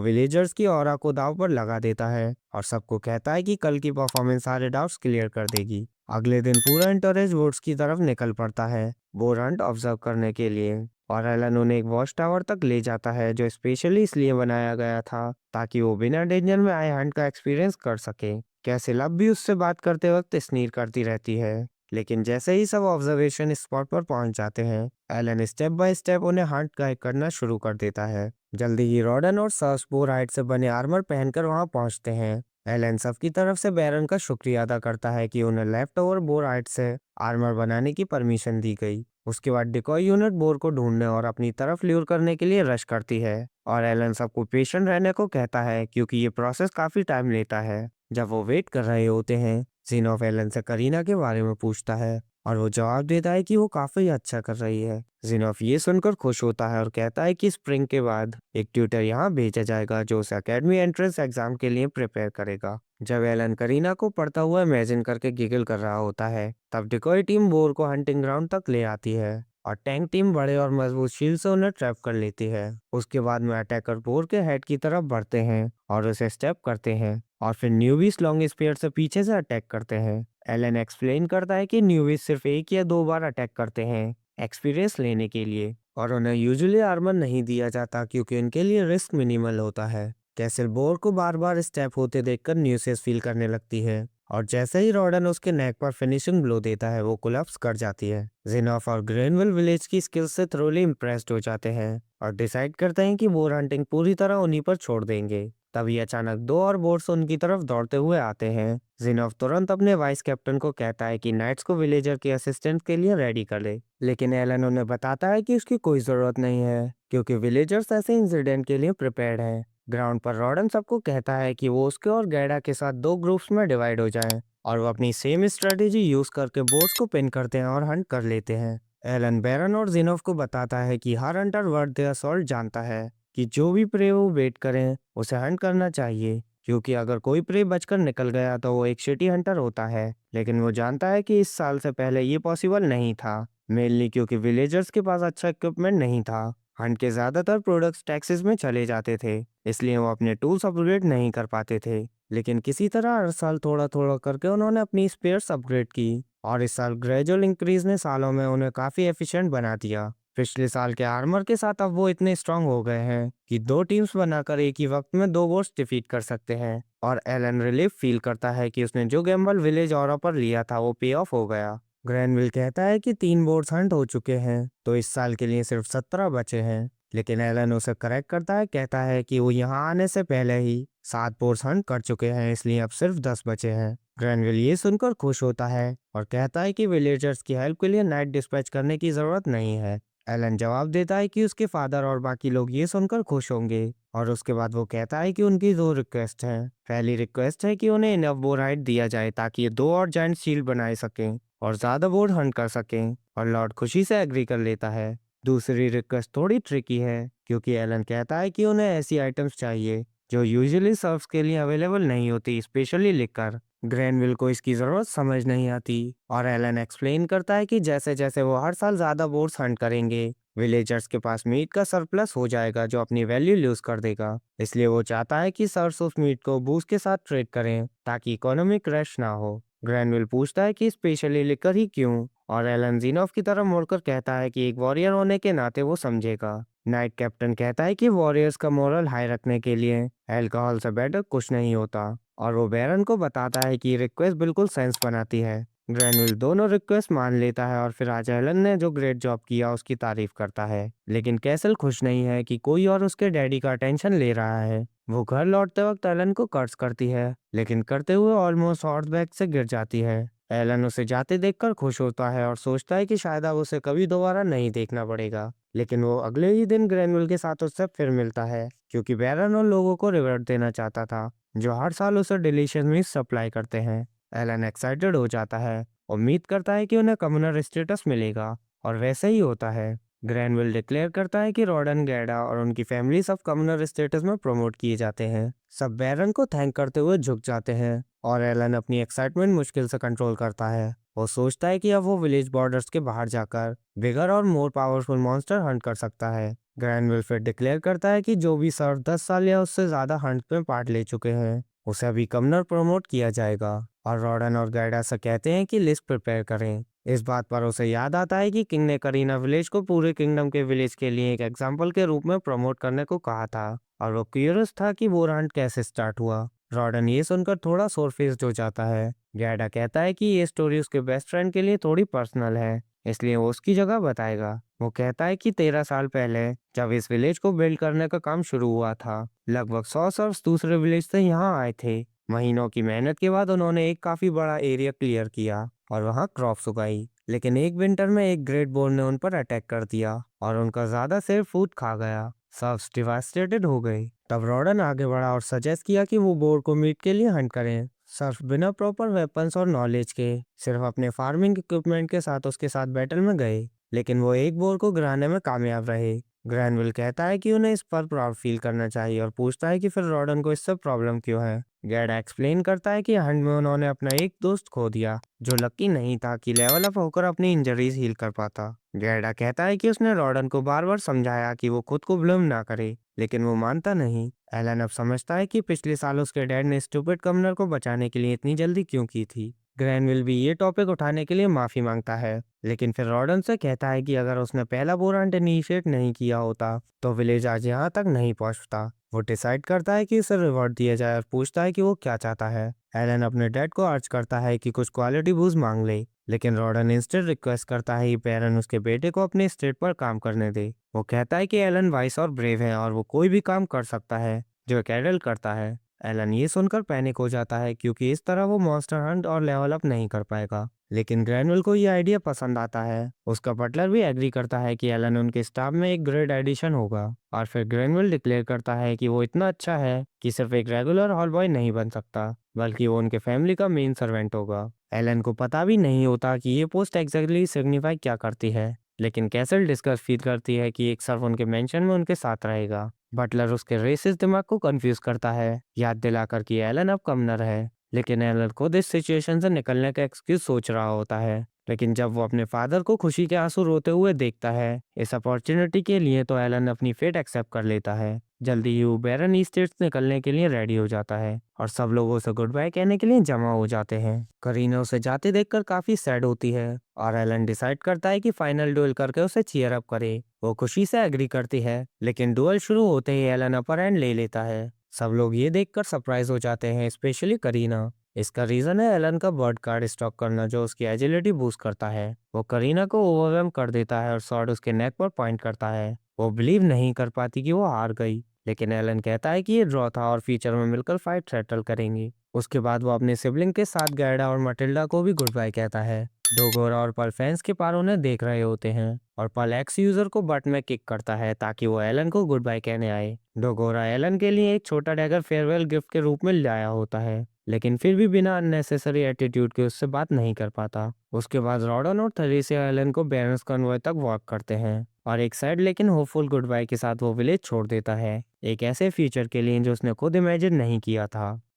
विलेजर्स की ऑरा को दाव पर लगा देता है और सबको कहता है कि कल की परफॉर्मेंस सारे डाउट्स क्लियर कर देगी। अगले दिन पूरा एंटरेज वोट्स की तरफ निकल पड़ता है बोर हंट ऑब्जर्व करने के लिए, और एलन उन्हें एक वॉच टावर तक ले जाता है, जो स्पेशली इसलिए बनाया गया था ताकि वो बिना डेंजर में आए हंट का एक्सपीरियंस कर सके। कैसे लब भी उससे बात करते वक्त स्नीर करती रहती है, लेकिन जैसे ही सब ऑब्जर्वेशन स्पॉट पर पहुंच जाते हैं, एलन स्टेप बाय स्टेप उन्हें हंट गाइड करना शुरू कर देता है। जल्दी ही रॉडन और सर्स बोर हाइट से बने आर्मर पहनकर वहां पहुंचते हैं। एलन सबकी तरफ से बैरन का शुक्रिया अदा करता है कि उन्हें लेफ्ट ओवर बोर हाइट से आर्मर बनाने की परमिशन दी गई। उसके बाद डिकॉय यूनिट बोर को ढूंढने और अपनी तरफ ल्यूर करने के लिए रश करती है, और एलन सबको पेशेंट रहने को कहता है, क्योंकि ये प्रोसेस काफी टाइम लेता है। जब वो वेट कर रहे होते हैं, जिनोफ एलन से करीना के बारे में पूछता है, और वो जवाब देता है कि वो काफी अच्छा कर रही है। जिनोफ ये सुनकर खुश होता है और कहता है कि स्प्रिंग के बाद एक ट्यूटर यहाँ भेजा जाएगा, जो उसे एकेडमी एंट्रेंस एग्जाम के लिए प्रिपेयर करेगा। जब एलन करीना को पढ़ता हुआ इमेजिन करके गिगल कर रहा होता है, तब डिकॉय टीम बोर को हंटिंग ग्राउंड तक ले आती है, और टैंक टीम बड़े और मजबूत शील्ड से उन्हें ट्रैप कर लेती है। उसके बाद में अटैकर बोर के हेड की तरफ बढ़ते हैं और उसे स्टेप करते हैं, और फिर न्यूबीस लॉन्ग स्पीयर से पीछे से अटैक करते हैं। एलन एक्सप्लेन करता है कि न्यूबीस सिर्फ एक या दो बार अटैक करते हैं एक्सपीरियंस लेने के लिए, और उन्हें यूजुअली आर्मर नहीं दिया जाता क्योंकि उनके लिए रिस्क मिनिमल होता है। कैसल बोर को बार बार स्टेप होते देखकर न्यूसेस फील करने लगती है, और जैसे ही रॉडन उसके नेक पर फिनिशिंग ब्लो देता है, वो कोलैप्स कर जाती है। जिनोफ और ग्रेनविल विलेज की स्किल्स से थ्रोली इम्प्रेस्ड हो जाते हैं और डिसाइड करते हैं कि बोर हंटिंग पूरी तरह उन्हीं पर छोड़ देंगे। तभी अचानक दो और बोट्स उनकी तरफ दौड़ते हुए आते हैं। जिनोफ तुरंत अपने वाइस कैप्टन को कहता है कि नाइट्स को विलेजर के असिस्टेंट के लिए रेडी कर ले, लेकिन एलन उन्हें बताता है कि उसकी कोई जरूरत नहीं है क्योंकि विलेजर्स ऐसे इंसिडेंट के लिए प्रिपेयर्ड हैं। ग्राउंड पर रॉडन सबको कहता है कि वो उसके और गैडा के साथ दो ग्रुप्स में डिवाइड हो जाएं और वो अपनी सेम स्ट्रेटेजी यूज करके बोट्स को पिन करते हैं और हंट कर लेते हैं। एलन बैरन और जिनोफ को बताता है कि हर हंटर वर्थ देयर सॉल्ट जानता है कि जो भी प्रे वो वेट करें उसे हंट करना चाहिए, क्योंकि अगर कोई प्रे बचकर निकल गया तो वो एक शिटी हंटर होता है। लेकिन वो जानता है कि इस साल से पहले ये पॉसिबल नहीं था, मेनली क्योंकि विलेजर्स के पास अच्छा इक्विपमेंट नहीं था। हंट के ज्यादातर प्रोडक्ट्स टैक्सेस में चले जाते थे, इसलिए वो अपने टूल्स अपग्रेड नहीं कर पाते थे। लेकिन किसी तरह हर साल थोड़ा थोड़ा करके उन्होंने अपनी स्पेयर्स अपग्रेड की और इस साल ग्रेजुअल इंक्रीज ने सालों में उन्हें काफी एफिशिएंट बना दिया। पिछले साल के आर्मर के साथ अब वो इतने स्ट्रांग हो गए हैं कि दो टीम्स बनाकर एक ही वक्त में दो बोट्स डिफीट कर सकते हैं। और एलन रिलीफ फील करता है कि उसने जो गैम्बल विलेज और पर लिया था वो पे ऑफ हो गया। ग्रैनविल कहता है कि 3 बोट्स हंट हो चुके हैं तो इस साल के लिए सिर्फ 17 बचे हैं, लेकिन एलन उसे करेक्ट करता है, कहता है कि वो यहाँ आने से पहले ही 7 बोट्स हंट कर चुके हैं, इसलिए अब सिर्फ 10 बचे हैं। ग्रैनविल ये सुनकर खुश होता है और कहता है कि विलेजर्स की हेल्प के लिए नाइट डिस्पैच करने की जरूरत नहीं है। एलन जवाब देता है कि उसके फादर और बाकी लोग ये सुनकर खुश होंगे और उसके बाद वो कहता है कि उनकी 2 रिक्वेस्ट हैं। पहली रिक्वेस्ट है कि उन्हें इनफ बोर हाइट दिया जाए ताकि ये 2 और जाइंट शील्ड बनाए सकें और ज्यादा बोर हंट कर सकें, और लॉर्ड खुशी से एग्री कर लेता है। दूसरी रिक्वेस्ट थोड़ी ट्रिकी है क्योंकि एलन कहता है कि उन्हें ऐसी आइटम्स चाहिए जो यूजुअली सर्व्स के लिए अवेलेबल नहीं होती, स्पेशली लिकर। ग्रैनविल को इसकी जरूरत समझ नहीं आती और एलन एक्सप्लेन करता है कि जैसे जैसे वो हर साल ज्यादा बोर्ड्स हंट करेंगे विलेजर्स के पास मीट का सरप्लस हो जाएगा जो अपनी वैल्यू लूज कर देगा, इसलिए वो चाहता है कि सर्स उस मीट को बूस्ट के साथ ट्रेड करें ताकि इकोनॉमिक क्रैश ना हो। ग्रैनविल पूछता है कि स्पेशली लिकर ही क्यों, और एलन जीनोफ की तरफ मुड़कर कहता है कि एक वॉरियर होने के नाते वो समझेगा। नाइट कैप्टन कहता है कि वॉरियर्स का मोरल हाई रखने के लिए अल्कोहल से बेटर कुछ नहीं होता, और वो बैरन को बताता है कि रिक्वेस्ट बिल्कुल सेंस बनाती है। ग्रैनविल दोनों रिक्वेस्ट मान लेता है और फिर आज एलन ने जो ग्रेट जॉब किया उसकी तारीफ करता है, लेकिन कैसल खुश नहीं है कि कोई और उसके डैडी का अटेंशन ले रहा है। वो घर लौटते वक्त एलन को कर्ज करती है, लेकिन करते हुए ऑलमोस्ट हॉर्स बैग से गिर जाती है। एलन उसे जाते देखकर खुश होता है और सोचता है कि शायद अब उसे कभी दोबारा नहीं देखना पड़ेगा, लेकिन वो अगले ही दिन ग्रैनविल के साथ उससे फिर मिलता है क्योंकि बैरन उन लोगों को रिवॉर्ड देना चाहता था जो हर साल उसे डिलीशियस मीट सप्लाई करते हैं। एलन एक्साइटेड हो जाता है, उम्मीद करता है कि उन्हें कम्युनर स्टेटस मिलेगा, और वैसे ही होता है। ग्रैनविल डिक्लेयर करता है कि रॉडन, गैडा और उनकी फैमिली सब कम्युनर स्टेटस में प्रमोट किए जाते हैं। सब बैरन को थैंक करते हुए झुक जाते हैं और एलन अपनी एक्साइटमेंट मुश्किल से कंट्रोल करता है। वो सोचता है कि अब वो विलेज बॉर्डर्स के बाहर जाकर बिगर और मोर पावरफुल मॉन्स्टर हंट कर सकता है। ग्रैनविल फिर डिक्लेयर करता है कि जो भी सर्व 10 साल या उससे ज्यादा हंट में पार्ट ले चुके हैं उसे अभी कमनर प्रमोट किया जाएगा, और रॉडन और गैडा से कहते हैं कि लिस्ट प्रिपेयर करें। इस बात पर उसे याद आता है कि किंग ने करीना विलेज को पूरे किंगडम के विलेज के लिए एक एग्जाम्पल के रूप में प्रमोट करने को कहा था, और वो क्यूरियस था कि वो हंट कैसे स्टार्ट हुआ। रॉडन ये सुनकर थोड़ा सोर फेस्ड हो जाता है। गैडा कहता है कि ये स्टोरी उसके बेस्ट फ्रेंड के लिए थोड़ी पर्सनल है, इसलिए वो उसकी जगह बताएगा। वो कहता है कि 13 साल पहले जब इस विलेज को बिल्ड करने का काम शुरू हुआ था, लगभग 100 सर्व्स दूसरे विलेज से यहाँ आए थे। महीनों की मेहनत के बाद उन्होंने एक काफी बड़ा एरिया क्लियर किया और वहाँ क्रॉप्स उगाई, लेकिन एक विंटर में एक ग्रेट बोर ने उन पर अटैक कर दिया और उनका ज्यादा से फूड खा गया। सर्व्स डिवास्टेटेड हो गई। तब रॉडन आगे बढ़ा और सजेस्ट किया कि वो बोर को मीट के लिए हंट करें। सर्फ बिना प्रॉपर वेपन्स और नॉलेज के सिर्फ अपने फार्मिंग इक्विपमेंट के साथ उसके साथ बैटल में गए, लेकिन वो एक बोर को गिराने में कामयाब रहे। ग्रैनविल कहता है कि उन्हें इस पर प्राउड फील करना चाहिए और पूछता है कि फिर रॉडन को इससे प्रॉब्लम क्यों है। गैडा एक्सप्लेन करता है कि हंट में उन्होंने अपना एक दोस्त खो दिया जो लकी नहीं था कि लेवल अप होकर अपनी इंजरीज हील कर पाता। गैडा कहता है कि उसने रॉडन को बार बार समझाया कि वो खुद को ब्लेम ना करे, लेकिन वो मानता नहीं। एलन अब समझता है कि पिछले साल उसके डैड ने स्टूपिड कमनर को बचाने के लिए इतनी जल्दी क्यों की थी। ग्रैनविल भी ये टॉपिक उठाने के लिए माफी मांगता है, लेकिन फिर रॉडन से कहता है कि अगर उसने पहला बोर हंट इनिशिएट नहीं किया होता तो विलेज आज यहाँ तक नहीं पहुँचता। वो डिसाइड करता है कि उसे रिवॉर्ड दिया जाए और पूछता है कि वो क्या चाहता है। एलन अपने डैड को अर्ज करता है कि कुछ क्वालिटी बूस्ट मांग ले, लेकिन रॉडन इंस्टेड रिक्वेस्ट करता है कि बैरन उसके बेटे को अपने स्टेट पर काम करने दे। वो कहता है कि एलन वाइस और ब्रेव है और वो कोई भी काम कर सकता है, जो एक एडल्ट करता है। एलन ये सुनकर पैनिक हो जाता है क्योंकि इस तरह वो मॉन्स्टर हंट और लेवल अप नहीं कर पाएगा। लेकिन ग्रैनुअल को ये आइडिया पसंद आता है। उसका बटलर भी एग्री करता है कि एलन उनके स्टाफ में एक ग्रेट एडिशन होगा। और फिर ग्रैनुअल डिक्लेयर करता है कि वो इतना अच्छा है कि सिर्फ एक रेगुलर हॉल बॉय नहीं बन सकता, बल्कि वो उनके फैमिली का मेन सर्वेंट होगा। एलन को पता भी नहीं होता कि ये पोस्ट एग्जैक्टली सिग्निफाई क्या करती है, लेकिन कैसल डिस्कस फील करती है कि एक सर्फ उनके मेंशन में उनके साथ रहेगा। बटलर उसके रेसिस्ट दिमाग को कंफ्यूज करता है, याद दिलाकर कि एलन अब कमनर है। लेकिन एलन खुद इस सिचुएशन से निकलने का एक्सक्यूज सोच रहा होता है। लेकिन जब वो अपने फादर को खुशी के आंसू रोते हुए देखता है इस अपॉर्चुनिटी के लिए, तो एलन अपनी फेट एक्सेप्ट कर लेता है। जल्दी ही वो बैरन ईस्टेट्स निकलने के लिए रेडी हो जाता है और सब लोगों से गुड बाय कहने के लिए जमा हो जाते हैं। करीना उसे जाते देखकर काफी सैड होती है और एलन डिसाइड करता है कि फाइनल डुएल करके उसे चीयर अप करे। वो खुशी से एग्री करती है, लेकिन डुएल शुरू होते ही एलन अपर हैंड ले लेता है। सब लोग ये देखकर सरप्राइज हो जाते हैं, स्पेशली करीना। इसका रीजन है एलन का बर्ड कार्ड स्टॉक करना, जो उसकी एजिलिटी बूस्ट करता है। वो करीना को ओवरवेलम कर देता है और स्वॉर्ड उसके नेक पर पॉइंट करता है। वो बिलीव नहीं कर पाती कि वो हार गई, लेकिन एलन कहता है कि ये ड्रॉ था और फ्यूचर में मिलकर फाइट सेटल करेंगे। उसके बाद वो अपने सिबलिंग के साथ गैडा और मटिल्डा को भी गुड बाय कहता है। डोगोरा और पल फैंस के पार उन्हें देख रहे होते हैं और पल एक्स यूजर को बट में किक करता है ताकि वो एलन को गुड बाय कहने आए। डोगोरा एलन के लिए एक छोटा डैगर फेयरवेल गिफ्ट के रूप में लाया होता है, लेकिन फिर भी बिना अननेसेसरी एटीट्यूड के उससे बात नहीं कर पाता। उसके बाद रॉडन और थेरेसिया एलन को बैरन्स कन्वॉय तक वॉक करते हैं और एक साइड लेकिन होपफुल गुड बाय के साथ वो विलेज छोड़ देता है, एक ऐसे फ्यूचर के लिए जो उसने खुद इमेजिन नहीं किया था।